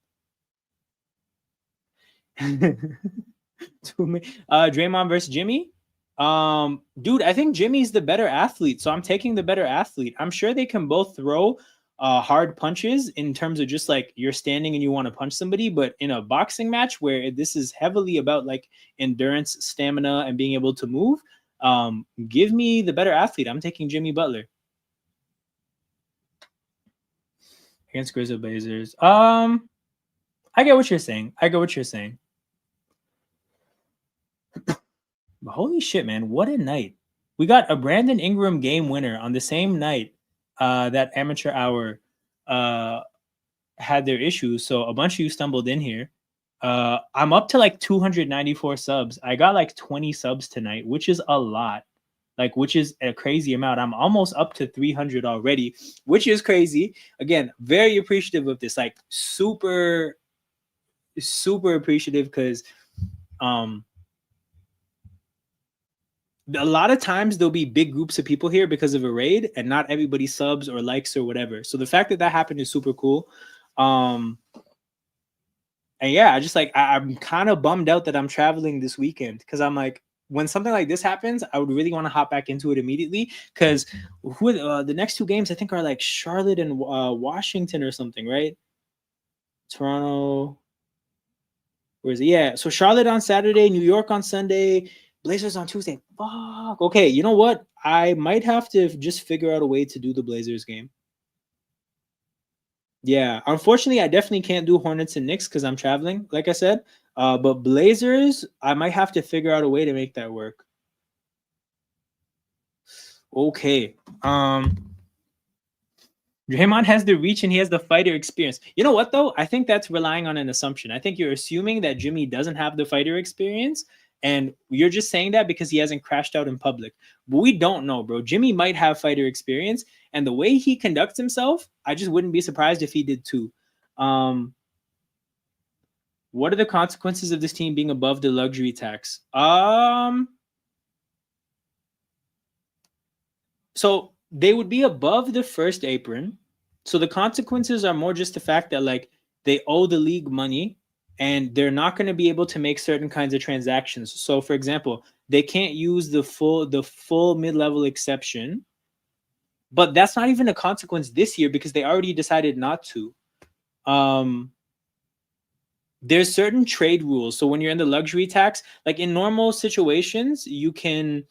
Draymond versus Jimmy. Dude, I think Jimmy's the better athlete, so I'm taking the better athlete. I'm sure they can both throw hard punches in terms of just like you're standing and you want to punch somebody, but in a boxing match where this is heavily about like endurance, stamina, and being able to move, give me the better athlete. I'm taking Jimmy Butler against Grizzly Blazers. I get what you're saying. But holy shit, man, what a night. We got a Brandon Ingram game winner on the same night that Amateur Hour had their issues. So a bunch of you stumbled in here. I'm up to like 294 subs. I got like 20 subs tonight, which is a lot. Which is a crazy amount. I'm almost up to 300 already, which is crazy. Again, very appreciative of this. Like super, super appreciative because a lot of times there'll be big groups of people here because of a raid and not everybody subs or likes or whatever. So the fact that happened is super cool. And yeah, I just like, I'm kind of bummed out that I'm traveling this weekend because I'm like, when something like this happens, I would really want to hop back into it immediately because the next 2 games I think are like Charlotte and Washington or something, right? Toronto. Where is it? Yeah. So Charlotte on Saturday, New York on Sunday, Blazers on Tuesday. Fuck. Okay, you know what? I might have to just figure out a way to do the Blazers game. Yeah. Unfortunately, I definitely can't do Hornets and Knicks because I'm traveling, like I said. But Blazers, I might have to figure out a way to make that work. Okay. Draymond has the reach and he has the fighter experience. You know what, though? I think that's relying on an assumption. I think you're assuming that Jimmy doesn't have the fighter experience, and you're just saying that because he hasn't crashed out in public. But we don't know, bro. Jimmy might have fighter experience, and the way he conducts himself, I just wouldn't be surprised if he did too. What are the consequences of this team being above the luxury tax? So they would be above the first apron. So the consequences are more just the fact that like they owe the league money and they're not going to be able to make certain kinds of transactions. So for example, they can't use the full mid-level exception. But that's not even a consequence this year because they already decided not to. There's certain trade rules. So when you're in the luxury tax, like in normal situations, you can,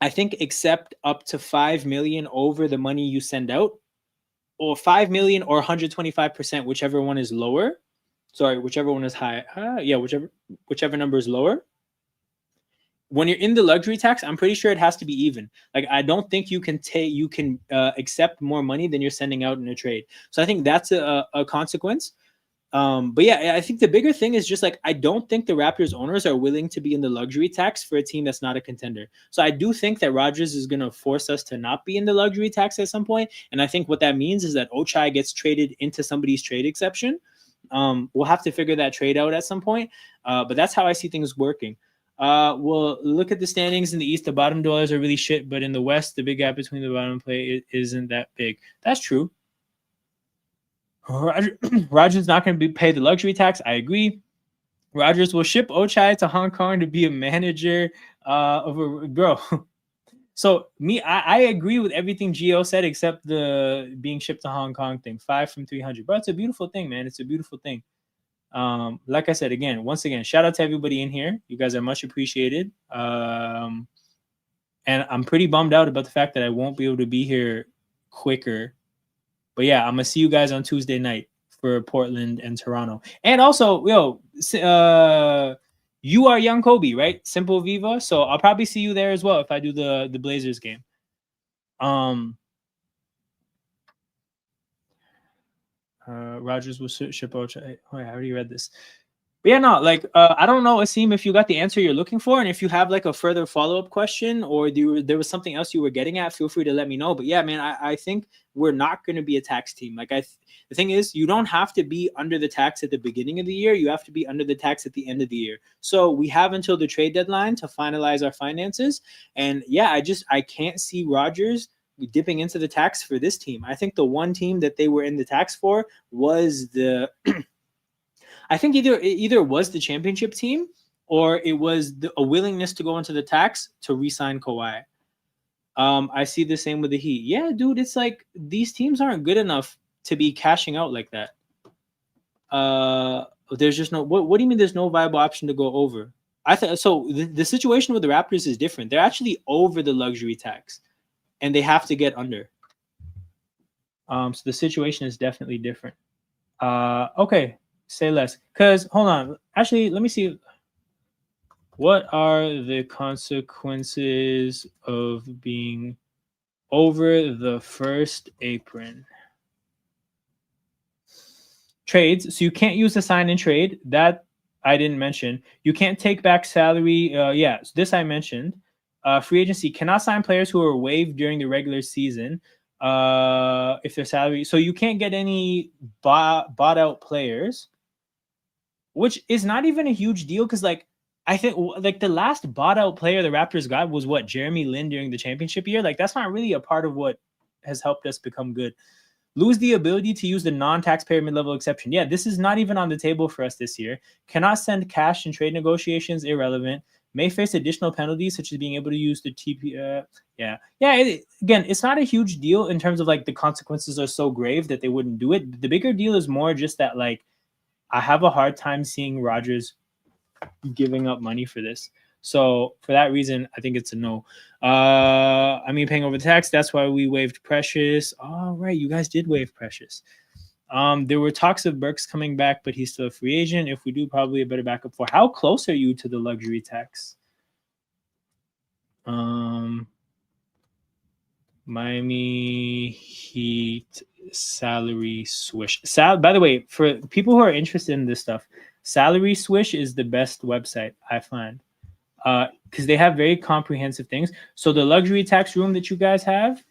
I think, accept up to 5 million over the money you send out, or 5 million or 125%, whichever one is lower. Sorry, whichever one is high. Yeah, whichever number is lower. When you're in the luxury tax, I'm pretty sure it has to be even. Like, I don't think you can accept more money than you're sending out in a trade. So I think that's a consequence. But yeah, I think the bigger thing is just like, I don't think the Raptors owners are willing to be in the luxury tax for a team that's not a contender. So I do think that Rodgers is going to force us to not be in the luxury tax at some point. And I think what that means is that Ochai gets traded into somebody's trade exception. We'll have to figure that trade out at some point. But that's how I see things working. Well, look at the standings in the East. The bottom dwellers are really shit, but in the West, the big gap between the bottom play isn't that big. That's true. Rodgers not going to pay the luxury tax. I agree. Rodgers will ship Ochai to Hong Kong to be a manager of a bro. So I agree with everything Gio said except the being shipped to Hong Kong thing. 5 from 300, bro. It's a beautiful thing, man. It's a beautiful thing. Like I said, once again, shout out to everybody in here. You guys are much appreciated. And I'm pretty bummed out about the fact that I won't be able to be here quicker. But yeah, I'm gonna see you guys on Tuesday night for Portland and Toronto. And also, you are young Kobe, right? Simple Viva. So I'll probably see you there as well if I do the Blazers game. Rogers will ship out. Oh, yeah, I already read this. But yeah, no, like I don't know, Asim, if you got the answer you're looking for, and if you have like a further follow-up question or there was something else you were getting at, feel free to let me know. But yeah, man, I think we're not going to be a tax team. Like the thing is, you don't have to be under the tax at the beginning of the year. You have to be under the tax at the end of the year. So we have until the trade deadline to finalize our finances. And yeah, I can't see Rodgers dipping into the tax for this team. I think the one team that they were in the tax for was the I think either was the championship team or it was a willingness to go into the tax to re-sign Kawhi. I see the same with the Heat. Yeah, dude, it's like these teams aren't good enough to be cashing out like that. There's just no. What do you mean? There's no viable option to go over? I thought so. The situation with the Raptors is different. They're actually over the luxury tax, and they have to get under. So the situation is definitely different. Okay. Say less. Because, hold on. Actually, let me see. What are the consequences of being over the first apron? Trades. So you can't use the sign and trade. That I didn't mention. You can't take back salary. Yeah, so this I mentioned. Free agency cannot sign players who are waived during the regular season. If their salary. So you can't get any bought out players, which is not even a huge deal because, like, I think like the last bought out player the Raptors got was what, Jeremy Lin during the championship year. Like, that's not really a part of what has helped us become good. Lose the ability to use the non-taxpayer mid-level exception. Yeah, this is not even on the table for us this year. Cannot send cash in trade negotiations. Irrelevant. May face additional penalties such as being able to use the TP. Again, it's not a huge deal in terms of like the consequences are so grave that they wouldn't do it. The bigger deal is more just that like I have a hard time seeing Rodgers giving up money for this. So for that reason, I think it's a no. I mean, paying over the tax. That's why we waived Precious. Oh, right. You guys did waive Precious. There were talks of Burks coming back, but he's still a free agent. If we do, probably a better backup for. How close are you to the luxury tax? Miami Heat salary swish. By the way, for people who are interested in this stuff, Salary Swish is the best website I find because they have very comprehensive things. So the luxury tax room that you guys have,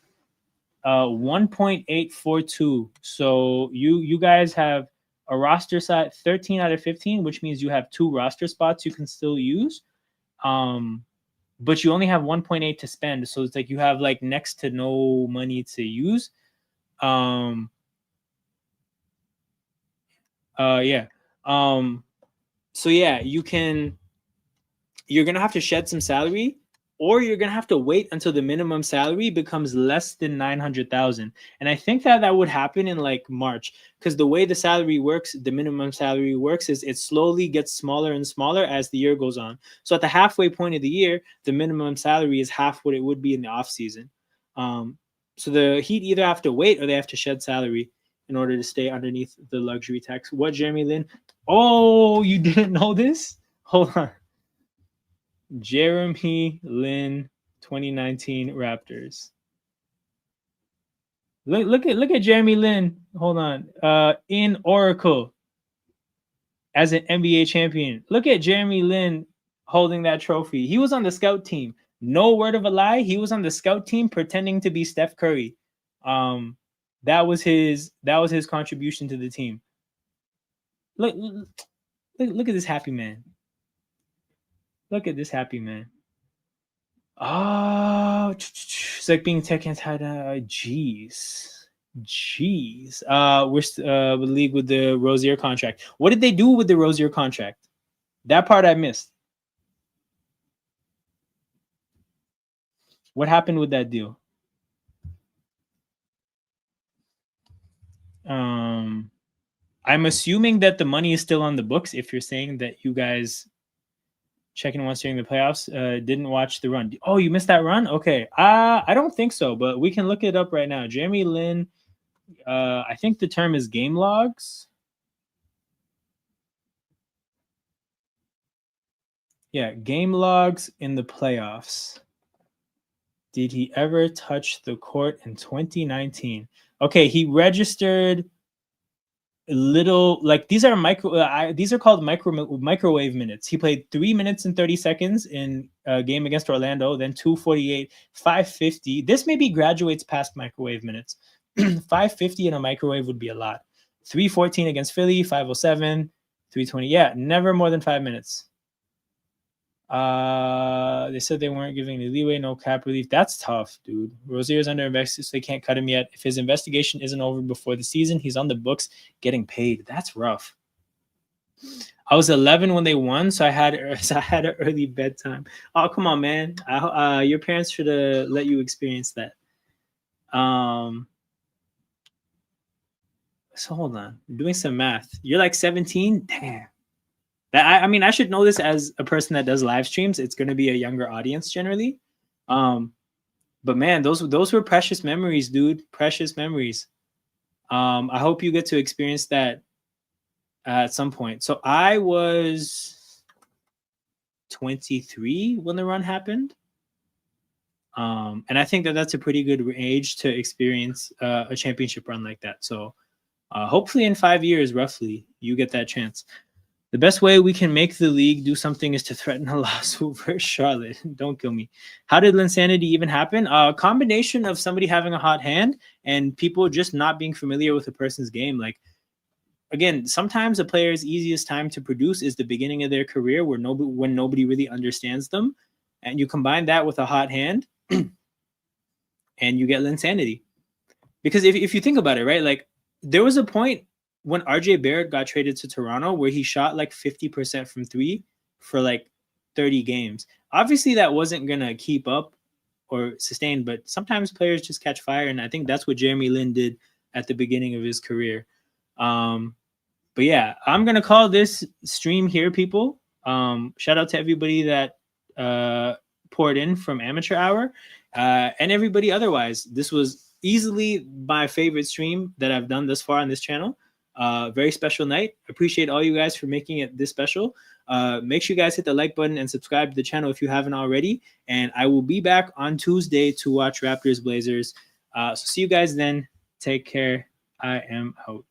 1.842. So you guys have a roster side 13 out of 15, which means you have 2 roster spots you can still use. But you only have 1.8 to spend. So it's like you have like next to no money to use. So yeah, you're going to have to shed some salary, or you're going to have to wait until the minimum salary becomes less than 900,000. And I think that would happen in like March, because the way the salary works, the minimum salary works is it slowly gets smaller and smaller as the year goes on. So at the halfway point of the year, the minimum salary is half what it would be in the off season. So the Heat either have to wait or they have to shed salary in order to stay underneath the luxury tax. What, Jeremy Lin? Oh, you didn't know this? Hold on. Jeremy Lin, 2019 Raptors. Look at Jeremy Lin. Hold on. In Oracle as an NBA champion. Look at Jeremy Lin holding that trophy. He was on the scout team. No word of a lie. He was on the scout team pretending to be Steph Curry. That was his contribution to the team. Look at this happy man. Look at this happy man. Oh, it's like being tech anti. Jeez. We're with league with the Rozier contract. What did they do with the Rozier contract? That part I missed. What happened with that deal? I'm assuming that the money is still on the books. If you're saying that you guys checking once during the playoffs didn't watch the run. Oh, you missed that run? Okay. I don't think so, but we can look it up right now. Jeremy Lin, I think the term is game logs. Yeah, game logs in the playoffs. Did he ever touch the court in 2019? Okay, he registered little, like, these are these are called microwave minutes. He played 3 minutes and 30 seconds in a game against Orlando, then 2:48, 5:50. This maybe graduates past microwave minutes. 5:50 in a microwave would be a lot. 3:14 against Philly, 5:07, 3:20. Yeah, never more than 5 minutes. They said they weren't giving any leeway, no cap relief. That's tough, dude. Rozier's under investigation, so they can't cut him yet. If his investigation isn't over before the season, he's on the books getting paid. That's rough. I was 11 when they won, so I had an early bedtime. Oh, come on, man. Your parents should have let you experience that. So hold on. I'm doing some math. You're like 17? Damn. I mean, I should know this as a person that does live streams. It's going to be a younger audience generally. But man, those were precious memories, dude. Precious memories. I hope you get to experience that at some point. So I was 23 when the run happened. And I think that that's a pretty good age to experience a championship run like that. So hopefully in 5 years, roughly, you get that chance. The best way we can make the league do something is to threaten a lawsuit for Charlotte. Don't kill me. How did Linsanity even happen? A combination of somebody having a hot hand and people just not being familiar with a person's game. Like, again, sometimes a player's easiest time to produce is the beginning of their career when nobody really understands them. And you combine that with a hot hand and you get Linsanity. Because if you think about it, right, like there was a point when RJ Barrett got traded to Toronto where he shot like 50% from three for like 30 games. Obviously, that wasn't going to keep up or sustain, but sometimes players just catch fire. And I think that's what Jeremy Lin did at the beginning of his career. But yeah, I'm going to call this stream here, people. Shout out to everybody that poured in from Amateur Hour and everybody otherwise. This was easily my favorite stream that I've done thus far on this channel. Very special night. Appreciate all you guys for making it this special. Make sure you guys hit the like button and subscribe to the channel if you haven't already. And I will be back on Tuesday to watch Raptors Blazers. So see you guys then. Take care. I am out.